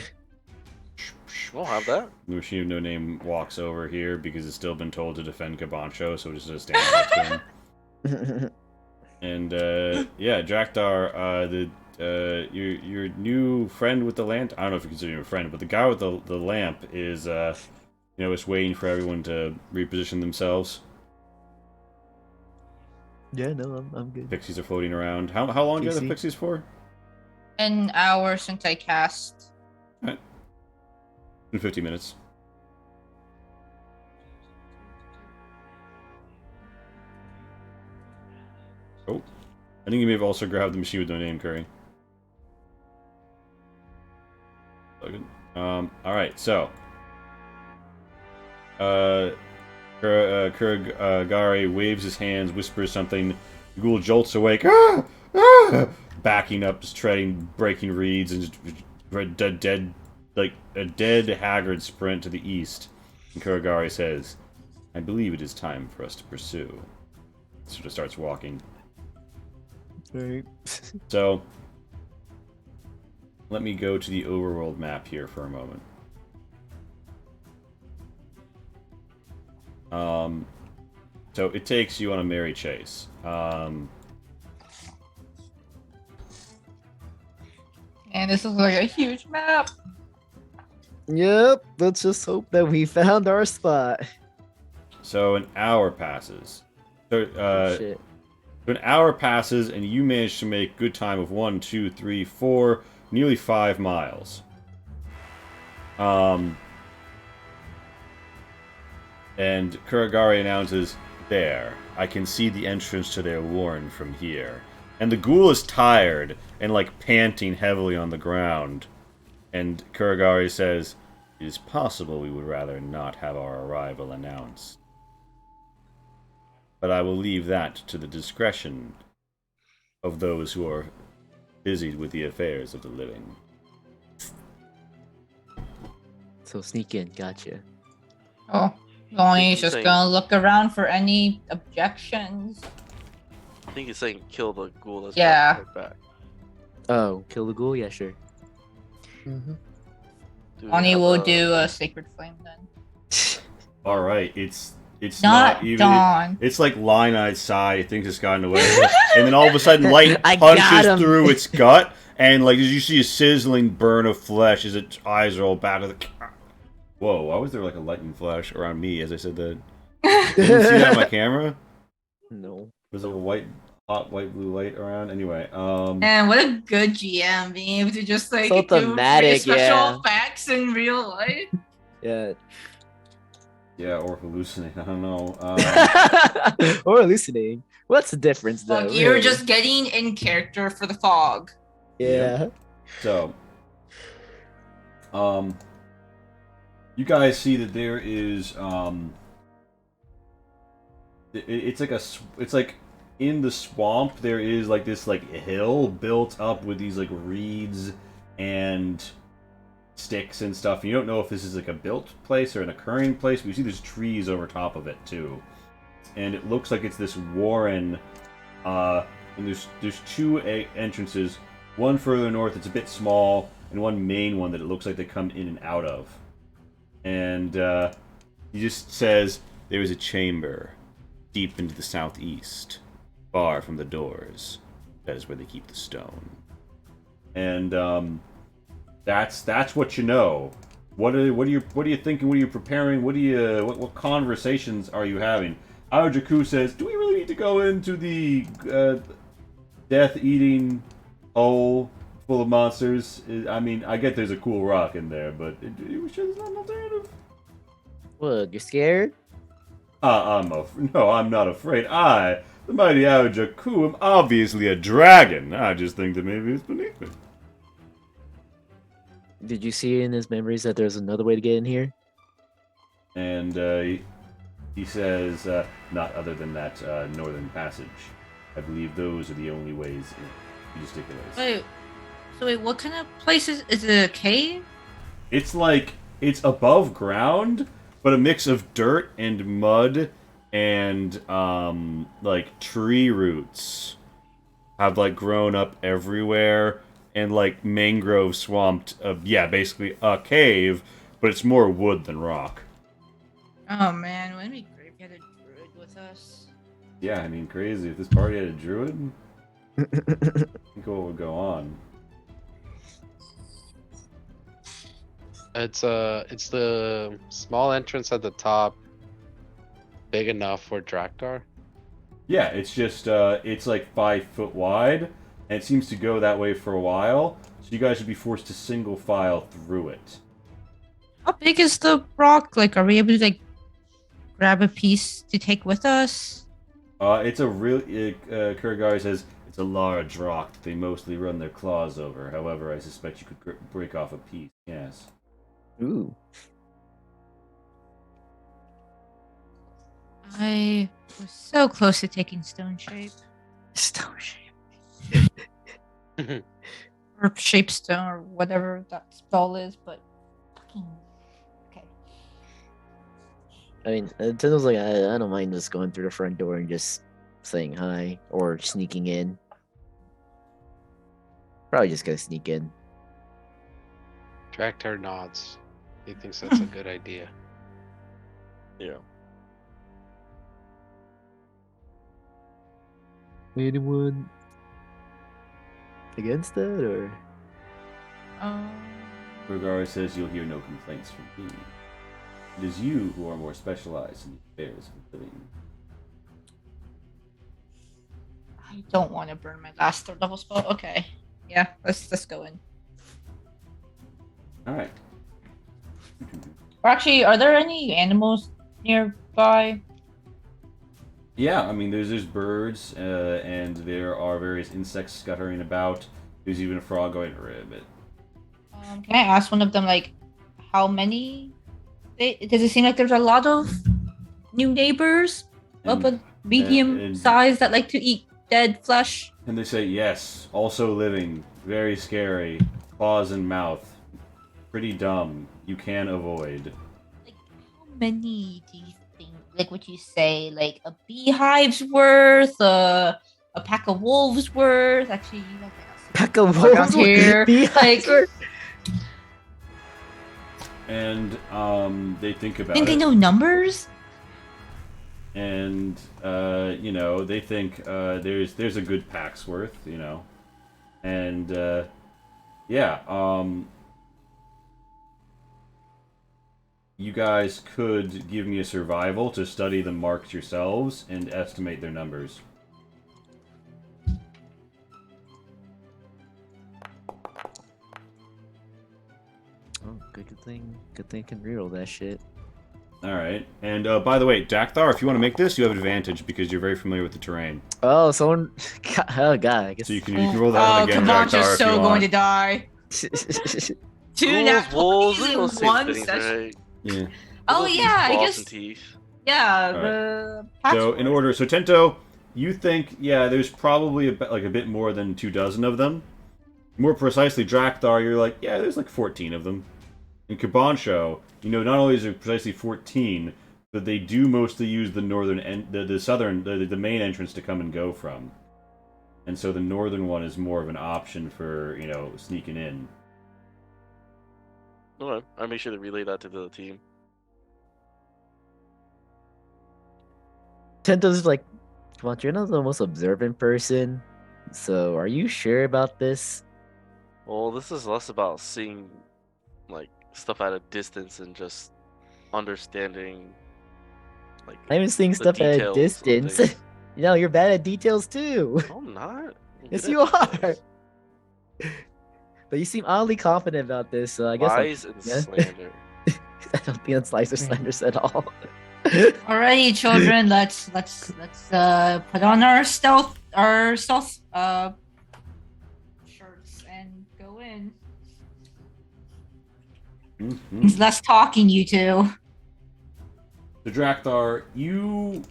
we don't have that. Machine No Name walks over here because it's still been told to defend Kabancho, so just stand next to him. And yeah, Draktar, your new friend with the lamp. I don't know if you consider him a friend, but the guy with the lamp is is waiting for everyone to reposition themselves. Yeah, no, I'm good. Pixies are floating around. How long do you have the PC? pixies for? An hour since I cast. In 50 minutes. Oh, I think you may have also grabbed the machine with no name, Curry. Logan. All right, so Kuragari waves his hands, whispers something. The ghoul jolts awake, backing up, just treading, breaking reeds, and just dead, like a dead, haggard sprint to the east. And Kuragari says, "I believe it is time for us to pursue." Sort of starts walking. Right. So, let me go to the overworld map here for a moment. So it takes you on a merry chase. Man, this is like a huge map. Yep. Let's just hope that we found our spot. So an hour passes. So, Shit. so an hour passes, and you manage to make good time of 1, 2, 3, 4, nearly 5 miles. And Kuragari announces, "There, I can see the entrance to their warren from here." And the ghoul is tired and like panting heavily on the ground. And Kuragari says, "It is possible we would rather not have our arrival announced. But I will leave that to the discretion of those who are busied with the affairs of the living." So sneak in. Gotcha. Oh, Lonnie's he's just saying- gonna look around for any objections. I think he's saying kill the ghoul that's Yeah. right back. Oh, kill the ghoul? Yeah, sure. Hmm. Do we Lonnie have will do a sacred flame then. All right, it's Not not even. Dawn. It's like line-eyed Sai. It thinks it's gotten away, and then all of a sudden, light I got punches him. through its gut, and like you see a sizzling burn of flesh as its eyes roll back to the. Whoa! Why was there like a lightning flash around me as I said that? Didn't you see that on my camera? No. Was there a hot white blue light around? Anyway, And what a good GM being able to just like So do thematic, special yeah. effects in real life. Yeah. yeah, or hallucinate. I don't know. Or hallucinating. What's the difference, though? Like you're really? just getting in character for the fog. Yeah. So, you guys see that there is it's like in the swamp there is like this like hill built up with these like reeds and sticks and stuff. You don't know if this is like a built place or an occurring place, but you see there's trees over top of it too, and it looks like it's this warren. And there's two entrances. One further north, it's a bit small, and one main one that it looks like they come in and out of. And he just says there is a chamber deep into the southeast, far from the doors. That is where they keep the stone. And that's what you know. What are you thinking? What are you preparing? What conversations are you having? Aojaku says, "Do we really need to go into the death-eating hole full of monsters? I mean, I get there's a cool rock in there, but are you sure there's not an alternative?" What, you're scared? No, I'm not afraid. The mighty Aojaku, am obviously a dragon. I just think that maybe it's beneath me. Did you see in his memories that there's another way to get in here? And he says, not other than that northern passage. I believe those are the only ways in. Wait, what kind of place is it? A cave? It's like it's above ground, but a mix of dirt and mud and like tree roots have like grown up everywhere, and like mangrove swamped. Basically a cave, but it's more wood than rock. Oh man, wouldn't it be great if you had a druid with us? Yeah, I mean, crazy. If this party had a druid, think what would go on. It's the small entrance at the top, big enough for Draktar. Yeah, it's just it's like 5 foot wide, and it seems to go that way for a while. So you guys would be forced to single file through it. How big is the rock? Like, are we able to like grab a piece to take with us? It's a real. Kuragari says it's a large rock that they mostly run their claws over. However, I suspect you could break off a piece. Yes. Ooh. I was so close to taking stone shape. Stone shape. Or shape stone or whatever that spell is, but fucking okay. I mean, Nintendo's like, I don't mind just going through the front door and just saying hi or sneaking in. Probably just gonna sneak in. Draktar nods. He thinks that's a good idea. Yeah. Anyone against that, or Regar says you'll hear no complaints from me. It is you who are more specialized in the affairs of the living. I don't want to burn my last third level spell. Okay. Yeah, let's go in. Alright. Or actually, are there any animals nearby? Yeah, I mean, there's birds, and there are various insects scuttering about. There's even a frog going ribbit. Can I ask one of them, like, how many? Does it seem like there's a lot of new neighbors of a medium and- size that like to eat dead flesh? And they say, yes, also living, very scary, claws and mouth, pretty dumb, you can avoid. Like, how many do you think? Like, would you say like a beehive's worth, a pack of wolves worth? Actually, you know, Pack of around wolves here, beehives like- And they think about Think it. they know numbers? And you know, they think there's a good pack's worth, you know. And yeah, you guys could give me a survival to study the marks yourselves and estimate their numbers. Oh, good thing I can reroll that shit. Alright. And by the way, Dakthar, if you want to make this, you have advantage because you're very familiar with the terrain. Oh, someone. Oh god, I guess. So you can roll that one Oh, again, Kavan's Dakthar, just if you so going want. to die. Two Ghouls, natural wolves, twenties they're all in same one things, session. right? Yeah. Oh Wolves use yeah, I claws guess. and teeth. Yeah, Alright. the So in patchwork. order, so Tento, you think, yeah, there's probably a bit more than 24 of them. More precisely, Drakthar, you're like, yeah, there's like 14 of them. In Kabansho, you know, not only is there precisely 14, but they do mostly use the northern and the southern, the main entrance to come and go from. And so the northern one is more of an option for, you know, sneaking in. Okay, I'll make sure to relay that to the team. Tento's like, come on, you're not the most observant person. So, are you sure about this? Well, this is less about seeing like stuff at a distance and just understanding like I'm even seeing the stuff at a details of distance. things. You know, you're bad at details too. No, I'm not. I'm Yes, good you at are. details. But you seem oddly confident about this, so I guess Lies and yeah. slander. I don't think that's lies or slanders at all. Alrighty, children, let's put on our stealth shirts and go in. Mm-hmm. Means less talking, you two. So Drakthar, you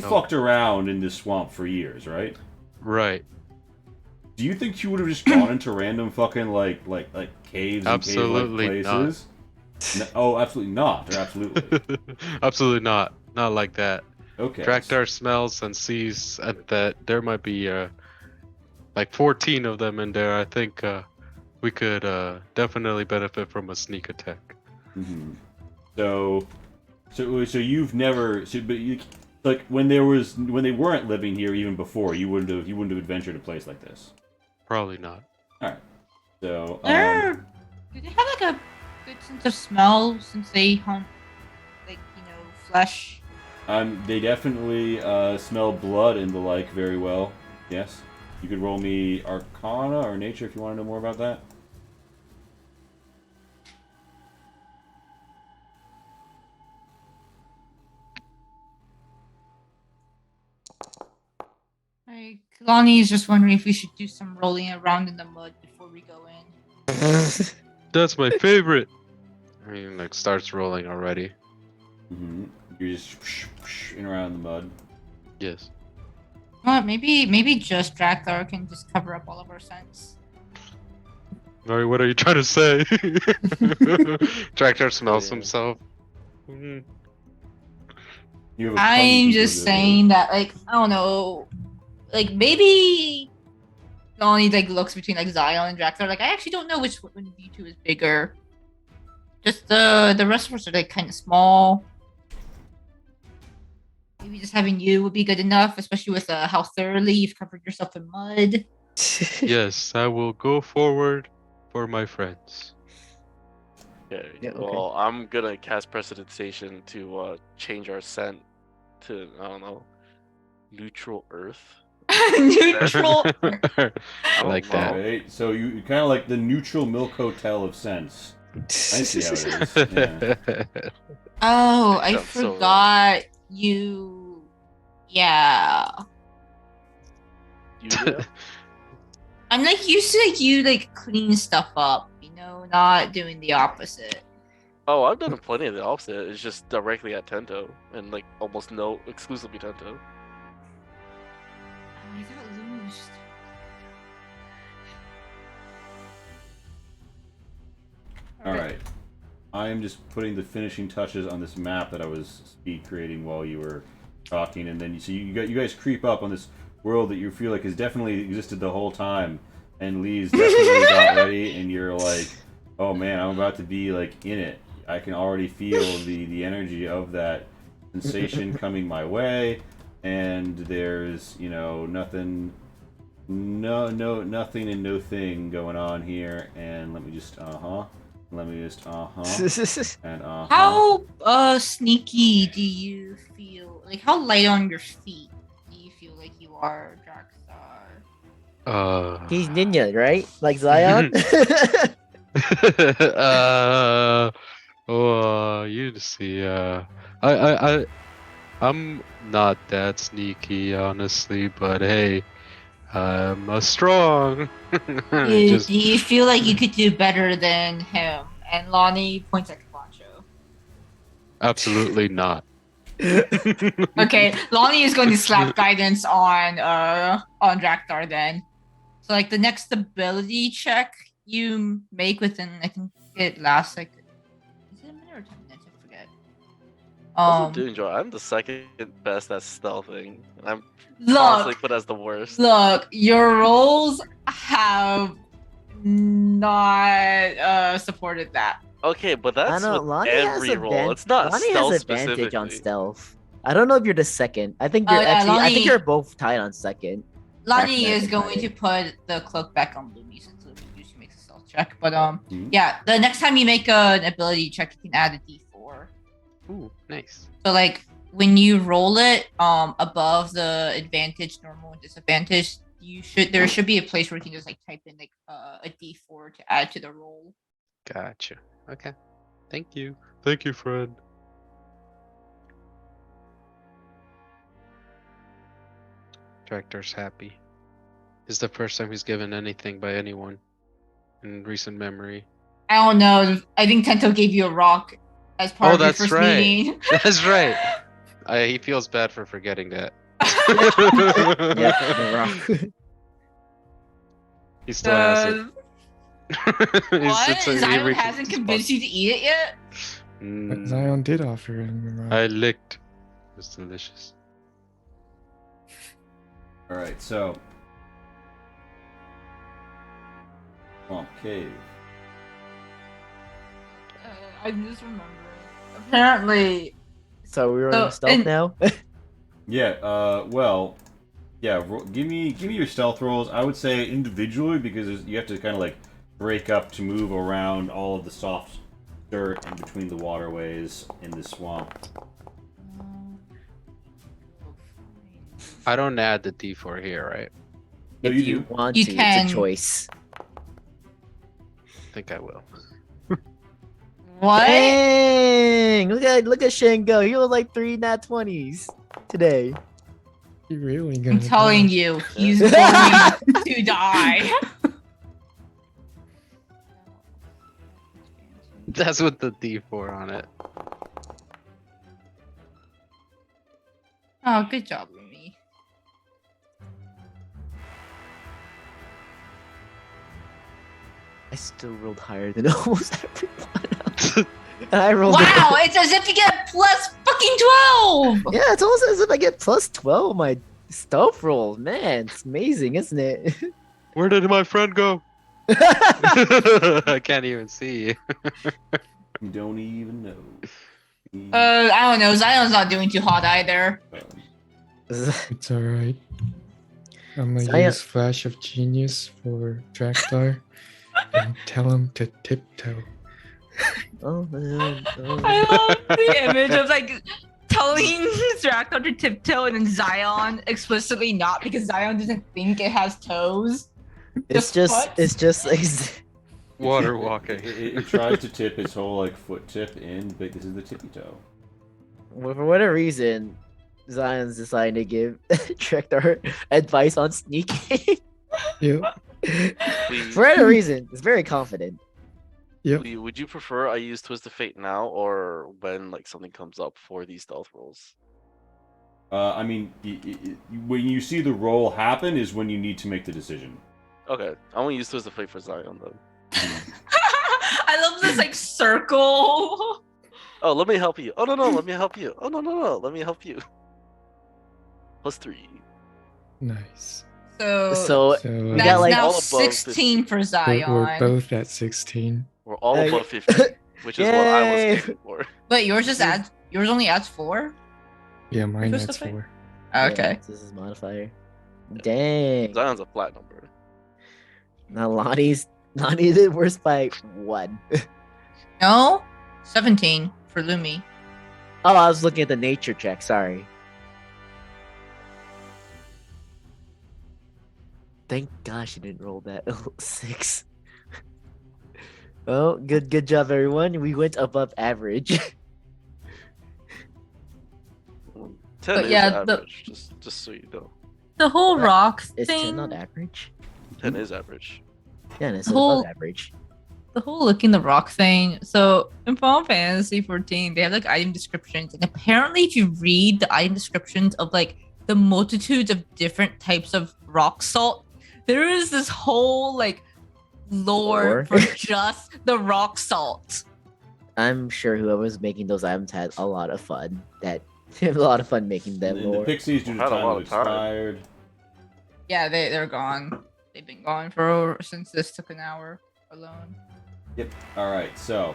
fucked around in this swamp for years, right? Right. Do you think you would have just gone into random fucking like caves and Absolutely cave-like not. places? No, oh, absolutely not. Or absolutely. Absolutely not. Not like that. Okay. Drakthar smells and sees that there might be like 14 of them in there. I think we could definitely benefit from a sneak attack. Mm-hmm. So you've never, but you, like when they weren't living here even before, you wouldn't have adventured a place like this. Probably not. All right. So Do they have like a good sense of smell since they hunt, like, you know, flesh? they definitely smell blood and the like very well. Yes. You could roll me Arcana or Nature if you want to know more about that. Like, Lonnie is just wondering if we should do some rolling around in the mud before we go in. That's my favorite. I mean, like starts rolling already. Mm-hmm. You're just in around the mud. Yes. Well, maybe just Drakthar can just cover up all of our scents. Mary, what are you trying to say? Drakthar smells Yeah. himself. Mhm. You have a I'm pungent just odor. saying that, like, I don't know, like maybe Lonnie like looks between like Zion and Drakthar. Like, I actually don't know which one of you two is bigger. Just the rest of us are like kind of small. Maybe just having you would be good enough, especially with how thoroughly you've covered yourself in mud. Yes, I will go forward for my friends. Okay. Yeah, okay. Well, I'm gonna cast Prestidigitation to change our scent to, I don't know, neutral Earth. Neutral. I don't like know. that. Alright, so you kind of like the neutral milk hotel of sense. I see how it is. Yeah. Oh, I Sounds so wrong. forgot you. Yeah. You there? I'm like used to like you like clean stuff up, you know, not doing the opposite. Oh, I've done plenty of the opposite. It's just directly at Tento and like almost no exclusively Tento. I got loosed. Alright. I am just putting the finishing touches on this map that I was speed creating while you were talking, and then you guys creep up on this world that you feel like has definitely existed the whole time, and Lee's definitely got ready, and you're like, oh man, I'm about to be like in it. I can already feel the energy of that sensation coming my way, and there's nothing and no thing going on here, and let me just and How sneaky do you feel? Like how light on your feet do you feel like you are, Dragstar? He's ninja, right? Like Zion. You see, I'm not that sneaky, honestly, but hey, I'm a strong. Do you feel like you could do better than him? And Lonnie points at Poncho. Absolutely not. Okay, Lonnie is going to slap guidance on Draktar then. So like the next ability check you make within, I think it lasts like, is it a minute or 10 minutes? I forget. I'm doing Joe. I'm the second best at stealthing. I'm Look, constantly put as the worst. look, your rolls have not supported that. Okay, but I that's know with Lonnie every has roll. It's not Lonnie stealth has advantage on specifically. stealth. I don't know if you're the second. I think you're yeah, actually. I think Lonnie- you're both tied on second. Lonnie Back is when I going had to it. put the cloak back on Lumi since Lumi usually makes a stealth check. But Mhm. yeah, the next time you make an ability check, you can add a D4. Ooh, nice. So like when you roll it, above the advantage, normal, and disadvantage, there should be a place where you can just like type in like a D4 to add to the roll. Gotcha. Okay. Thank you. Thank you, friend. Director's happy. It's the first time he's given anything by anyone in recent memory. I don't know. I think Tento gave you a rock as part of your that's first right. meeting. That's right. He feels bad for forgetting that. Yeah, the rock. He still has it. What? He Zion reaches hasn't the convinced you to eat it yet? spot. But Mm, Zion did offer him a rock. I licked. It was delicious. Alright, so Swamp Cave. I just remember. Apparently, So we're So, on stealth and- now. Yeah, well, yeah, give me your stealth rolls. I would say individually because you have to kind of like break up to move around all of the soft dirt in between the waterways in the swamp. I don't add the D4 here, right? No, If you you do. want You to, can. it's a choice. I think I will. what? Dang! Look at Shen go. He was like 3 nat 20s today. He really gonna I'm telling die. you, he's going to die. That's with the D4 on it. Oh, good job, Rumi. I still rolled higher than almost everyone else. And I rolled. Wow, it's as if you get plus fucking 12. Yeah, it's almost as if I get plus 12 on my stealth roll. Man, it's amazing, isn't it? Where did my friend go? I can't even see. You don't even know. I don't know. Zion's not doing too hot either. It's alright. I'm gonna Zion- use Flash of Genius for Draktar. and tell him to tiptoe. Oh, no, no. I love the image of like telling Draktar to tiptoe and then Zion explicitly not because Zion doesn't think it has toes. It's Just just, what? it's just like. Water walking. It tries to tip its whole like foot tip in, but this is the tippy toe. Well, for whatever reason, Zion's deciding to give Trektar advice on sneaking. Yep. For whatever reason, it's very confident. Yep. Would you prefer I use Twist of Fate now or when like something comes up for these stealth rolls? I mean, when you see the roll happen is when you need to make the decision. Okay, I want to use Twist of Fate for Zion though. I love this like circle. Oh, let me help you. Oh no, let me help you. Oh no, let me help you. +3. Nice. So So So we that's got like now all above 16 for we're Zion. both at 16. We're all Hey. above 50, which is what I Yay. was aiming for. Wait, yours just adds. Yours only adds 4. Yeah, mine Twist that's of Fate? 4. Okay. This is modifier. Dang. Zion's a flat number. Now Lonnie's did worse by 1. No, 17 for Lumi. Oh, I was looking at the nature check. Sorry. Thank gosh you didn't roll that 6. Well, good job, everyone. We went above average. 10 But is yeah, the- average, just so you know. The whole rock Is 10 thing. not average? 10 is average. Yeah, and it's Whole- above average. The whole licking the rock thing. So in Final Fantasy 14, they have like item descriptions, and apparently, if you read the item descriptions of like the multitudes of different types of rock salt, there is this whole like lore Lore? for just the rock salt. I'm sure whoever's making those items had a lot of fun. That a lot of fun making them And the lore. pixies, due to Had a time, lot have of time. expired. Yeah, they're gone. They've been gone for since this took an hour alone. Yep. All right. So,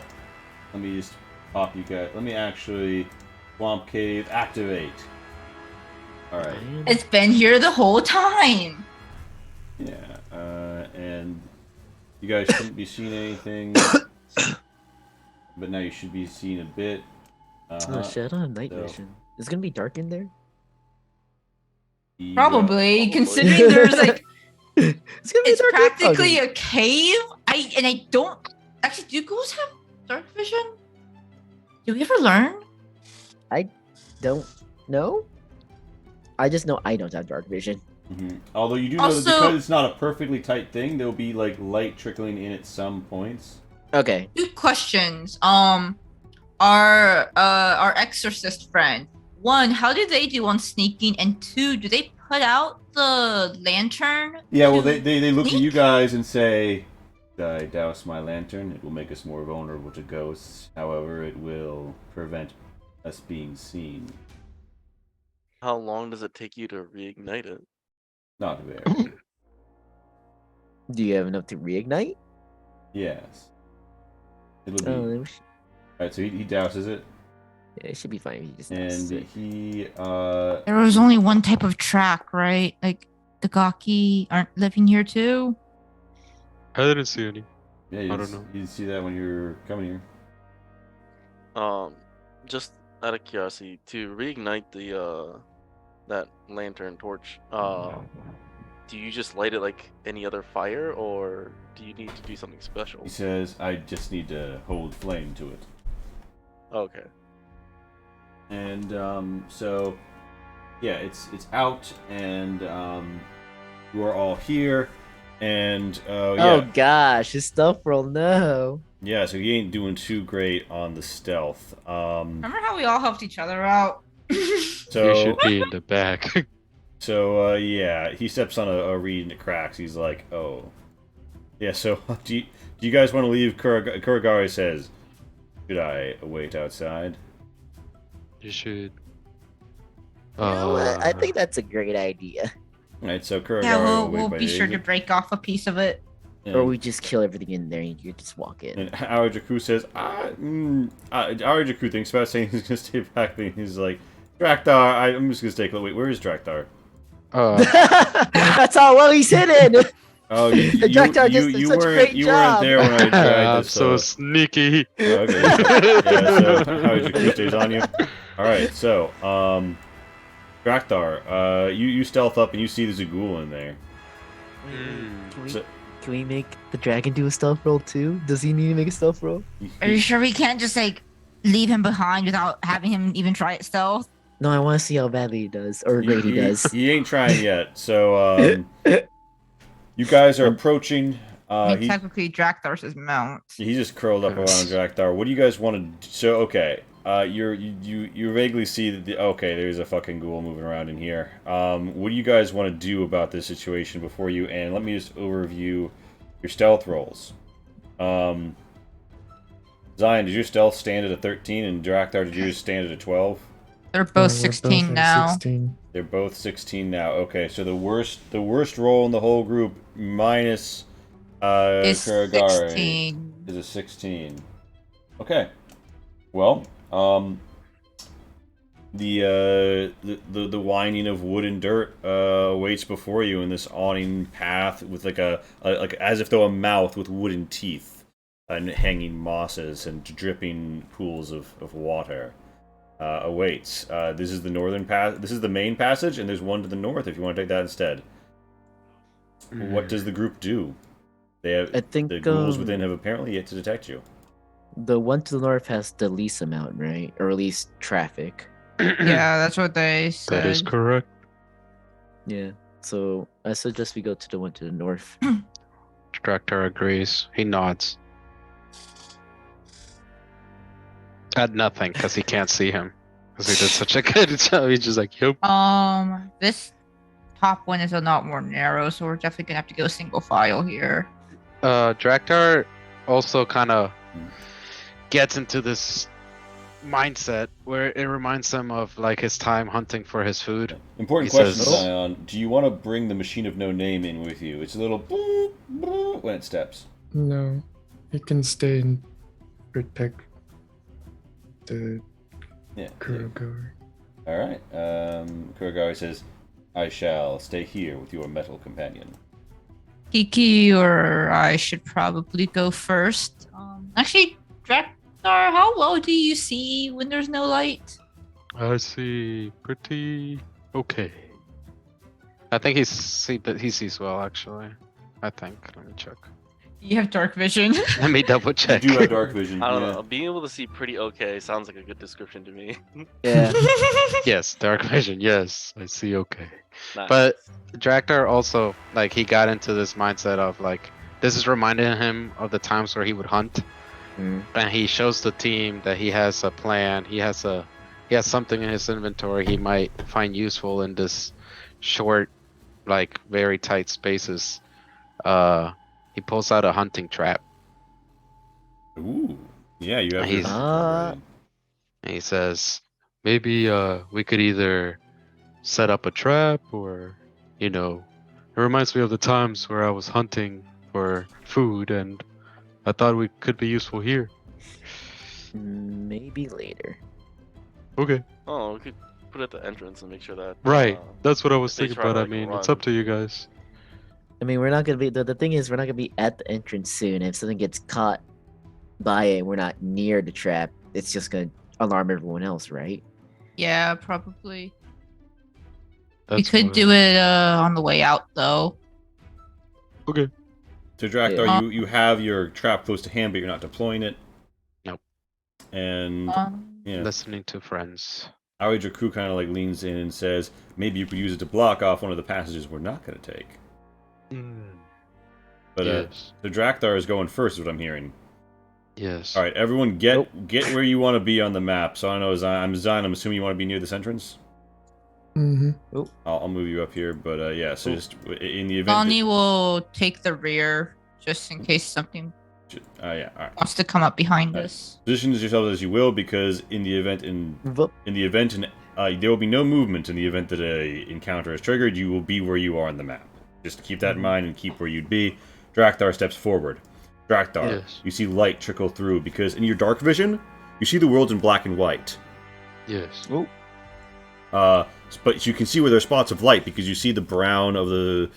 let me just pop you guys. Let me actually Swamp Cave activate. All right. It's been here the whole time. Yeah. And you guys shouldn't be seeing anything, but now you should be seeing a bit. Oh shit, I don't have night So- vision. It's gonna be dark in there. The, Probably, Probably. considering there's like It's gonna be it's dark in practically Puggy. a cave. I don't actually. Do ghouls have dark vision? Do we ever learn? Don't know. I just know I don't have dark vision. Although you do know that Also- because it's not a perfectly tight thing, there'll be like light trickling in at some points. Okay. Two questions. Our exorcist friend. One, how do they do on sneaking? And two, do they put out the lantern? Yeah, well, to they look at sneak? you guys and say, I douse my lantern. It will make us more vulnerable to ghosts. However, it will prevent us being seen. How long does it take you to reignite it? Not very. Do you have enough to reignite? Yes. It'll be. Oh, then we should- Alright, so he douses it. yeah, it should be fine if you just And sit. he, There was only one type of track, right? Like the Gaki aren't living here too. I didn't see any. yeah, I don't know. You see that when you're coming here. Just out of curiosity, to reignite the that lantern torch, do you just light it like any other fire, or do you need to do something special? He says, I just need to hold flame to it. Okay. And so yeah, it's out, and you are all here, and Oh yeah, gosh, his stuff roll no. yeah. So he ain't doing too great on the stealth. Remember how we all helped each other out? You So should be in the back. so yeah, he steps on a reed and it cracks. He's like, oh, yeah. So do you guys want to leave? Kuragari says, should I wait outside? You should. You know what? I think that's a great idea. All right, so Kuragari Yeah, will we'll wait by be sure to Daisy. break off a piece of it. And- Or we just kill everything in there and you just walk in. And Arajaku says, Arajaku thinks about saying he's gonna stay back, but he's like, Draktar, I'm just gonna stay. Wait, where is Draktar? Uh, That's how well he's hidden. Oh, you, Draktar just did such a great you job. weren't there when I tried I'm this. so sneaky. Okay. Yeah, so how did your stays on you? Alright, so, Draktar, you stealth up and you see there's a ghoul in there. Can we, So- can we make the dragon do a stealth roll too? Does he need to make a stealth roll? Are you sure we can't just like leave him behind without having him even try it stealth? No, I want to see how badly he does, or great he does. He ain't trying yet, so, you guys are approaching, I mean, technically, Draktar's his mount. he just curled up around Draktar. What do you guys want to do? So, okay, you vaguely see that okay, there's a fucking ghoul moving around in here. What do you guys want to do about this situation before you end? Let me just overview your stealth rolls. Zion, did your stealth stand at a 13, and Draktar, did yours stand at a 12? They're both We're 16 at now. 16. They're both 16 now. Okay, so the worst roll in the whole group minus Is Kuragari 16. is a 16. Okay. Well, the winding of wood and dirt waits before you in this awning path with like like as if though a mouth with wooden teeth and hanging mosses and dripping pools of water. Awaits. This is the northern pass. This is the main passage, and there's one to the north if you want to take that instead. What does the group do? They have I think the ghouls um, within have apparently yet to detect you. the one to the north has the least amount, right? Or at least traffic. Yeah, that's what they said. That is correct. Yeah. So I suggest we go to the one to the north. Draktar agrees. He nods. At nothing, because he can't see him. Because he did such a good job. He's just like, yep. This top one is a lot more narrow, so we're definitely gonna have to go single file here. Draktar also kind of gets into this mindset where it reminds him of like his time hunting for his food. Important He question, says- Zion. Do you want to bring the machine of no name in with you? It's a little boop, boop when it steps. No, he can stay and protect the Yeah. Kurogari. All right. Kuragari says, "I shall stay here with your metal companion." Kiki or I should probably go first. Actually, Draktar, how well do you see when there's no light? I see pretty okay. I think he sees well actually. I think. Let me check. You have dark vision. Let me double You check. do have dark vision. I don't yeah. know. Being able to see pretty okay sounds like a good description to me. Yeah. Yes, dark vision. Yes, I see okay. Nice. But Draktar also like he got into this mindset of like this is reminding him of the times where he would hunt, Mm. and he shows the team that he has a plan. He has something in his inventory he might find useful in this short, like very tight spaces. He pulls out a hunting trap. Ooh. Yeah, you have. He's- your- And he says, maybe we could either set up a trap or, it reminds me of the times where I was hunting for food and I thought we could be useful here. Maybe later. Okay. Oh, we could put it at the entrance and make sure that. Right. That's what I was if they thinking try to, about. I like, mean, it's run. up to you guys. I mean, we're not gonna be. The thing is, we're not gonna be at the entrance soon. If something gets caught by it, and we're not near the trap. It's just gonna alarm everyone else, right? Yeah, probably. We That's could fine. do it on the way out, though. Okay. So Draktar, Yeah. you have your trap close to hand, but you're not deploying it. Nope. And yeah, Listening to friends. Aoi Draku kind of like leans in and says, "Maybe you could use it to block off one of the passages we're not going to take." But Yes. the Draktar is going first, is what I'm hearing. Yes. All right, everyone, get where you want to be on the map. So I know I'm Zion. I'm assuming you want to be near this entrance. Mm-hmm. I'll move you up here, but yeah. So just in the event. Bonnie will take the rear just in case something Yeah. All right. wants to come up behind Right. us. Position yourselves as you will, because in the event there will be no movement in the event that a encounter is triggered. You will be where you are on the map. Just keep that in mind and keep where you'd be. Draktar steps forward. Draktar, Yes. you see light trickle through because in your dark vision, you see the world in black and white. Yes. But you can see where there are spots of light because you see the brown of the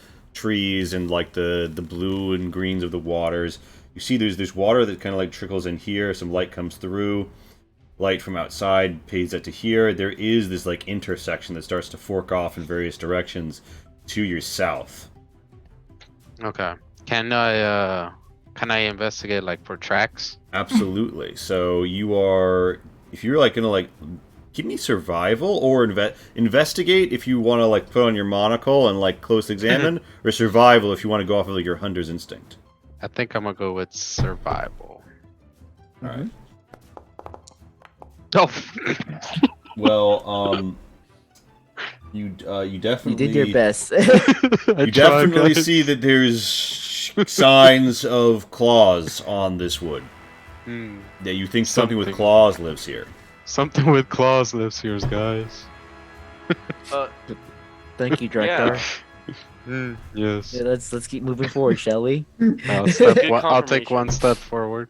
trees and like the blue and greens of the waters. You see there's water that kind of like trickles in here, some light comes through, light from outside pays that to here. There is this like intersection that starts to fork off in various directions to your south. Okay. Can I investigate like for tracks? Absolutely. So you are, if you're like gonna like give me survival or investigate if you want to like put on your monocle and like close examine, or survival if you want to go off of like your hunter's instinct. I think I'm gonna go with survival. All right. Oh. Well, you definitely You did your best. You definitely see that there's signs of claws on this wood. Hmm. Yeah, you think something with Something. claws lives here. Something with claws lives here, guys. Thank you, Director. Yes. Yeah, let's keep moving forward, shall we? I'll Good take one confirmation. step forward.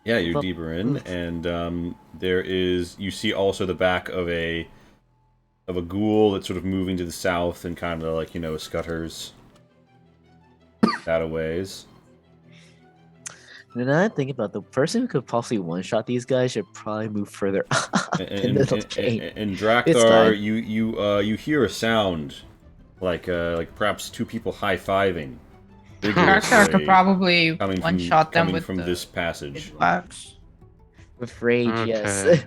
Yeah, you're Well- deeper in, and there is. You see also the back of a ghoul that's sort of moving to the south and kind of like scutters that a ways. And I'm thinking about the person who could possibly one-shot these guys should probably move further up in the little cave. And It's Drakthar, fine. you hear a sound like perhaps two people high-fiving. Drakthar could vigorously probably coming one from, shot them coming with from the this passage. axe. With rage, yes. Okay.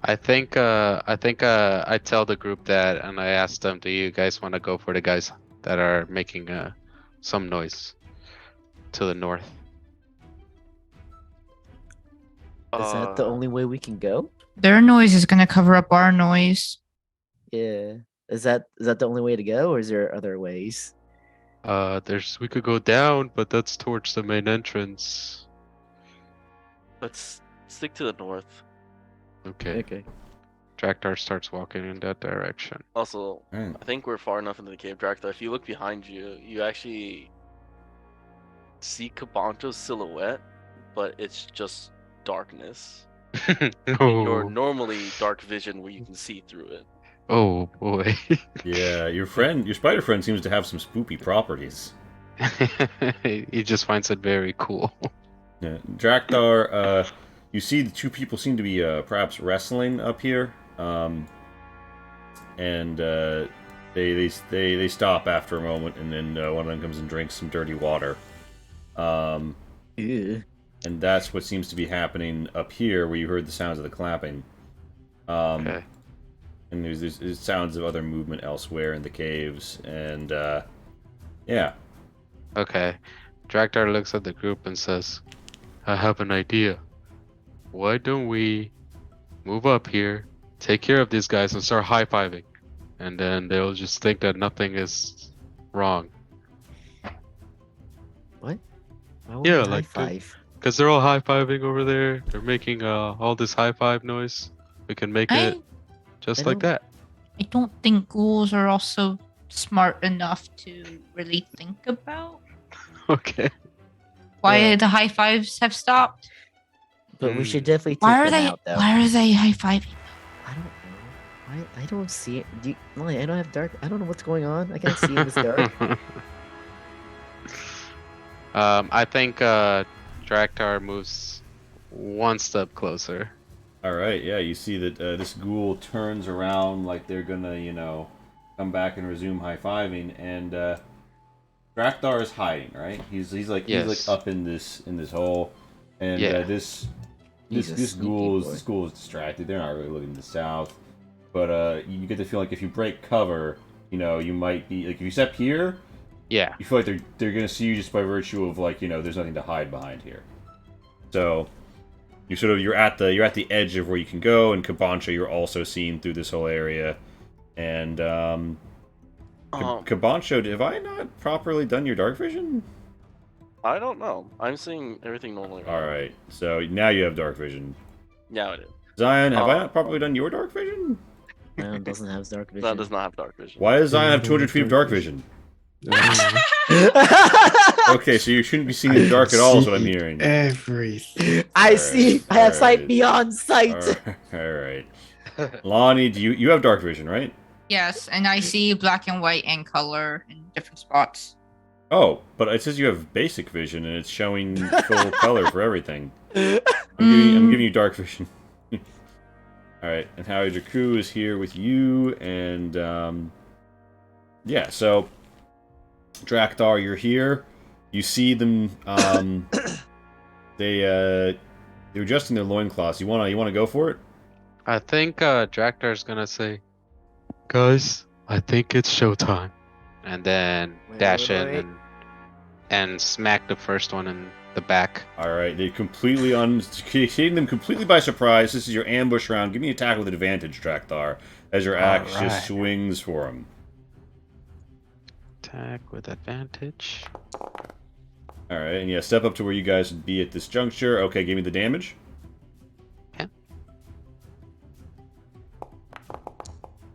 I think I tell the group that, and I ask them, do you guys want to go for the guys that are making some noise to the north? Is that the only way we can go? Their noise is gonna cover up our noise. Yeah. Is that the only way to go, or is there other ways? We could go down, but that's towards the main entrance. Let's stick to the north. Okay. Okay. Draktar starts walking in that direction. Also, Alright. I think we're far enough into the cave, Drakthar. If you look behind you, you actually see Kabancho's silhouette, but it's just darkness. Your Oh, normally dark vision where you can see through it. oh boy. Yeah, your spider friend seems to have some spoopy properties. He just finds it very cool. Yeah. Drakthar, you see the two people seem to be perhaps wrestling up here, and they stop after a moment, and then one of them comes and drinks some dirty water, Ew. and that's what seems to be happening up here, where you heard the sounds of the clapping. Okay. And there's sounds of other movement elsewhere in the caves, and yeah. Okay. Draktar looks at the group and says, I have an idea. Why don't we move up here, take care of these guys, and start high-fiving? And then they'll just think that nothing is wrong. What? Why would Yeah, we like high five. Because they're all high-fiving over there. They're making all this high-five noise. We can make it just I like don't- that. I don't think ghouls are also smart enough to really think about Okay. why Yeah. the high fives have stopped. But we Mm. should definitely take Why are them they? out, though. Why are they high fiving? I don't know. I don't see it. Molly, I don't have dark. I don't know what's going on. I can't see in this dark. I think Draktar moves one step closer. All right, yeah, you see that this ghoul turns around like they're gonna, come back and resume high-fiving, and Drakthar is hiding, right? He's like Yes. up in this hole, and Yeah. this He's a sneaky boy. ghoul is distracted. They're not really looking to the south, but you get the feeling like if you break cover, you might be like if you step here, Yeah. you feel like they're gonna see you just by virtue of like there's nothing to hide behind here. So you're at the edge of where you can go, and Kabancha you're also seen through this whole area, and Kabancho, have I not properly done your dark vision? I don't know. I'm seeing everything normally. All right, so now you have dark vision. Yeah, it is. Zion, have I not properly done your dark vision? Zion doesn't have dark vision. That does not have dark vision. Why does Zion have Yeah, 200 feet of dark vision? I don't know. Okay, so you shouldn't be seeing the dark at all, is what I'm See hearing. Everything. I see. I have sight Alright. beyond sight. All right. Lonnie, you have dark vision, right? Yes, and I see black and white and color and different spots. Oh, but it says you have basic vision and it's showing full color for everything. I'm giving you dark vision. Alright, and Howie Jakku is here with you, and yeah, so Drakthar, you're here. You see them they're adjusting their loincloths. You wanna go for it? I think Draktar's gonna say, guys, I think it's showtime. And then dash in and smack the first one in the back. Alright, they completely taking them completely by surprise. This is your ambush round. Give me an attack with advantage, Drakthar, as your axe just Alright. swings for him. Attack with advantage. Alright, and yeah, step up to where you guys would be at this juncture. Okay, give me the damage.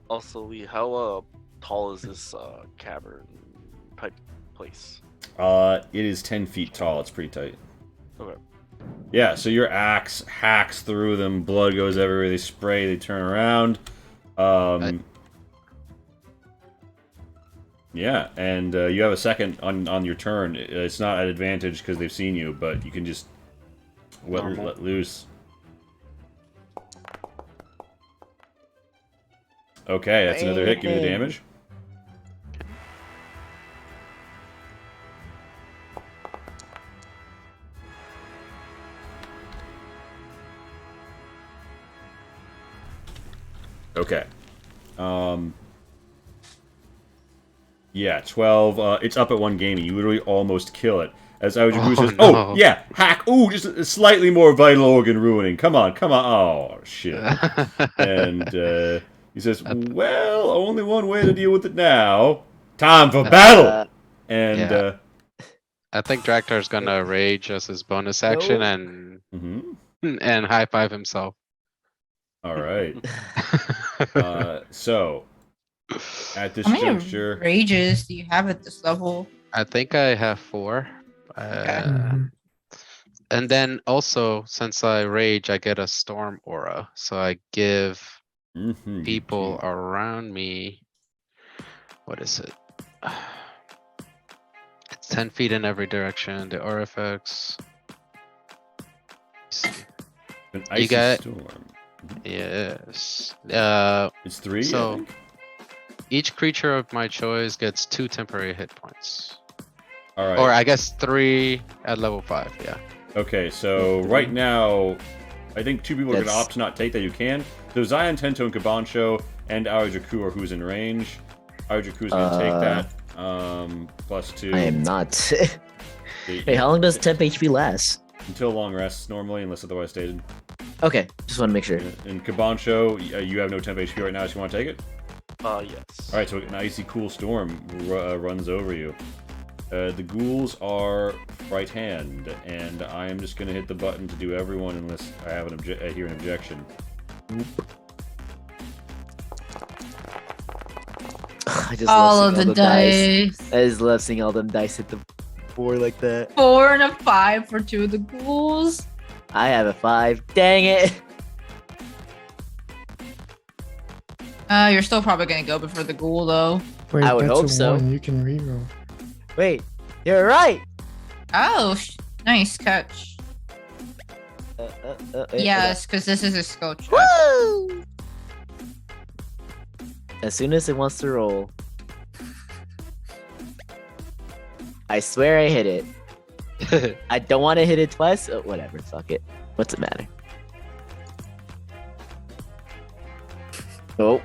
Also, Lee, how tall is this cavern type place? It is 10 feet tall. It's pretty tight. Okay. Yeah, so your axe hacks through them. Blood goes everywhere. They spray. They turn around. Yeah, and you have a second on your turn. It's not at advantage because they've seen you, but you can just let loose. Okay, that's another hit. Give me the damage. Okay. Yeah, 12. It's up at one gaming. You literally almost kill it. As Aojaku says, no. oh, yeah, hack. Ooh, just a slightly more vital organ ruining. Come on. Oh, shit. And he says, well, only one way to deal with it now. Time for battle! And, yeah. I think Draktar's gonna rage as his bonus action and high five himself. Alright. So, at this How many juncture... rages do you have at this level? I think I have 4. And then also, since I rage, I get a storm aura. So I give people around me. What is it? It's 10 feet in every direction. The aura effects. An icy storm. Yes. It's 3. So I think? each creature of my choice gets 2 temporary hit points. All right. Or I guess 3 at level 5. Yeah. Okay, so right now, I think 2 people are going to opt to not take that. You can. So Zion, Tento, and Kabancho, and Aojaku are who's in range. Aojaku is going to take that. +2. I am not. Hey, Hey, how long does temp HP last? Until long rests normally, unless otherwise stated. Okay, just want to make sure. And Kabancho, you have no temp HP right now, so you want to take it? Yes. Alright, so an icy cool storm runs over you. The ghouls are right hand, and I am just going to hit the button to do everyone unless I have I hear an objection. I just All love of seeing the dice. I just love seeing all them dice hit the board like that. 4 and a 5 for 2 of the ghouls. I have a 5. Dang it! You're still probably gonna go before the ghoul though. Wait, I would that's hope a so. 1. You can reroll. Wait, you're right. Oh, nice catch. Wait, Yes, because this is a skill check. Woo! As soon as it wants to roll, I swear I hit it. I don't want to hit it twice. Oh, whatever, fuck it. What's it matter? Oh.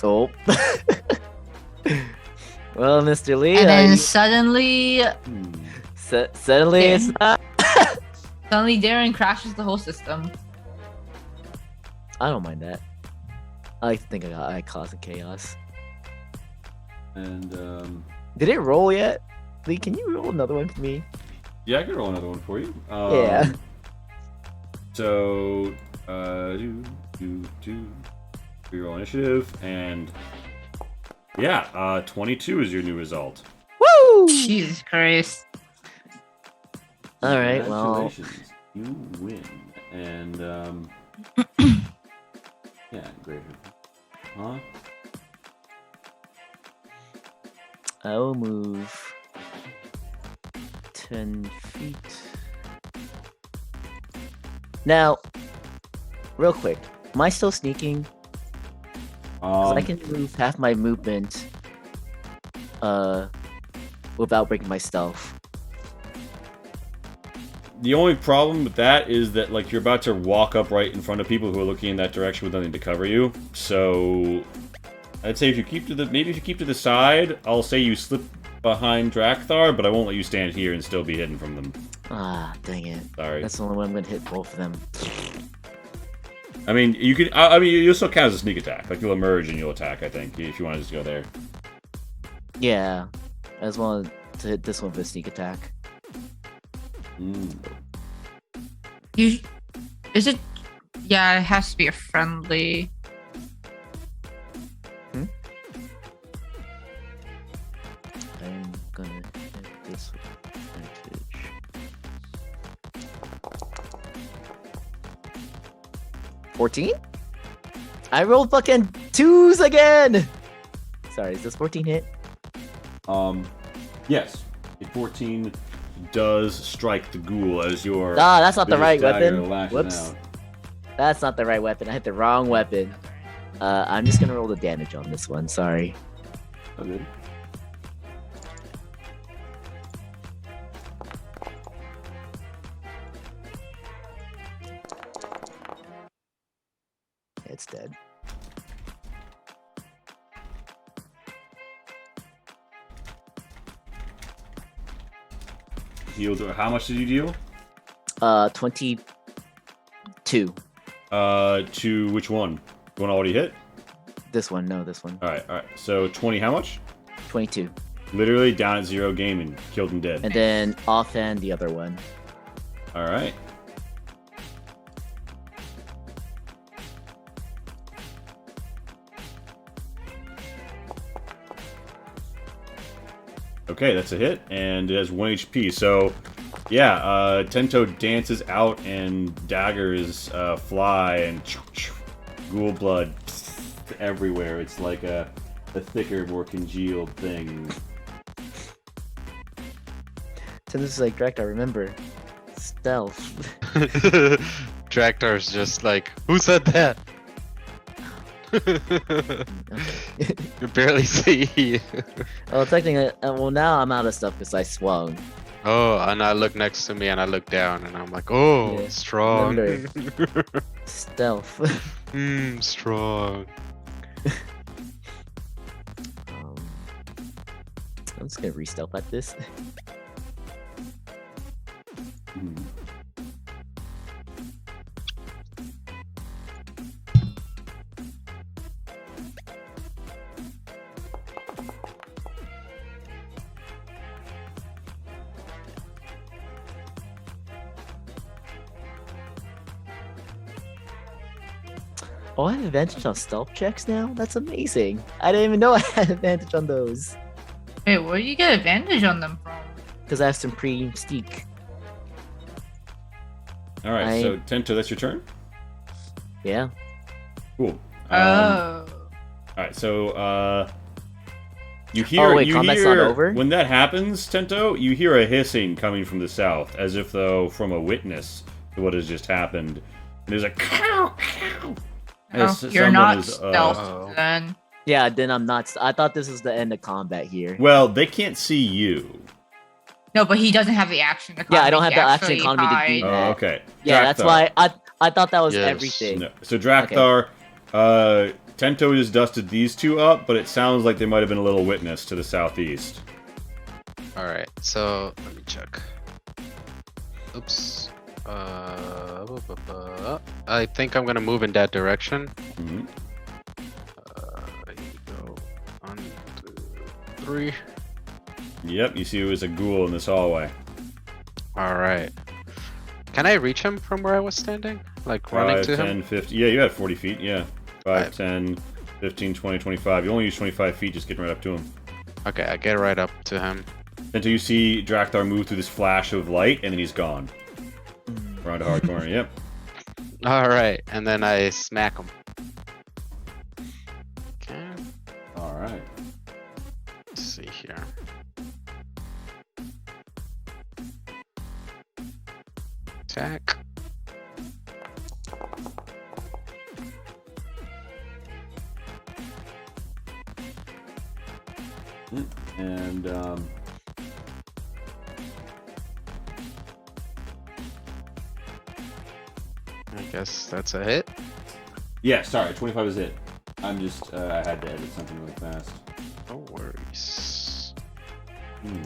Oh. Well, Mr. Lee, And then suddenly, suddenly Yeah. it's not. suddenly Darren crashes the whole system. I don't mind that. I like to think I caused chaos. And, Did it roll yet? Lee, can you roll another one for me? yeah, I can roll another one for you. Yeah. So, reroll initiative, and yeah, 22 is your new result. Woo! Jesus Christ. All right, well. Congratulations, you win, and yeah, great. Huh? I will move 10 feet. Now, real quick, am I still sneaking? 'Cause I can move half my movement without breaking my stealth. The only problem with that is that like you're about to walk up right in front of people who are looking in that direction with nothing to cover you. So I'd say if you keep to the side, I'll say you slip behind Drakthar, but I won't let you stand here and still be hidden from them. Ah, dang it. Sorry. That's the only way I'm gonna hit both of them. I mean, you could. I mean, you'll still count as a sneak attack. Like you'll emerge and you'll attack. I think if you want to just go there. Yeah, I just wanted to hit this one with a sneak attack. You, is it? Yeah, it has to be a friendly. I'm gonna hit this with advantage. 14? I rolled fucking 2s again! Sorry, is this 14 hit? Yes. A 14 does strike the ghoul as your. Ah, that's not the right biggest dagger weapon. lashes Whoops. out. That's not the right weapon. I hit the wrong weapon. I'm just gonna roll the damage on this one. Sorry. Okay. It's dead. Healed. How much did you deal? 22. To which one? The one already hit? This one, no, this one. All right. So 20. How much? 22. Literally down at 0 game and killed and dead. And then offhand the other one. All right. Okay, that's a hit, and it has 1 HP. So, yeah, Tento dances out, and daggers fly, and ghoul blood everywhere. It's like a thicker, more congealed thing. So this is like Draktar, remember? Stealth. Draktar's just like, who said that? You barely see. Well, technically, well, now I'm out of stuff because I swung. Oh, and I look next to me and I look down and I'm like, oh, Yeah, strong. remember. Stealth. Strong. I'm just gonna re-stealth at this. Oh, I have advantage on stealth checks now? That's amazing. I didn't even know I had advantage on those. Wait, where do you get advantage on them from? Because I have Supreme Steak. All right, so Tento, that's your turn. Yeah. Cool. Oh. All right, so you hear Oh, wait, combat's not over? When that happens, Tento, you hear a hissing coming from the south, as if though from a witness to what has just happened. And there's a cow, cow. Oh, As you're someone not is, stealth then. Yeah, then I'm not. I thought this was the end of combat here. Well, they can't see you. No, but he doesn't have the action economy. Yeah, I don't have to the action actually economy to do hide. that. Oh, okay. Yeah, that's Drakthar. why I thought that was Yes. everything. No. So Drakthar, Tento just dusted these two up, but it sounds like they might have been a little witness to the southeast. Alright, so let me check. Oops. I think I'm gonna move in that direction. Mhm. Here we go. 1, 2, 3. Yep, you see it was a ghoul in this hallway. Alright. Can I reach him from where I was standing? Like running 5, to 10, him? 50. Yeah, you had 40 feet, yeah. 5, Five. 10, 15, 20, 25. You only use 25 feet just getting right up to him. Okay, I get right up to him. Until you see Drakthar move through this flash of light, and then he's gone. Around a hard corner, yep. Alright, and then I smack him. Okay. Alright. see here. Attack. And I guess that's a hit. yeah, sorry, 25 is it. I'm just I had to edit something really fast. No worries. Hmm.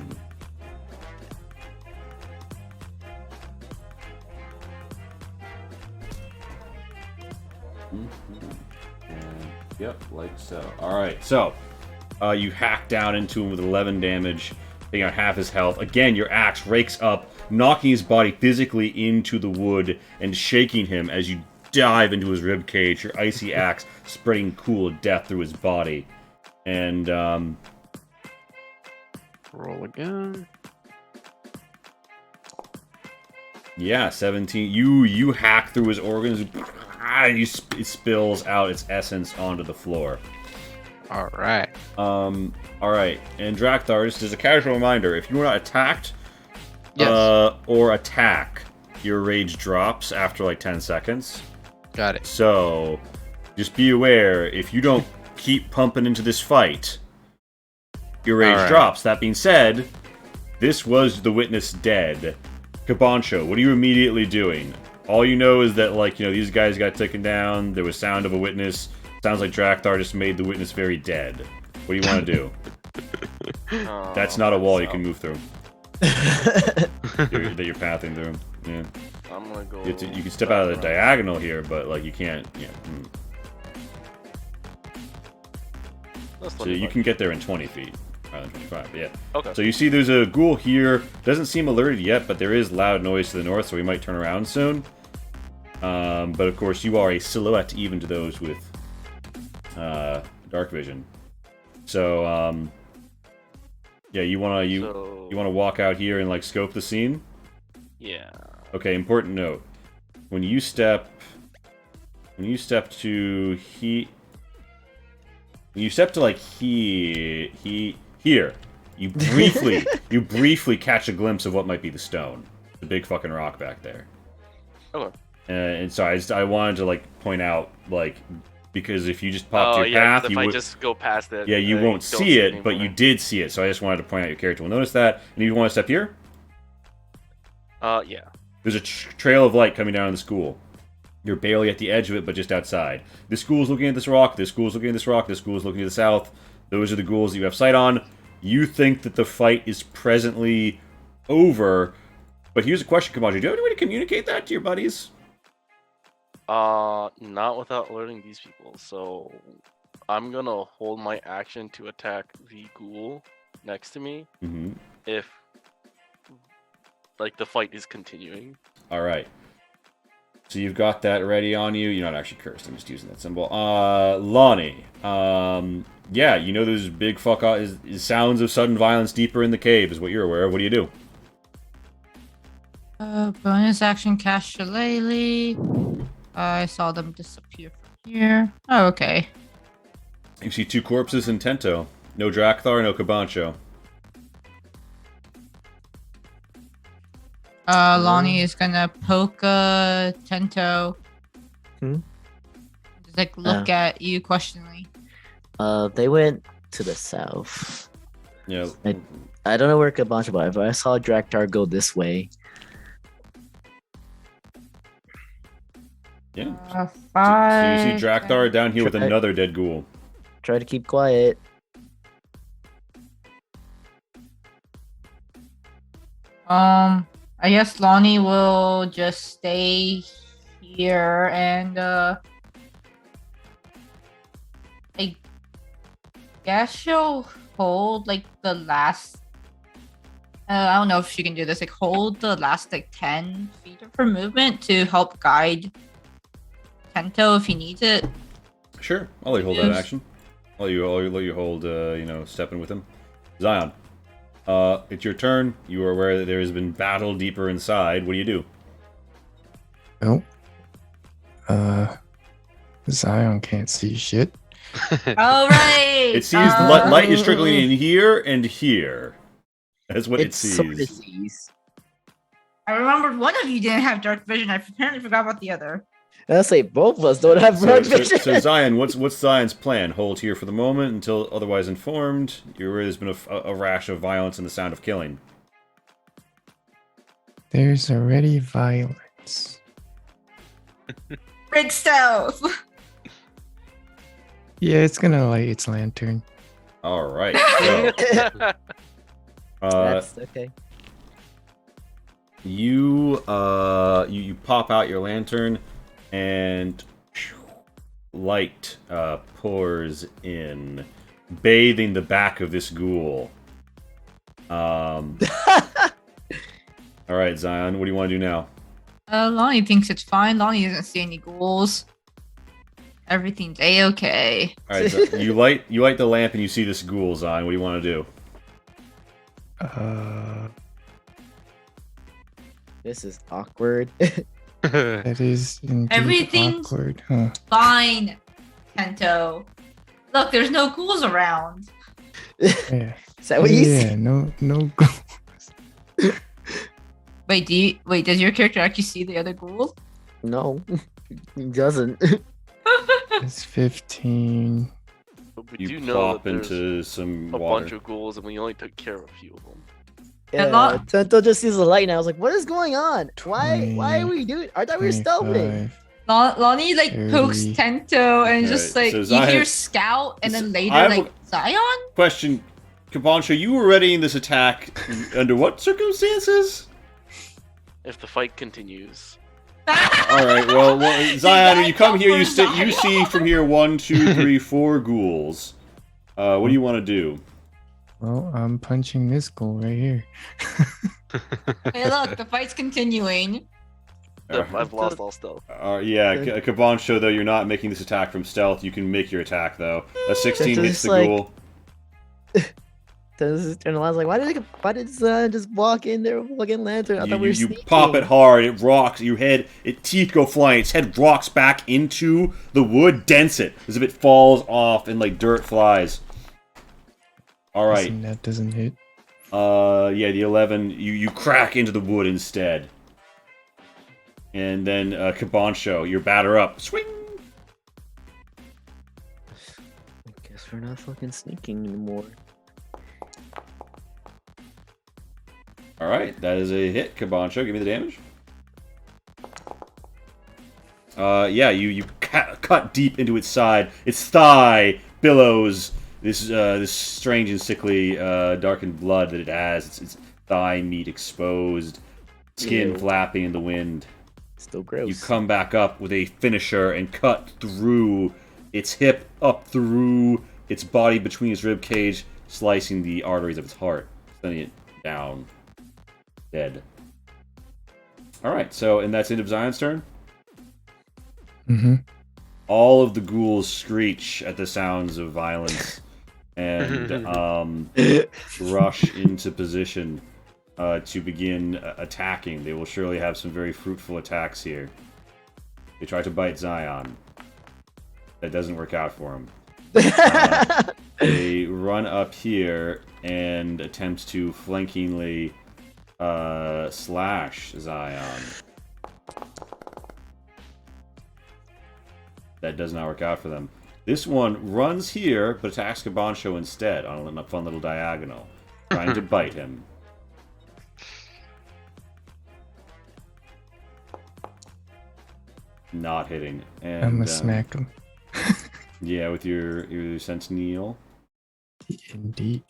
And, yep, like so. Alright, so you hack down into him with 11 damage, taking out half his health. Again, your axe rakes up, knocking his body physically into the wood and shaking him as you dive into his rib cage, your icy axe spreading cool death through his body. And Roll again. yeah, 17. You hack through his organs, and it spills out its essence onto the floor. All right. All right, and Drakthar, just as a casual reminder, if you are not attacked, Yes. or attack, your rage drops after like 10 seconds. Got it. So, just be aware, if you don't keep pumping into this fight, your rage Alright. drops. That being said, this was the witness dead. Kabancho, what are you immediately doing? All you know is that, like, these guys got taken down, there was sound of a witness. Sounds like Drakthar just made the witness very dead. What do you want to do? That's not a wall you can move through. That you're pathing through. Yeah. I'm gonna go. You can step out of the diagonal here, but like you can't. Yeah. That's So you 25. can get there in 20 feet, rather than 25. But yeah. Okay. So you see, there's a ghoul here. Doesn't seem alerted yet, but there is loud noise to the north, so we might turn around soon. But of course, you are a silhouette even to those with dark vision. So yeah, you wanna walk out here and like scope the scene. Yeah. Okay, important note. When you step to like here, you briefly catch a glimpse of what might be the stone, the big fucking rock back there. Okay. And so I wanted to like point out, like, because if you just pop to your yeah, 'cause path, if I just go past it, yeah, you I won't don't see it, but you anymore. did see it. So I just wanted to point out your character will notice that. And you want to step here? Yeah. There's a trail of light coming down in the school. You're barely at the edge of it, but just outside. This school's looking at this rock, this school's looking at this rock, this school's looking to the south. Those are the ghouls that you have sight on. You think that the fight is presently over, but here's a question, Kamaji. Do you have any way to communicate that to your buddies? Not without alerting these people. So I'm gonna hold my action to attack the ghoul next to me Mm-hmm. if like the fight is continuing. Alright. So you've got that ready on you. You're not actually cursed, I'm just using that symbol. Lonnie. Yeah, there's big fuck off is sounds of sudden violence deeper in the cave is what you're aware of. What do you do? Bonus action cast Shillelagh. I saw them disappear from here. Oh, okay. You see two corpses in Tento. No Drakthar, no Kabancho. Lonnie is gonna poke Tento. Just like look at you questioningly. They went to the south. Yeah. I don't know where Kabancha went, but I saw Draktar go this way. Yeah. So you Five. see Drakthar down here with Try- another dead ghoul. Try to keep quiet. I guess Lonnie will just stay here and I guess she'll hold like the last I don't know if she can do this, like hold the last like 10 feet of her movement to help guide Tento if he needs it. Sure, I'll let you hold that Yes. action. I'll let you hold, stepping with him. Zion, it's your turn. You are aware that there has been battle deeper inside. What do you do? Nope. Zion can't see shit. All right. It sees light is trickling in here and here. That's what it sort of sees. sees. I remembered one of you didn't have dark vision. I apparently forgot about the other. I'll say both of us don't have dark vision. So Zion, what's Zion's plan? Hold here for the moment until otherwise informed. There's been a rash of violence and the sound of killing. There's already violence. Break stealth. Yeah, it's gonna light its lantern. All right. So, That's okay. you pop out your lantern, and light pours in, bathing the back of this ghoul. All right, Zion, what do you want to do now? Lonnie thinks it's fine. Lonnie doesn't see any ghouls. Everything's a-okay. All right, so you light the lamp and you see this ghoul, Zion. What do you want to do? This is awkward. That is indeed Everything's- awkward, huh? Fine, Tento. Look, there's no ghouls around. Yeah. Is that what you Yeah, said? no. Wait, does your character actually see the other ghouls? No, he doesn't. It's 15. But we You do know plop that there's into some a water. bunch of ghouls, and we only took care of a few of them. Yeah, Lo- Tento just sees the light and I was like, what is going on? Why are 20, we doing? I thought we were stealthing. 25. Lonnie like pokes 30. Tento and just Alright, like so you hear Zion- Scout and then later I have like Zion? Question, Kabancho, you were readying this attack under what circumstances? If the fight continues, All right. Well, Zion, when you come here, you Zion. see from here 1, 2, 3, 4 ghouls. What do you want to do? Well, I'm punching this goal right here. Hey, look, the fight's continuing. I've lost all stealth. Yeah, Kabancho, though you're not making this attack from stealth, you can make your attack though. A 16 That's hits just the like- ghoul. Tento just turned around. I was like, why did Zion just walk in there with a fucking lantern? I thought we were You sneaking. pop it hard, it rocks, your head, teeth go flying, its head rocks back into the wood, dents it, as if it falls off and like dirt flies. Alright, Listen, that doesn't hit. yeah, the 11, you crack into the wood instead. And then, Kabancho, your batter up, swing! I guess we're not fucking sneaking anymore. Alright, that is a hit, Kabancho, give me the damage. Yeah, you cut deep into its side, its thigh billows this strange and sickly darkened blood that it has. Its thigh meat exposed, skin Ew. flapping in the wind. Still gross. You come back up with a finisher and cut through its hip, up through its body between its rib cage, slicing the arteries of its heart, sending it down, dead. Alright, so, and that's end of Zion's turn? Mm-hmm. All of the ghouls screech at the sounds of violence and rush into position to begin attacking. They will surely have some very fruitful attacks here. They try to bite Zion. That doesn't work out for him. They run up here and attempt to flankingly slash Zion. That does not work out for them. This one runs here, but attacks Kabancho instead on a fun little diagonal, trying to bite him. Not hitting. And, I'm gonna smack him. Yeah, with your Sentinel. Indeed.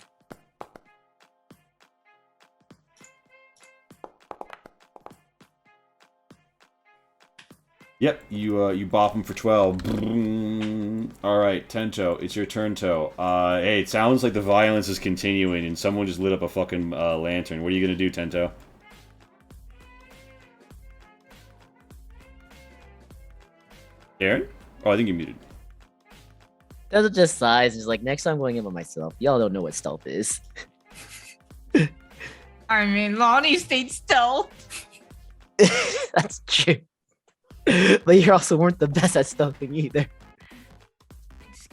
Yep, you bop him for 12. Alright, Tento, it's your turn, Toe. Hey, it sounds like the violence is continuing and someone just lit up a fucking lantern. What are you gonna do, Tento? Aaron? Oh, I think you muted. Tento just sighs and is like, next time I'm going in by myself. Y'all don't know what stealth is. I mean, Lonnie stayed stealth. That's true. But you also weren't the best at stealthing either.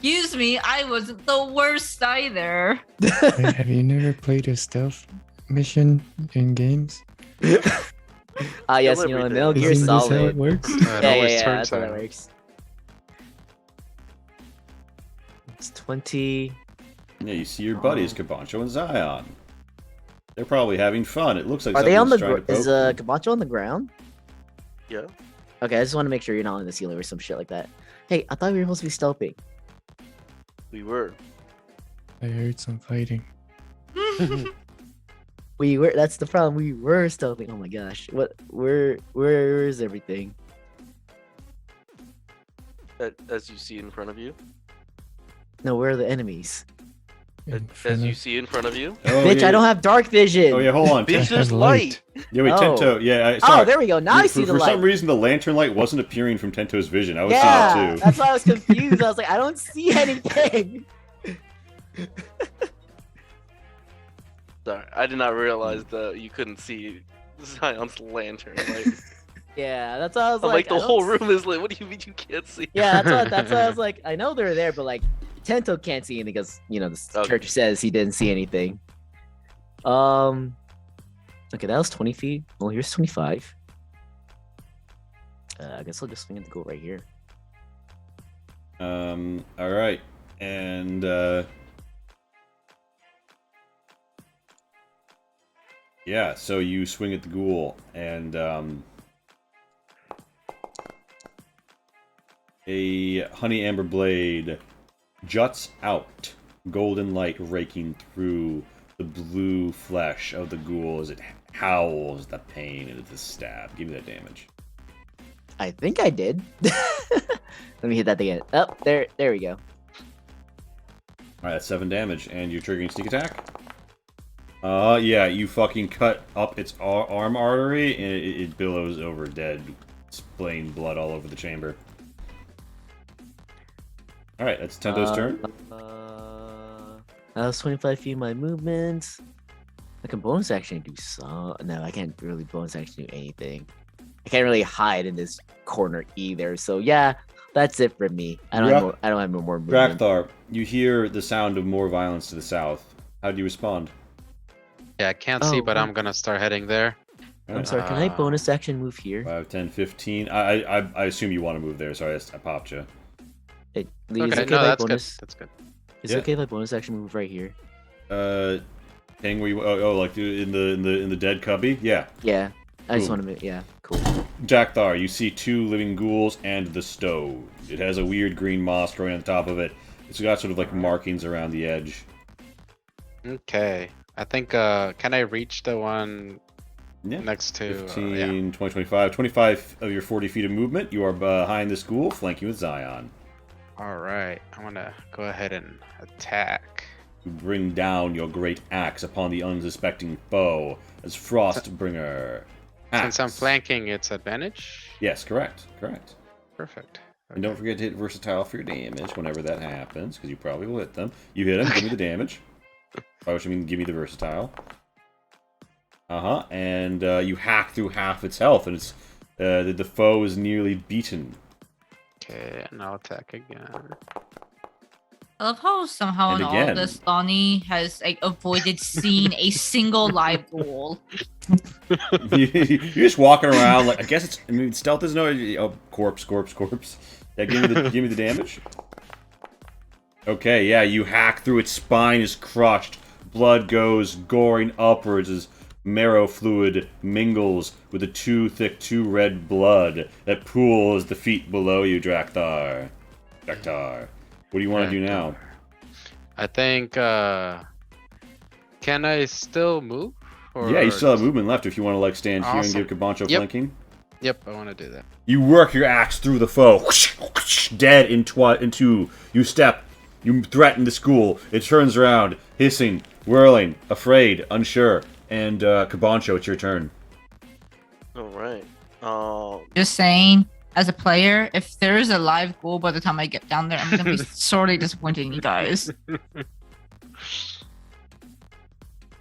Excuse me, I wasn't the worst either. Wait, have you never played a stealth mission in games? Ah, yes, Kill you know, everything. Metal Gear Isn't this how it Solid. works? It Yeah, always yeah, turns that's how that out. works. It's 20. Yeah, you see your buddies, Kabancho and Zion. They're probably having fun. It looks like Are they on the something's trying to is poke them. Kabancho on the ground? Yeah. Okay, I just want to make sure you're not on the ceiling or some shit like that. Hey, I thought we were supposed to be stealthing. We were. I heard some fighting. We were. That's the problem. We were stealthing. Oh my gosh. What? Where is everything? As you see in front of you. No, where are the enemies? In As front you of- see in front of you. Oh, Bitch, yeah, I don't have dark vision. Oh yeah, hold on. Bitch, have there's light. light. Yeah, wait, Oh. Tento. Yeah, Oh, sorry. there we go. Now I see the For light. some reason, the lantern light wasn't appearing from Tento's vision. I was Yeah, seeing it too. that's why I was confused. I was like, I don't see anything. Sorry, I did not realize that you couldn't see Zion's lantern. Like, Yeah, that's why I was I'm like, I the don't whole s- room is lit. What do you mean you can't see? Yeah, that's why I was like, I know they're there, but like, Tento can't see anything because the Okay. church says he didn't see anything. Okay, that was 20 feet. Well, here's 25. I guess I'll just swing it to go right here. All right, and yeah. So you swing at the ghoul, and a honey amber blade juts out, golden light raking through the blue flesh of the ghoul as it howls the pain into the stab. Give me that damage. I think I did. Let me hit that again. Oh, there we go. Alright, that's 7 damage, and you're triggering sneak attack? Yeah, you fucking cut up its arm artery, and it billows over dead, splaying blood all over the chamber. Alright, that's Tento's turn. That was 25 feet of my movement. I can bonus action do some. No, I can't really bonus action do anything. I can't really hide in this corner either. So yeah, that's it for me. I don't have no more movement. Drakthar, you hear the sound of more violence to the south. How do you respond? Yeah, I can't see, Oh, but wow. I'm gonna start heading there. I'm sorry, can I bonus action move here? 5, 10, 15. I assume you want to move there, sorry, I popped you. Lee, is it Okay, okay no, if I that's good. bonus? That's good. Is Yeah. it okay if I bonus action move right here? Hang where you like in the dead cubby? Yeah. Yeah. I just Cool. want to move. Yeah, cool. Jakthar, you see 2 living ghouls and the stove. It has a weird green moss growing on top of it. It's got sort of like markings around the edge. Okay. I think, can I reach the one Yeah. next to, 15, yeah. 20, 25. 25 of your 40 feet of movement. You are behind this ghoul, flanking with Zion. Alright, I'm gonna go ahead and attack. You bring down your great axe upon the unsuspecting foe as Frostbringer. Since I'm Axe. flanking, it's advantage? Yes, correct. Perfect. And don't forget to hit versatile for your damage whenever that happens, because you probably will hit them. You hit him, give me the damage. By which I mean give me the versatile. And you hack through half its health, and it's the foe is nearly beaten. Okay, and I'll attack again. I love how somehow And in all again. this, Donnie has like avoided seeing a single live ghoul. You're just walking around like I guess it's. I mean, stealth is no. Oh, corpse. Yeah, give me the damage. Okay, yeah, you hack through its spine is crushed. Blood goes goring upwards as marrow fluid mingles with the too red blood that pools the feet below you, Drakthar. What do you want to do now? I think, can I still move? Or Yeah, you still have movement left if you want to like stand here and Awesome. give Kabancho Yep. flanking. Yep, I want to do that. You work your axe through the foe. Dead in two. You step. You threaten the school. It turns around, hissing, whirling, afraid, unsure. And Kabancho, it's your turn. Alright. Just saying, as a player, if there is a live ghoul by the time I get down there, I'm gonna be sorely disappointed in you guys.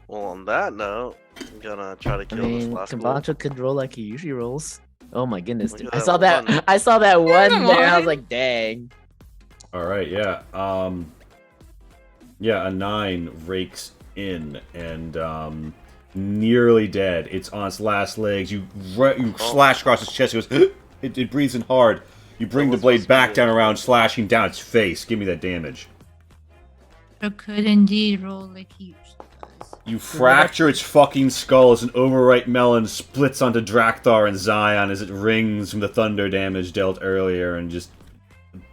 Well, on that note, I'm gonna try to I kill this mean, last ghoul. Kabancho could roll like he usually rolls. Oh my goodness! Look dude. at I that saw that. one. I saw that one Come there. I was on. like, dang. All right, yeah. Yeah, a 9 rakes in and nearly dead. It's on its last legs. You slash across its chest. It goes. It breathes in hard. You bring the blade back down around, slashing down its face. Give me that damage. It could indeed roll like he usually does. You fracture its fucking skull as an overripe melon splits onto Drakthar and Zion as it rings from the thunder damage dealt earlier and just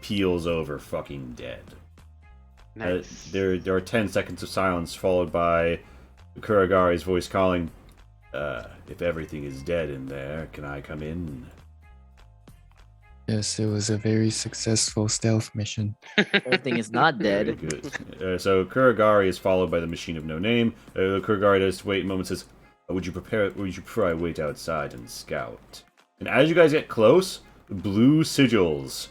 peels over, fucking dead. Nice. There are 10 seconds of silence, followed by Kuragari's voice calling, if everything is dead in there, can I come in? Yes, it was a very successful stealth mission. Everything is not Very dead. good. So Kuragari is followed by the Machine of No Name. Kuragari does wait a moment and says, would you prefer I wait outside and scout? And as you guys get close, blue sigils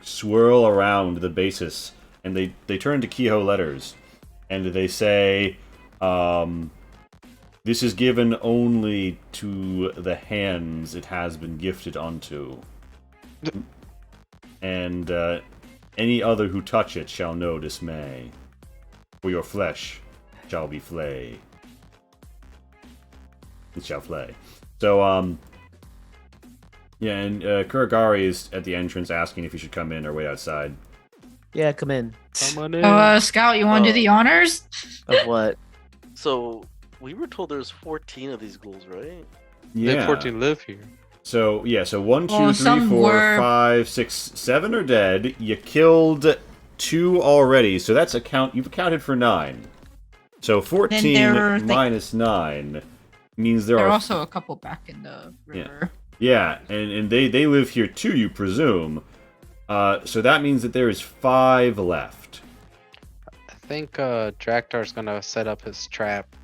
swirl around the basis, and they turn to Kehoe letters, and they say, this is given only to the hands it has been gifted unto. And any other who touch it shall know dismay, for your flesh shall be flay. It shall flay. So, yeah, and Kuragari is at the entrance asking if he should come in or wait outside. Yeah, come in. Come on in. Scout, you want to do the honors? Of what? So we were told there's 14 of these ghouls, right? They 14 live here. So, yeah, so 1, 2, Well, 3, some 4, were- 5, 6, 7 are dead. You killed 2 already, so that's you've accounted for 9. So 14 there were, minus 9 means there There are are also a couple back in the river. Yeah, and they live here too, you presume. So that means that there is 5 left. I think Draktar's gonna set up his trap.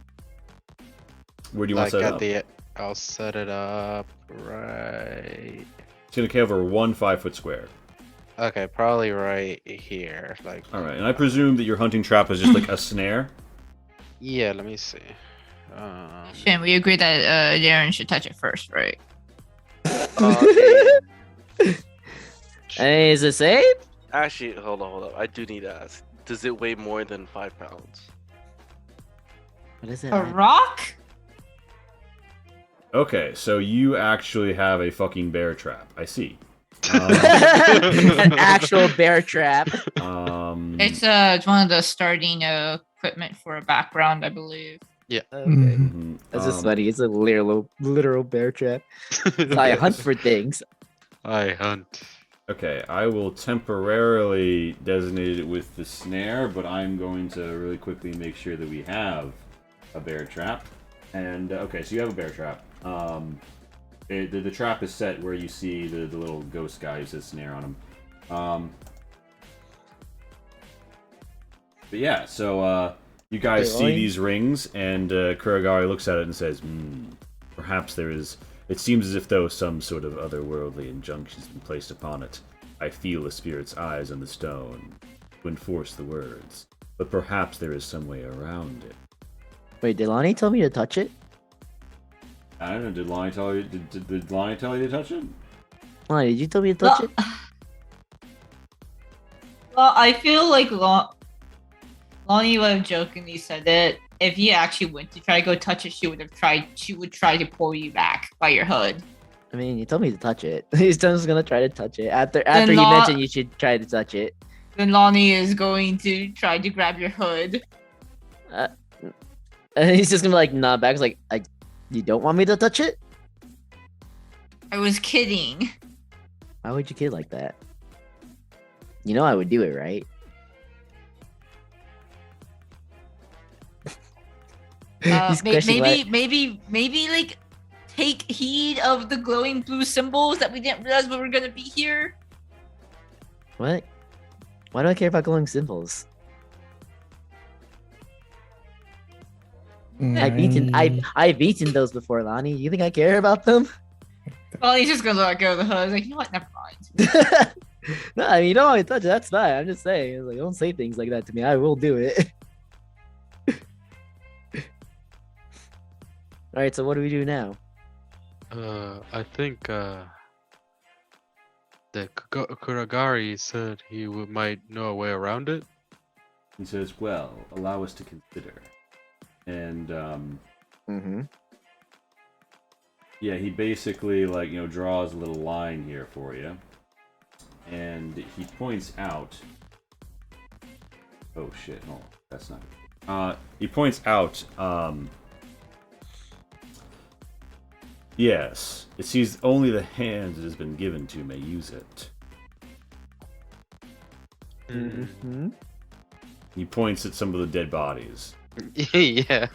Where do you want to set it up? I'll set it up right. It's going to cover 1 5-foot square. Okay, probably right here. Like. Alright, and I presume that your hunting trap is just like a snare? Yeah, let me see. Shin, we agree that Darren should touch it first, right? Hey, is it safe? Actually, hold on. I do need to ask. Does it weigh more than 5 pounds? What is it? A rock? Okay, so you actually have a fucking bear trap. I see. An actual bear trap. It's one of the starting equipment for a background, I believe. Okay. mhm, That's just funny. It's a literal bear trap. I hunt for things. I hunt. Okay, I will temporarily designate it with the snare, but I'm going to really quickly make sure that we have a bear trap. And, okay, so you have a bear trap. The trap is set where you see the little ghost guy who says snare on him. But yeah, so you guys see these rings, and Kuragari looks at it and says, perhaps there is... It seems as if though some sort of otherworldly injunction has been placed upon it. I feel a spirit's eyes on the stone to enforce the words. But perhaps there is some way around it. Wait, did Lonnie tell me to touch it? I don't know, did Lonnie tell you, did Lonnie tell you to touch it? Lonnie, did you tell me to touch it? Well, I feel like Lonnie would have jokingly said it. If you actually went to try to go touch it, she would try to pull you back by your hood. I mean, you told me to touch it. He's just gonna try to touch it. After Then you Lo- mentioned you should try to touch it. Then Lonnie is going to try to grab your hood. And he's just gonna like nod back. He's like, you don't want me to touch it? I was kidding. Why would you kid like that? You know I would do it, right? He's questioning why- Maybe like take heed of the glowing blue symbols that we didn't realize we were gonna be here. What? Why do I care about glowing symbols? I've eaten those before, Lonnie. You think I care about them? Lonnie's just gonna let go of the hood. Like, you know what? Never mind. No, I mean, you don't want me to touch it. That's fine. I'm just saying. It's like, don't say things like that to me. I will do it. All right. So what do we do now? I think The Kuragari said he might know a way around it. He says, "Well, allow us to consider." And Mm-hmm. yeah, he basically like draws a little line here for you, and he points out. Oh shit! No, that's not. He points out. Yes, it sees only the hand that has been given to may use it. Mm-hmm. He points at some of the dead bodies. Yeah.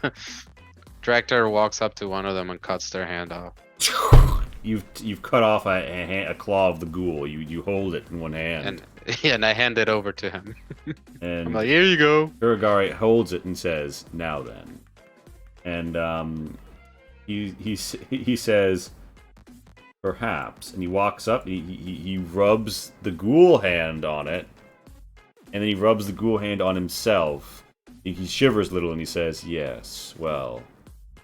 Draktar walks up to one of them and cuts their hand off. You've cut off a claw of the ghoul. You hold it in one hand. And I hand it over to him. And I'm like, here you go. Kuragari holds it and says, "Now then," and he says, "Perhaps," and he walks up. He rubs the ghoul hand on it, and then he rubs the ghoul hand on himself. He shivers a little and he says, "Yes, well,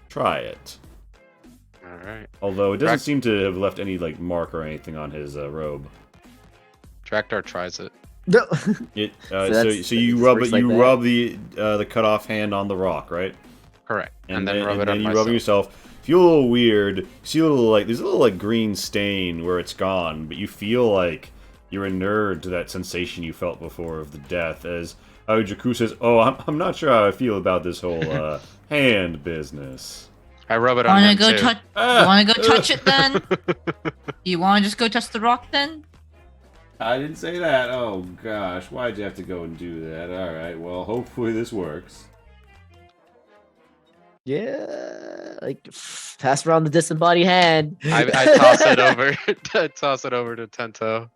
try it." All right. Although it doesn't seem to have left any like mark or anything on his robe. Draktar tries it. No. It that's- so you it rub works it. like You that? rub the cut off hand on the rock, right? Correct. And then rub it on you myself. rub it yourself. Feel a little weird. You see a little like there's a little like green stain where it's gone, but you feel like you're inured to that sensation you felt before of the death. As Jaku says, "Oh, I'm not sure how I feel about this whole hand business." I rub it on Wanna him go too. touch? Ah! You wanna go touch it then? You wanna just go touch the rock then? I didn't say that. Oh gosh, why'd you have to go and do that? All right, well, hopefully this works. Yeah, like pass around the disembodied hand. I toss it over. I toss it over to Tento.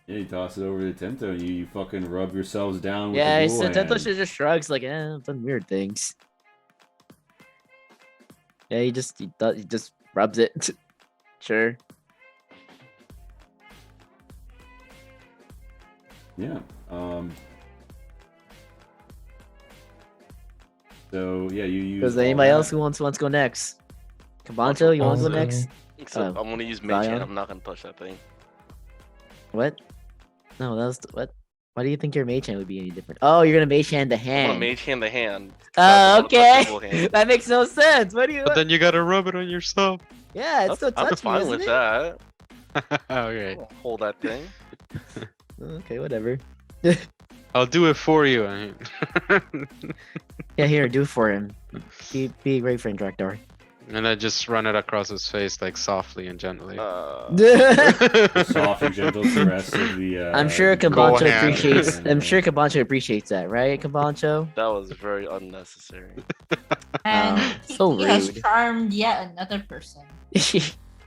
Yeah, you toss it over to Tento, and you fucking rub yourselves down with Yeah, the so ghoul Tento hand. just shrugs like, I've done weird things. Yeah, he just rubs it. Sure. Yeah. So yeah, you use. Is there all anybody that. else who wants to go next? Kabancho, you want to go Also- next? Except Oh, I'm gonna use Mage Zion? Hand. I'm not gonna touch that thing. What? No, that was what? Why do you think your mage hand would be any different? Oh, you're gonna mage hand the I'm gonna hand. Mage Hand the hand. Oh, okay. Ghoul hand. That makes no sense. What do you? But then you gotta rub it on yourself. Yeah, it's still I'm touchy, fine isn't with it? that. Okay. I'll hold that thing. Okay, whatever. I'll do it for you. Yeah, here, do it for him. Be a great friend, Draktar. And I just run it across his face like softly and gently. The soft and gentle caress of the. I'm sure ghoul Kabancho hand. appreciates. And, I'm sure Kabancho appreciates that, right, Kabancho? That was very unnecessary. And so he has rude. charmed yet another person.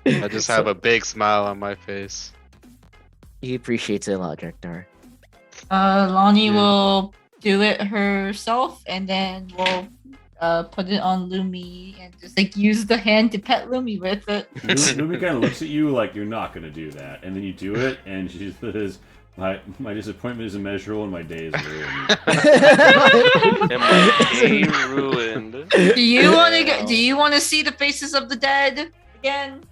I just have a big smile on my face. He appreciates it a lot, Draktar. Lonnie Yeah. will do it herself, and then we'll put it on Lumi and just like use the hand to pet Lumi with it. Lumi kind of looks at you like you're not gonna do that, and then you do it, and she says, "My disappointment is immeasurable, and my day is ruined." And my day ruined. Do you want to Damn. go? Do you want to see the faces of the dead again?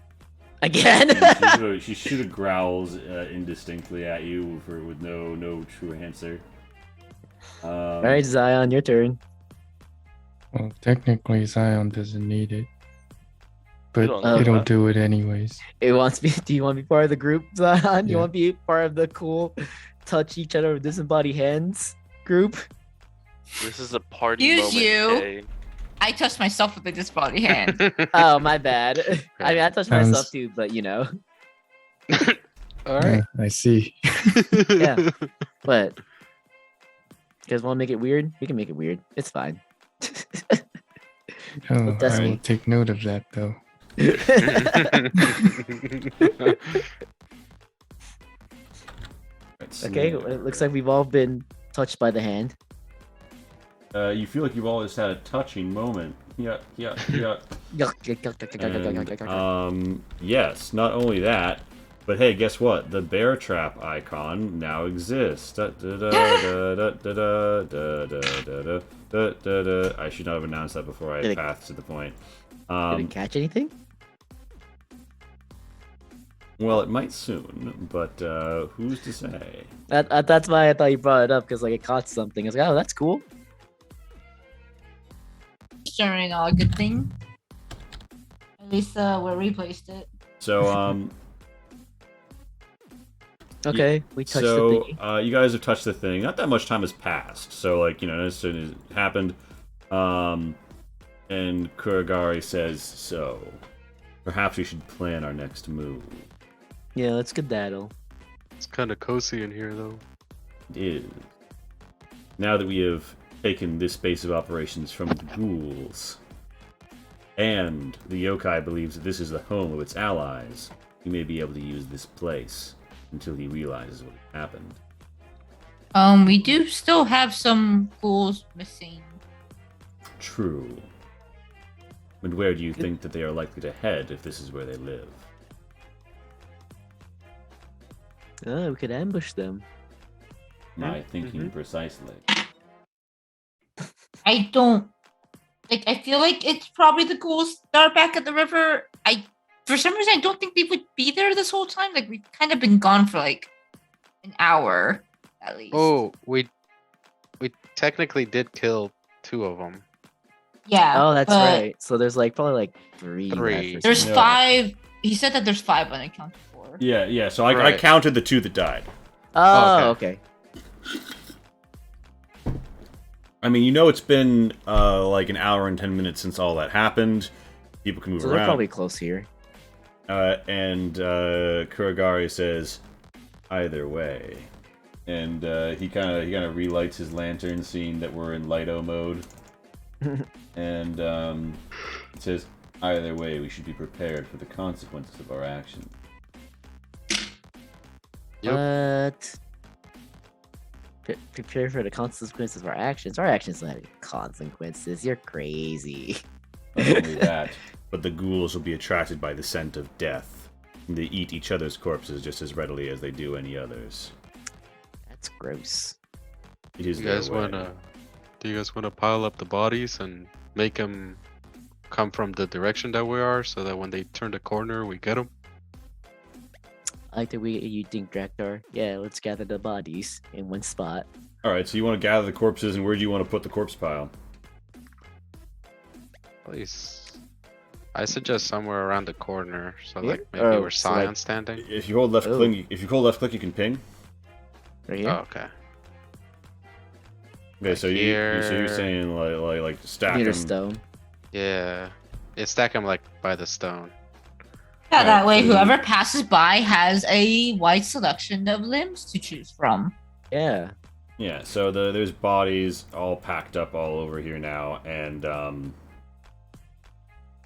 Again? And she sort of growls indistinctly at you with no true answer. All right, Zion, your turn. Well, technically, Zion doesn't need it, but don't know it'll that. do it anyways. It wants me. Do you want to be part of the group, Zion? You Yeah. want to be part of the cool, touch each other with disembodied hands group? This is a party Excuse moment. you. okay? I touched myself with this body hand. Oh, my bad. I mean, I touched myself Sounds- too, but you know, All right. Yeah, I see. Yeah. But you guys want to make it weird? We can make it weird. It's fine. Oh, that's I will me. take note of that, though. Okay, it looks like we've all been touched by the hand. You feel like you've always had a touching moment. Yeah. And, yes, not only that, but hey, guess what? The bear trap icon now exists. Da, da, da, da, da, da, da, da, da, da, da, da. I should not have announced that before I Did it- passed to the point. Did it catch anything? Well, it might soon, but who's to say? That's why I thought you brought it up because like it caught something. I was like, oh, that's cool. Sharing a good thing. At least we replaced it. So Okay, we touched the so thingy. you guys have touched the thing. Not that much time has passed. So like as soon as it happened, and Kuragari says, "So perhaps we should plan our next move." Yeah, let's skedaddle. It's kind of cozy in here, though. It is. Now that we have taken this base of operations from the ghouls, and the yokai believes that this is the home of its allies, he may be able to use this place until he realizes what happened. We do still have some ghouls missing. True. And where do you think that they are likely to head if this is where they live? Oh, we could ambush them. My thinking precisely. I don't like. I feel like it's probably the ghouls that are back at the river. For some reason, I don't think they would be there this whole time. Like we've kind of been gone for like an hour at least. Oh, we technically did kill 2 of them. Yeah. Oh, that's but right. So there's like probably like 3. left or There's something. 5. He said that there's 5 unaccounted for. Yeah. So I Right. counted the 2 that died. Oh, okay. I mean, it's been like an hour and 10 minutes since all that happened. People can move So they're around. probably close here. And Kuragari says, "Either way," and he kind of relights his lantern, seeing that we're in Lighto mode, and says, "Either way, we should be prepared for the consequences of our actions." Yep. But prepare for the consequences of our actions. Our actions don't have any consequences. You're crazy. Not only that, but the ghouls will be attracted by the scent of death. And they eat each other's corpses just as readily as they do any others. That's gross. It is You their guys way. wanna? Do you guys wanna pile up the bodies and make them come from the direction that we are, so that when they turn the corner, we get them? I like the way you think, Draktar. Yeah, let's gather the bodies in one spot. All right, so you want to gather the corpses, and where do you want to put the corpse pile? Please. I suggest somewhere around the corner, so Here? like maybe Oh, where so, like- Scion's standing. If you hold left Oh. click, you can ping. Right here? Oh, okay. Okay, so Like you're here. saying like stack Near the them. stone. Yeah. Stack them like by the stone. Yeah, that way so- whoever passes by has a wide selection of limbs to choose from. Yeah. Yeah, so there's bodies all packed up all over here now, and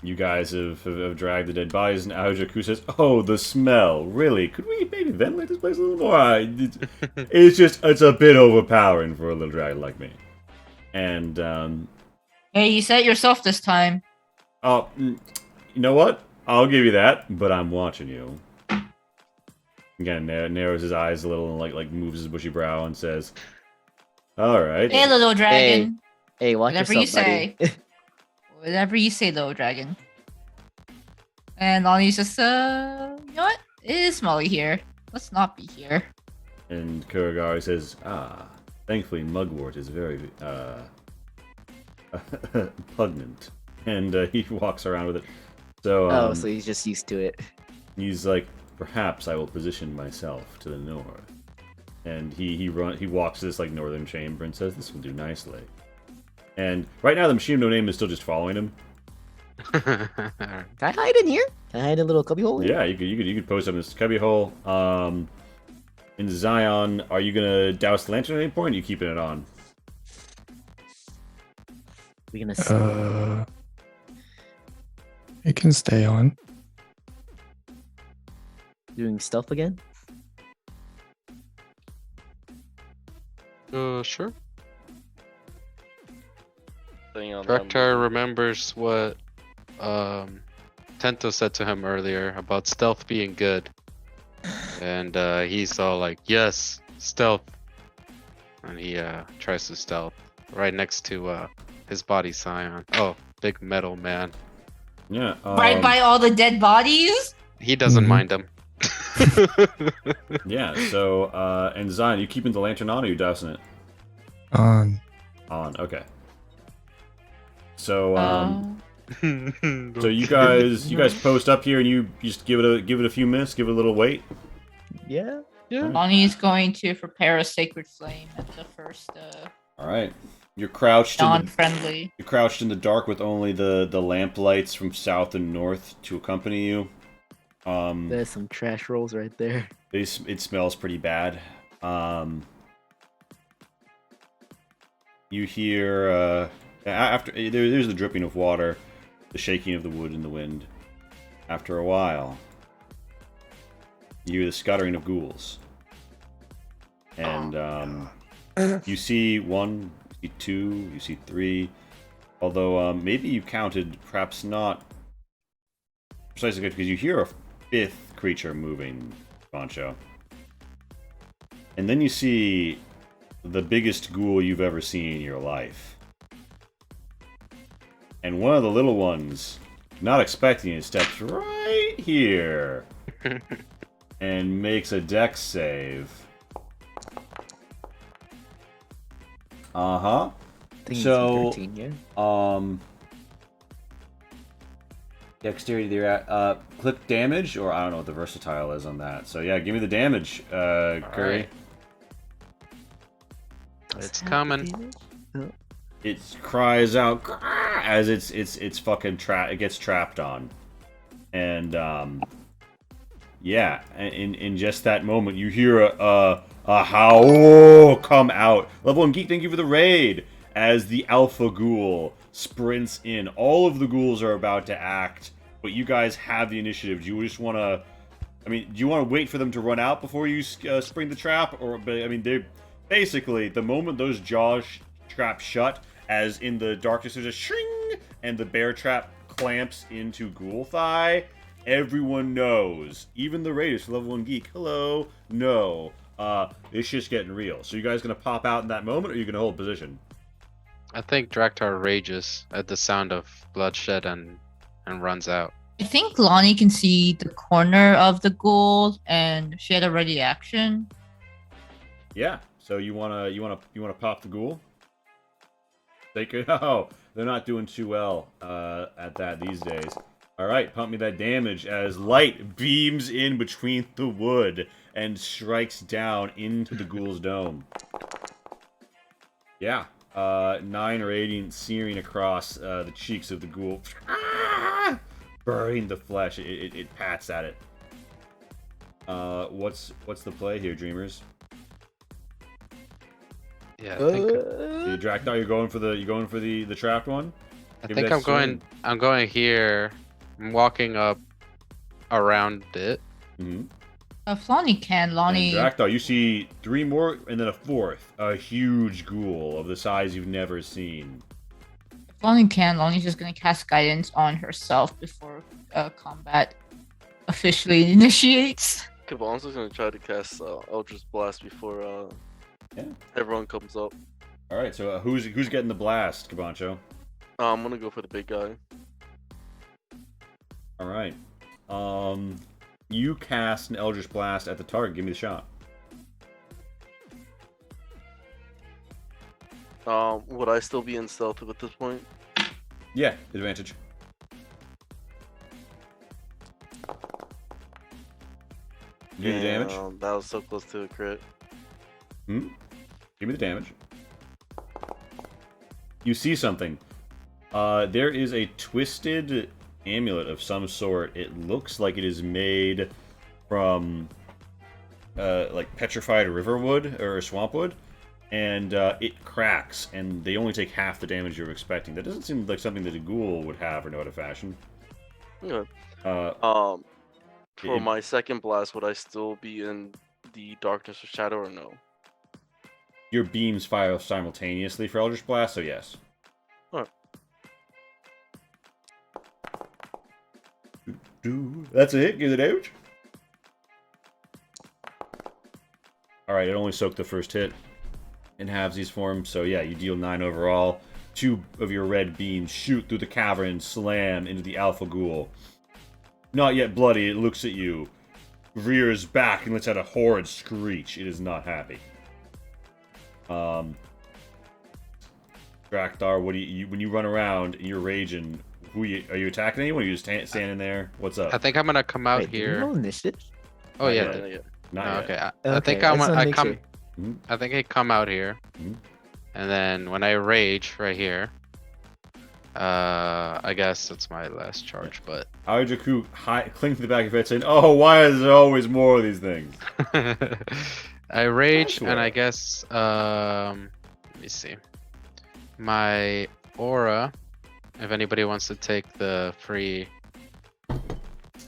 you guys have dragged the dead bodies, and Aojaku says, "Oh, the smell! Really? Could we maybe ventilate this place a little more? It's a bit overpowering for a little dragon like me." And Hey, you said it yourself this time. oh, you know what? I'll give you that, but I'm watching you. Again, narrows his eyes a little and like moves his bushy brow and says, "All right." Hey, little dragon. Hey, watch Whatever yourself, you buddy. Whatever you say, little dragon. And Lonnie's just, you know what? It is smelly here. Let's not be here. And Kuragari says, thankfully Mugwort is very, pugnant. And he walks around with it. So, Oh, so he's just used to it. he's like, perhaps I will position myself to the north. And he walks to this, like, northern chamber and says, this will do nicely. And right now the Machine of No Name is still just following him. Can I hide in here? Can I hide in a little cubby hole? here? Yeah, you could post up in this cubbyhole. In Zion, are you gonna douse the lantern at any point? Or are you keeping it on? We gonna see. It can stay on. Doing stealth again? Sure. Thing on them. Draktar remembers what Tento said to him earlier about stealth being good. And he's all like, yes, stealth. And he tries to stealth right next to his body Scion. Oh, big metal man. Yeah. Right by all the dead bodies? He doesn't Mhm. mind him. Yeah. So, and Zion, you keeping the lantern on, or you dousing it? On. On. Okay. So, so you Okay. guys post up here, and you just give it a few minutes, give it a little wait. Yeah. Yeah. Lonnie is going to prepare a sacred flame at the first All right. You're crouched in the non-friendly. You're crouched in the dark with only the lamp lights from south and north to accompany you. There's some trash rolls right there. It smells pretty bad. You hear after there's the dripping of water, the shaking of the wood in the wind. After a while, you hear the scuttering of ghouls, and you see one, you see two, you see three. Although maybe you counted perhaps not precisely because you hear a fifth creature moving, Poncho. And then you see the biggest ghoul you've ever seen in your life. And one of the little ones, not expecting it, steps right here and makes a dex save. Uh-huh. I think So, it's 13, yeah. Dexterity there. Click damage, or I don't know what the versatile is on that. So yeah, give me the damage, Curry. Alright. It's coming. It cries out as it's fucking it gets trapped on, and yeah, in just that moment you hear a howl come out. Level 1 Geek, thank you for the raid. As the Alpha Ghoul sprints in, all of the ghouls are about to act, but you guys have the initiative. Do you just want to? I mean, do you want to wait for them to run out before you spring the trap, or? But I mean, they basically the moment those jaws traps shut, as in the darkness there's a shring, and the bear trap clamps into Ghoul Thigh. Everyone knows, even the raiders for Level 1 Geek. Hello, no, this shit's getting real. So you guys gonna pop out in that moment, or are you gonna hold position? I think Draktar rages at the sound of bloodshed and runs out. I think Lonnie can see the corner of the ghoul, and she had a ready action. Yeah. So you wanna pop the ghoul? They could. Oh, they're not doing too well at that these days. All right, pump me that damage as light beams in between the wood and strikes down into the ghoul's dome. Yeah. 9 radiant searing across the cheeks of the ghoul, burning the flesh. It pats at it. What's the play here, dreamers? Yeah, I think, Draktar, you going for the trapped one? I Give me think that I'm going. swing. I'm going here. I'm walking up around it. Mm-hmm. If Lonnie can, Lonnie. Draktar, you see 3 more, and then a 4th. A huge ghoul of the size you've never seen. If Lonnie can, Lonnie's just gonna cast guidance on herself before combat officially initiates. Kabon's just gonna try to cast Eldritch Blast before Yeah. everyone comes up. All right, so who's getting the blast, Cabancho? I'm gonna go for the big guy. All right. You cast an Eldritch Blast at the target. Give me the shot. Would I still be in stealth at this point? Yeah, advantage. Give me the damage. That was so close to a crit. Give me the damage. You see something. There is a twisted amulet of some sort. It looks like it is made from like petrified riverwood or swampwood, and it cracks, and they only take half the damage you're expecting. That doesn't seem like something that a ghoul would have or know how to fashion. Yeah. Uh, For it- my second blast, would I still be in the darkness or shadow or no? your beams fire simultaneously for Eldritch Blast, so yes. Alright. That's a hit. Give the damage. Alright, it only soaked the first hit in halvesies form, so yeah, you deal 9 overall. 2 of your red beams shoot through the cavern and slam into the Alpha Ghoul. Not yet bloody, it looks at you. rears back and lets out a horrid screech. It is not happy. Drakthar, what do you when you run around and you're raging? Are you attacking anyone? Or are you just standing there? What's up? I think I'm gonna come out Wait, did you here. roll initiative? Oh Not yeah. yet. Yeah, yeah. Not Oh, yet. okay. I Okay, think I I'm. just wanna I make come. sure. Mhm. I think I come out here, Mhm. and then when I rage right here, I guess it's my last charge. But Aojaku cling to the back of your head saying, "Oh, why is there always more of these things?" I rage, swear. and I guess let me see, my aura. If anybody wants to take the free,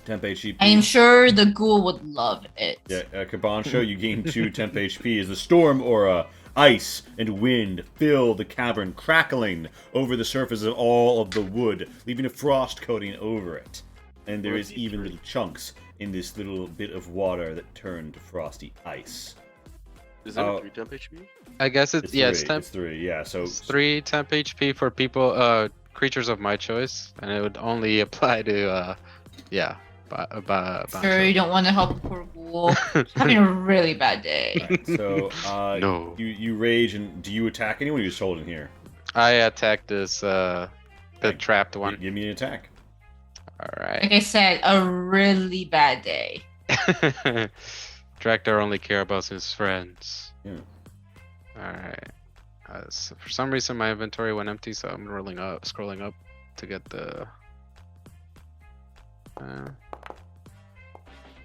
Temp HP. I am sure the ghoul would love it. Yeah, Kabansha, you gain 2 temp HP as the storm aura, ice, and wind fill the cavern, crackling over the surface of all of the wood, leaving a frost coating over it. And there is even little chunks in this little bit of water that turn to frosty ice. Is that Oh. a 3 temp HP? I guess it's It's yeah, 3. it's temp. It's 3. Yeah. So It's 3 temp HP for people, creatures of my choice, and it would only apply to, yeah, Sure, you don't want to help the poor ghoul. Having a really bad day. Alright, so No. you rage, and do you attack anyone? Or you just hold in here. I attacked this, the Okay. trapped one. Give me an attack. All Like right. I said, a really bad day. Drakthar only care about his friends. Yeah. All right. So for some reason, my inventory went empty, so I'm scrolling up to get the.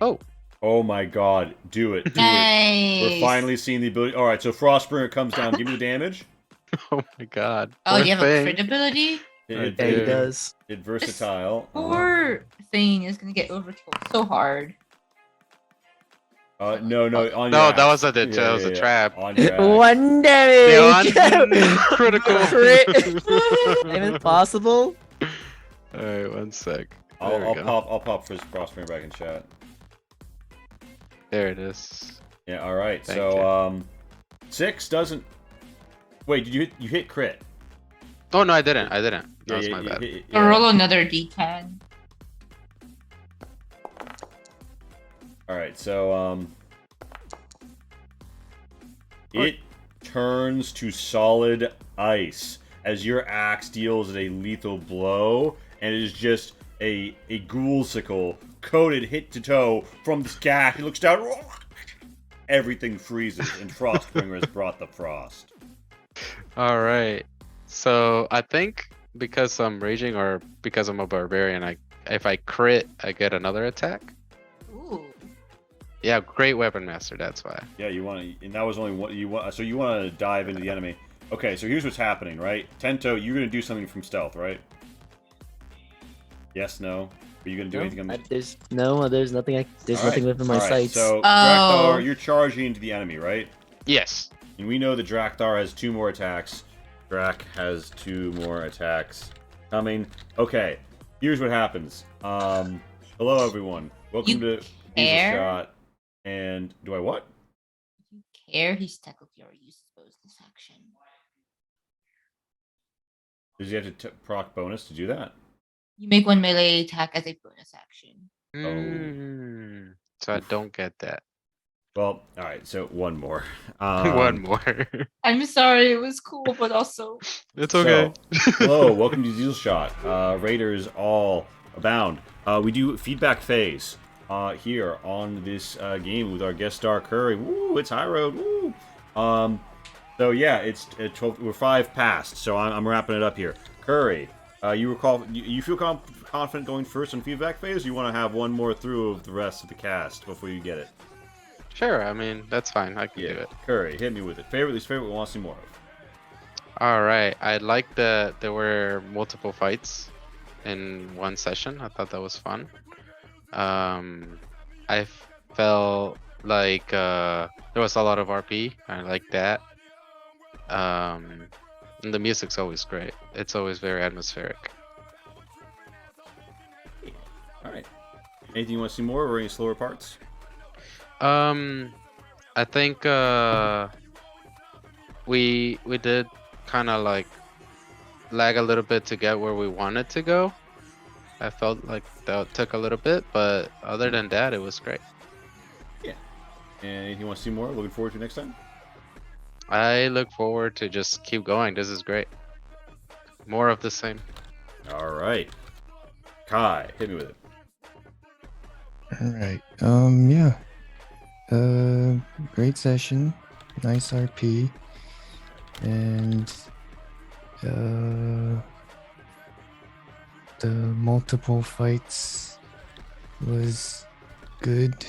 Oh. Oh my God! Do it! Do it! Nice. We're finally seeing the ability. All right, so Frostbringer comes down. Give me the damage. Oh my God. Oh, Poor you have a thing. crit ability? It, Yeah, he do. does. It versatile. Poor thing is gonna get overkilled so hard. No, on your No, that axe. was a trap. On your axe. One damage. Critical. Crit. Even possible. All right, one sec. There we I'll go. pop Frostbringer back in chat. There it is. Yeah. All right. Thank So you. 6 doesn't. Wait, did you hit crit? Oh no, I didn't. That was Yeah, my you bad. hit- So roll another d10. All right, so it turns to solid ice as your axe deals a lethal blow, and it is just a ghoulsicle coated head to toe from this gash. He looks down, everything freezes, and Frostbringer has brought the frost. All right. So I think because I'm raging or because I'm a barbarian, if I crit, I get another attack. Ooh. Yeah, great weapon master. That's why. Yeah, you want to, and that was only one. So you want to dive into the enemy. Okay, so here's what's happening, right? Tento, you're gonna do something from stealth, right? Yes, no. Are you gonna do anything on this? There's nothing. There's All nothing right, within my all right, sights. So, Oh. Drakthar, you're charging into the enemy, right? Yes. And we know that Drakthar has 2 more attacks. Drak has 2 more attacks coming. Okay, here's what happens. Hello everyone. Welcome You to Diesel care? Shot. And do I what? You care? He's technically already used this action. Does he have to proc bonus to do that? You make one melee attack as a bonus action. Mm, so I don't get that. Well, all right. So one more. One more. I'm sorry, it was cool, but also It's So, okay. hello, welcome to Diesel Shot. Raiders all abound. We do feedback phase here on this game with our guest star Curry. Woo, it's High Road. Woo. So yeah, it's 12. We're 5 past. So I'm wrapping it up here. Curry, you feel confident going first on feedback phase? Or you want to have one more through of the rest of the cast before you get it? Sure. I mean, that's fine. I can do it. Curry, hit me with it. Least favorite, we want to see more of. All right. I like that there were multiple fights in one session. I thought that was fun. I felt like there was a lot of RP. I like that. And the music's always great. It's always very atmospheric. All right. Anything you want to see more, or any slower parts? I think we did kind of like lag a little bit to get where we wanted to go. I felt like that took a little bit, but other than that, it was great. And anything you want to see more? Looking forward to next time? I look forward to just keep going. This is great. More of the same. All right. Kai, hit me with it. All right. Yeah. Great session. Nice RP. And the multiple fights was good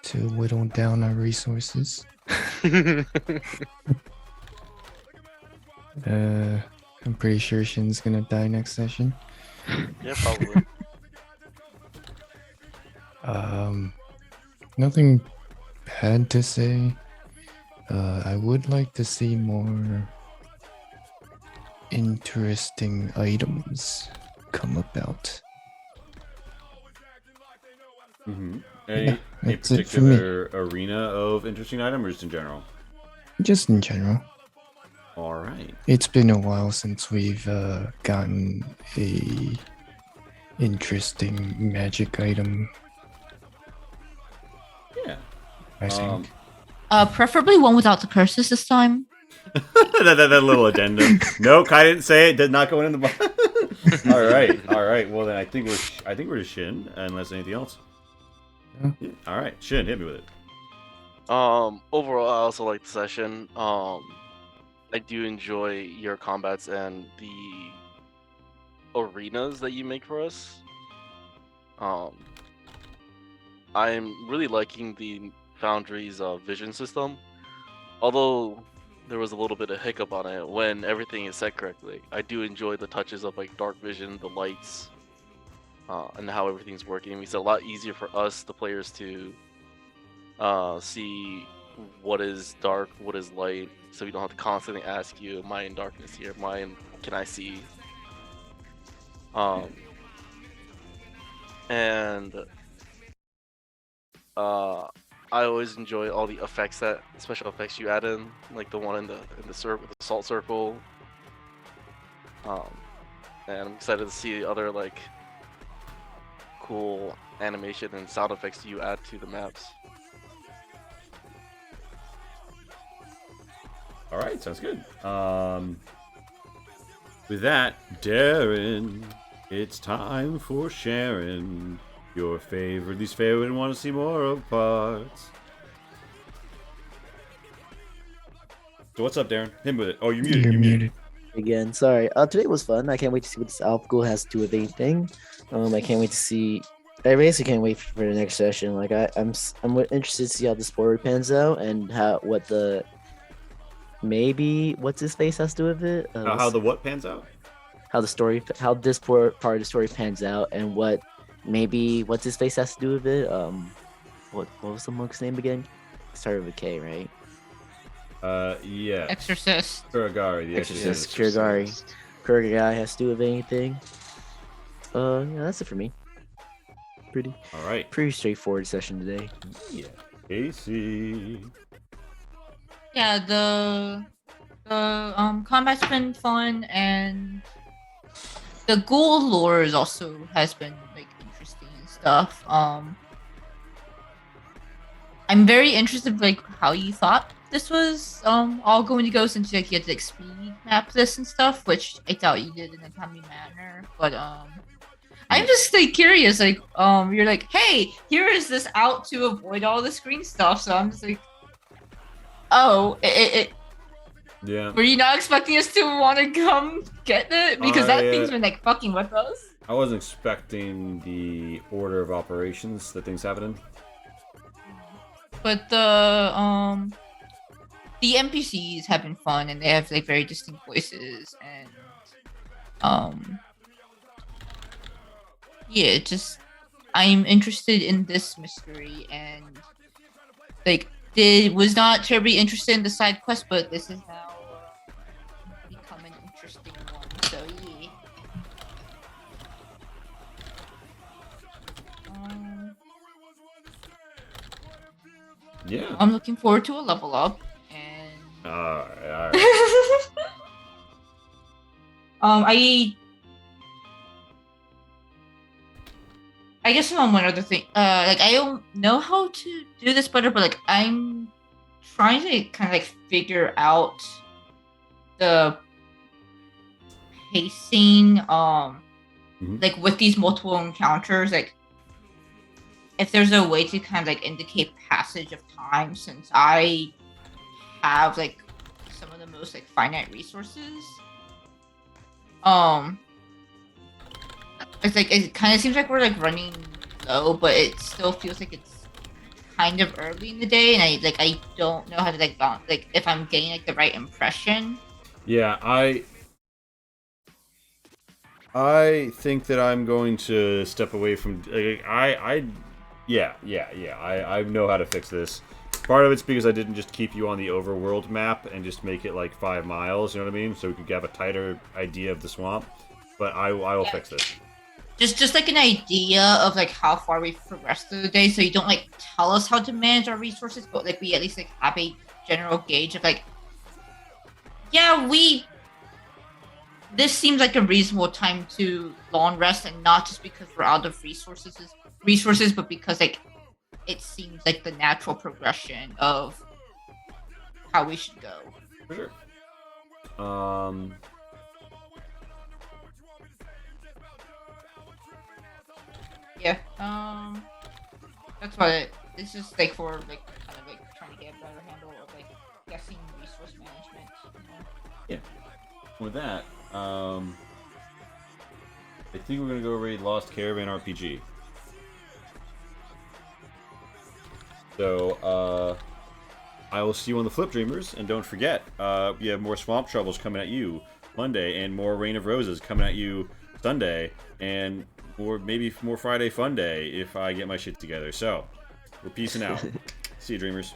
to whittle down our resources. I'm pretty sure Shin's gonna die next session. Yeah, probably. Nothing bad to say. I would like to see more interesting items come about. Mm-hmm. Yeah, Any that's it for me. particular arena of interesting item, or just in general? Just in general. All right. It's been a while since we've gotten a interesting magic item, Yeah. I think. Preferably one without the curses this time. that little addendum. No, Kai didn't say it. Did not go in the box. All right. Well, then I think we're to Shin, unless anything else. Yeah. All right, Shin, hit me with it. Overall, I also like the session. I do enjoy your combats and the arenas that you make for us. I'm really liking the Foundry's vision system, although there was a little bit of hiccup on it when everything is set correctly. I do enjoy the touches of like dark vision, the lights, and how everything's working. It makes it a lot easier for us, the players, to see what is dark, what is light, so we don't have to constantly ask you, am I in darkness here? Can I see? And I always enjoy all the special effects you add in, like the one in the salt circle. And I'm excited to see other like cool animation and sound effects you add to the maps. All right, sounds good. With that, Darren, it's time for sharing your favorite, least favorite, and want to see more of parts. So what's up, Darren? Hit me with it. Oh, you're muted. You're muted. Again, sorry. Today was fun. I can't wait to see what this Alpha has to do with anything. I can't wait to see. I basically can't wait for the next session. Like I'm interested to see how the story pans out and what what's his face has to do with it. How the what pans out? How this part of the story pans out, and what's his face has to do with it. What was the monk's name again? It started with a K, right? Yeah. Exorcist. Kuragari, the Exorcist. Exorcist. Kuragari has to do with anything. Yeah, that's it for me. All right. Pretty straightforward session today. Yeah. Casey. Yeah, the combat's been fun, and the ghoul lore has been like interesting and stuff. I'm very interested like how you thought this was all going to go, since like you had to like speed map this and stuff, which I doubt you did in a timely manner. But I'm just like curious, like you're like, hey, here is this out to avoid all the screen stuff, so I'm just like, oh, Yeah. were you not expecting us to want to come get it? Because that thing's been like fucking with us. I wasn't expecting the order of operations that things happen in. But the NPCs have been fun, and they have like very distinct voices, and yeah, just I'm interested in this mystery, and like was not terribly interested in the side quest, but this is now become an interesting one. So yeah. Yeah. I'm looking forward to a level up, and All right. I guess one other thing. Like I don't know how to do this better, but like I'm trying to kind of like figure out the pacing. Like with these multiple encounters, like if there's a way to kind of like indicate passage of time, since I have like some of the most like finite resources. It's like it kind of seems like we're like running low, but it still feels like it's kind of early in the day, and I don't know how to like balance, like if I'm getting like the right impression. Yeah, I think that I'm going to step away from. I know how to fix this. Part of it's because I didn't just keep you on the overworld map and just make it like 5 miles. You know what I mean? So we could have a tighter idea of the swamp. But I will fix this. Just like an idea of like how far we've progressed through the day, so you don't like tell us how to manage our resources, but like we at least like have a general gauge of like, yeah, this seems like a reasonable time to long rest, and not just because we're out of resources, but because like it seems like the natural progression of how we should go. For sure. Yeah. That's about it. It's just like for like kind of like trying to get a better handle of like guessing resource management. Yeah. With that, I think we're gonna go raid Lost Caravan RPG. So, I will see you on the Flip Dreamers, and don't forget, we have more Swamp Troubles coming at you Monday, and more Rain of Roses coming at you Sunday, and maybe more Friday Fun Day if I get my shit together. So, we're peacing out. See you, Dreamers.